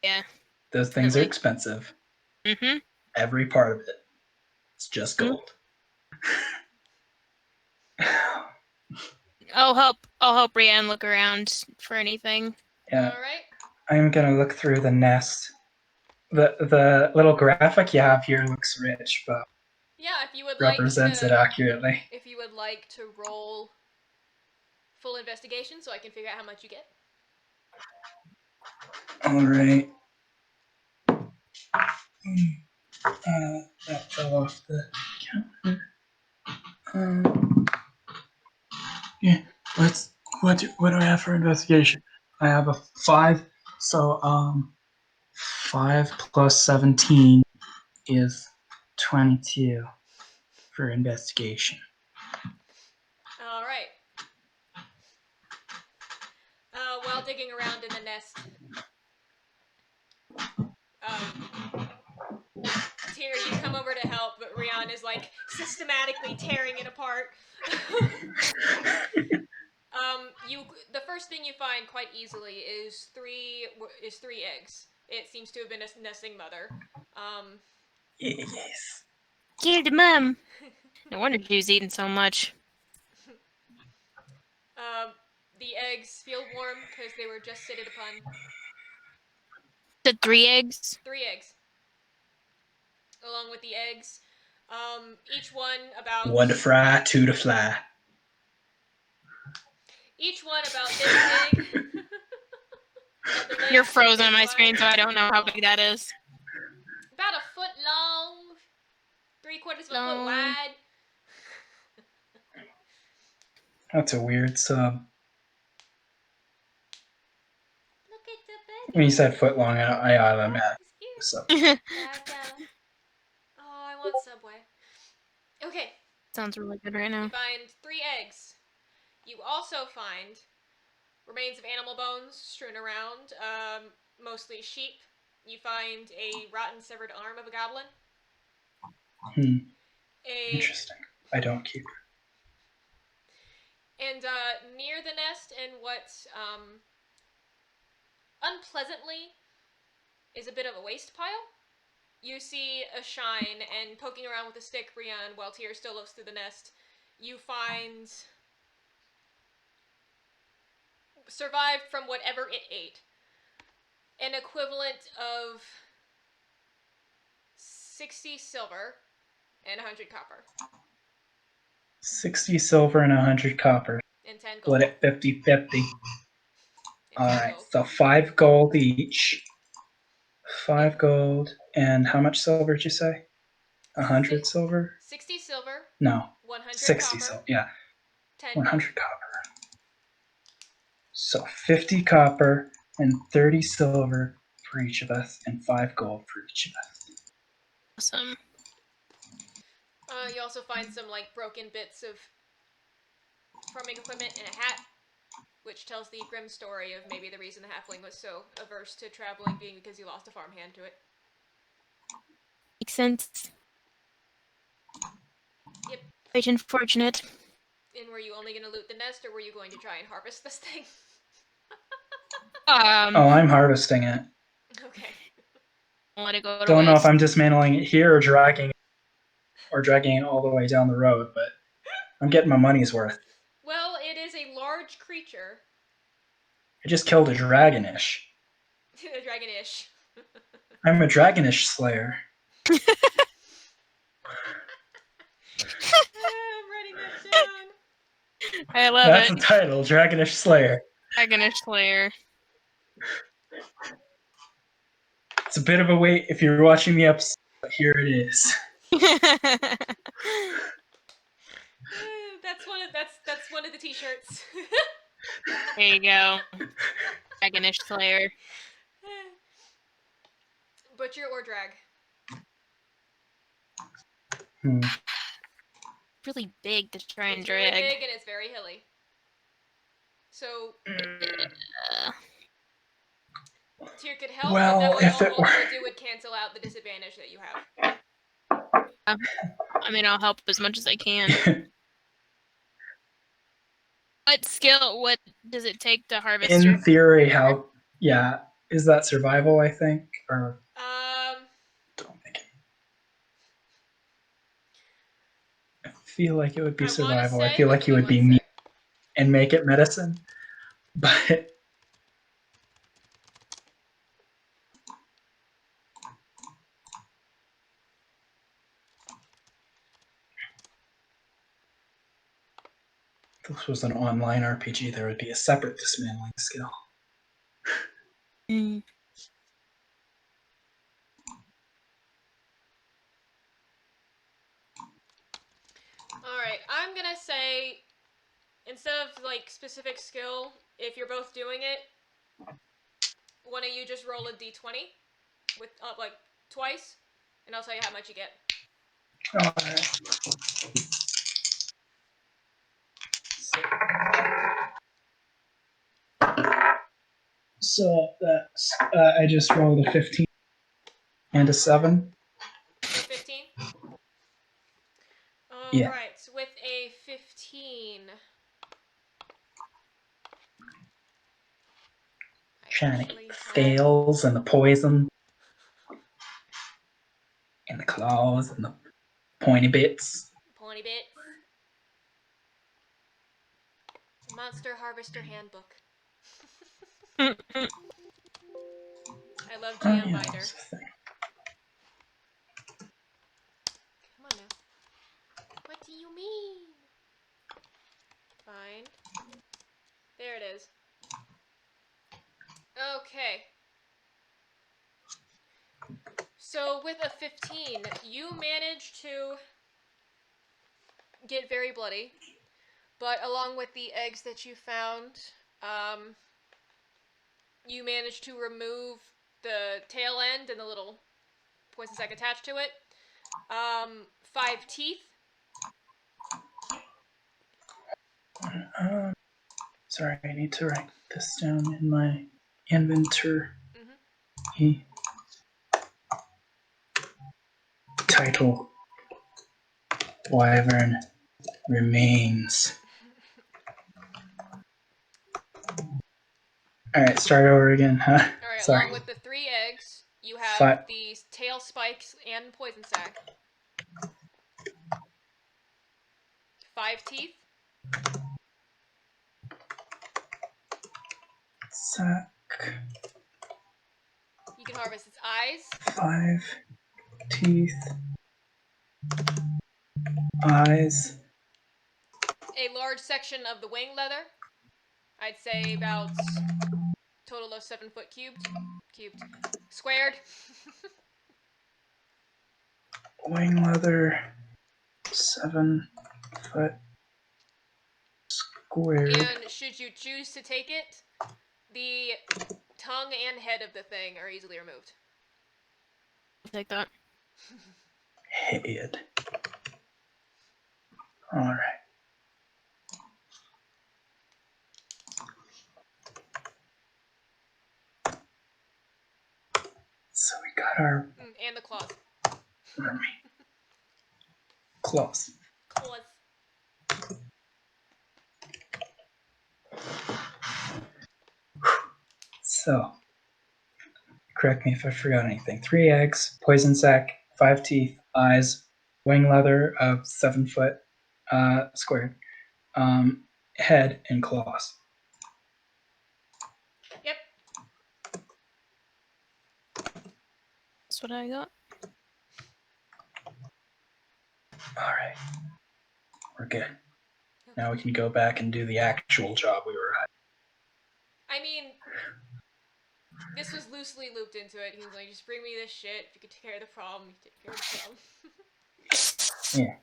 Yeah. Those things are Definitely. expensive. Mm-hmm. Every part of it. It's just Mhm. gold. I'll help Rhian look around for anything. Yeah, All right. I'm gonna look through the nest. The little graphic you have here looks rich, but Yeah, if you would represents it accurately. like to roll full investigation, so I can figure out how much you get. All right. That fell off the counter. Yeah. What do I have for investigation? I have a 5. So 5 plus 17 is 22 for investigation. All right. While digging around in the nest, Tyr, you come over to help, but Rhian is like systematically tearing it apart. The first thing you find quite easily is three eggs. It seems to have been a nesting mother. Yes. Killed Mom. No wonder she was eating so much. The eggs feel warm because they were just sitted upon. The 3 eggs. 3 eggs. Along with the eggs, each one about 1 to fry, 2 to fly. each one about this big. You're frozen on my screen, so I don't know how big that is. About a foot long, 3/4 of a foot Long. wide. That's a weird sub. Look at the baby. When you said foot long, I automatically It's cute. sub. Oh, I want Subway. Okay. Sounds really good right now. You find 3 eggs. You also find remains of animal bones strewn around, mostly sheep. You find a rotten severed arm of a goblin. Interesting. I don't keep. And near the nest, and what unpleasantly is a bit of a waste pile, you see a shine, and poking around with a stick, Rhian, while Tyr still looks through the nest, you find survived from whatever it ate. An equivalent of 60 silver and 100 copper. 60 silver and 100 copper. And 10 gold. Split it 50-50. And 10 Alright, gold. so 5 gold each. 5 gold. And how much silver did you say? 100 silver? 60 silver. No. 100 60 copper. silver. Yeah. 10 100 gold. copper. So 50 copper and 30 silver for each of us, and 5 gold for each of us. Awesome. You also find some like broken bits of farming equipment and a hat, which tells the grim story of maybe the reason the halfling was so averse to traveling being because he lost a farmhand to it. Makes sense. Yep. Quite unfortunate. And were you only going to loot the nest, or were you going to try and harvest this thing? Oh, I'm harvesting it. Okay. Let it go to Don't know if waste. I'm dismantling it here or dragging it all the way down the road, but I'm getting my money's worth. Well, it is a large creature. I just killed a dragonish. A dragonish. I'm a dragonish slayer. I'm writing that down. I love That's it. the title, Dragonish Slayer. Dragonish Slayer. It's a bit of a wait if you're watching the episode, but here it is. That's one of the t-shirts. There you go. Dragonish Slayer. Butcher or drag? Really big to try and It's drag. really big and it's very hilly. So Tyr could help, Well, but if that it all were- would do would cancel out the disadvantage that you have. I mean, I'll help as much as I can. What does it take to harvest? In theory, yeah, Is that survival, I think? Or don't think. I feel like it would be I wanna survival. I say, feel but like give you me would be one meat sec. and make it medicine. But if this was an online RPG, there would be a separate dismantling skill. Mm. Alright, I'm gonna say, instead of, like, specific skill, if you're both doing it, one of you just roll a d20 with, like, twice, and I'll tell you how much you get. Alright. So that's I just rolled a 15 and a 7. So 15? Yeah. Alright, so with a 15... Trying to actually get the have scales and the poison and the claws and the pointy bits. pointy bits. Monster Harvester Handbook. I love Oh, GM yeah, Binder. that's the thing. Come on now. What do you mean? Fine. There it is. Okay. So with a 15, you manage to get very bloody, but along with the eggs that you found, you manage to remove the tail end and the little poison sac attached to it. 5 teeth. Sorry, I need to write this down in my inventory. Mhm. Title: Wyvern Remains. Alright, start over again, huh? Alright, Sorry. along with the 3 eggs, you have Fi- the tail spikes and poison sac. 5 teeth. Sack. You can harvest its eyes. 5 teeth. Eyes. A large section of the wing leather. I'd say about total of 7 foot cubed. Squared. Wing leather. 7 foot. Squared. And should you choose to take it, the tongue and head of the thing are easily removed. Take that. Head. Alright. So we got our And the claws. claws. Claws. So, correct me if I forgot anything. 3 eggs, poison sac, 5 teeth, eyes, wing leather of 7 foot squared, head, and claws. Yep. That's what I got. Alright. We're good. Now we can go back and do the actual job we were at. I mean, this was loosely looped into it. He was like, just bring me this shit. If you could take care of the problem, you take care of the problem. Yeah.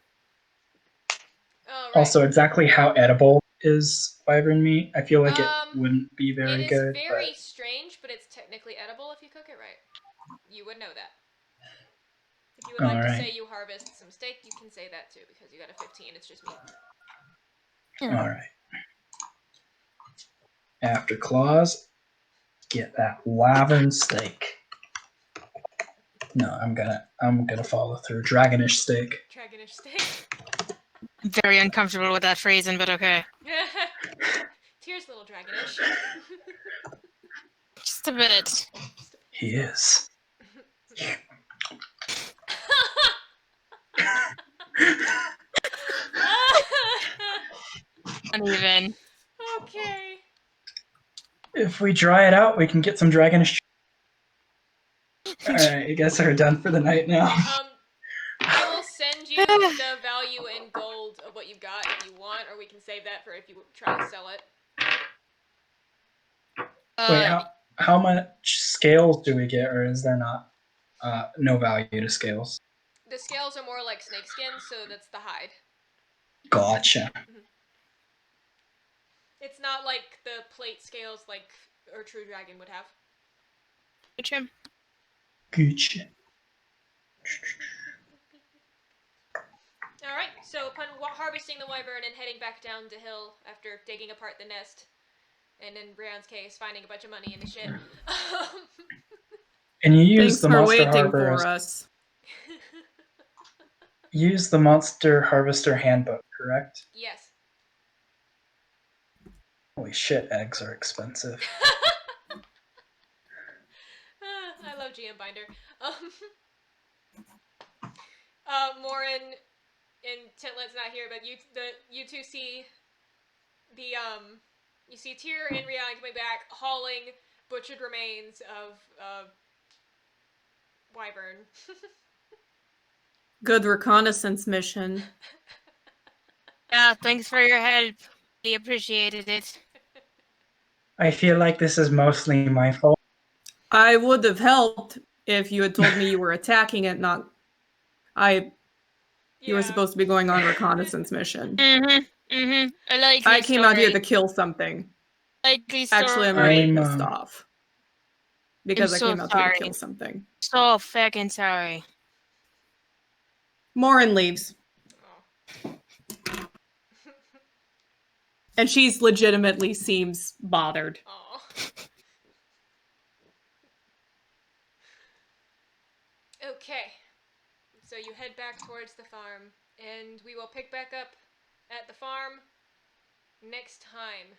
Alright. Also, exactly how edible is wyvern meat? I feel like it Um, wouldn't be very it is good. very strange, but it's technically edible if you cook it right. You would know that. If you would like to Alright. say you harvest some steak, you can say that too, because you got a 15, it's just meat. Alright. After claws, get that wyvern steak. No, I'm gonna follow through. Dragonish steak. Dragonish steak. Very uncomfortable with that phrasing, but okay. Tears, little dragonish. Just a bit. He is. Uneven. Okay. If we dry it out, we can get some dragonish. Alright, I guess we're done for the night now. I will send you the value in gold of what you've got if you want, or we can save that for if you try to sell it. Wait, how much scales do we get, or is there not no value to scales? The scales are more like snakeskin, so that's the hide. Gotcha. It's not like the plate scales like a true dragon would have. Good trim. Gotcha. Alright, so upon harvesting the wyvern and heading back down to hill after digging apart the nest, and in Rhian's case, finding a bunch of money in the shit. And you use Thanks the for monster waiting harbor. for us. Use the monster harvester handbook, correct? Yes. Holy shit, eggs are expensive. I love GM Binder. Morrin and Tintlet's not here, but you two see you see Tyr and Rhian coming back, hauling butchered remains of wyvern. Good reconnaissance mission. Yeah, thanks for your help. We appreciated it. I feel like this is mostly my fault. I would have helped if you had told me you were attacking it, not you were supposed to be going on a reconnaissance mission. A likely I came out here to story. kill something. Likely story. Actually, I'm really I'm, pissed off. Because I'm I so came out here sorry. to kill something. So fucking sorry. Morrin leaves. Oh. And she's legitimately seems bothered. Aw. Okay. So you head back towards the farm, and we will pick back up at the farm next time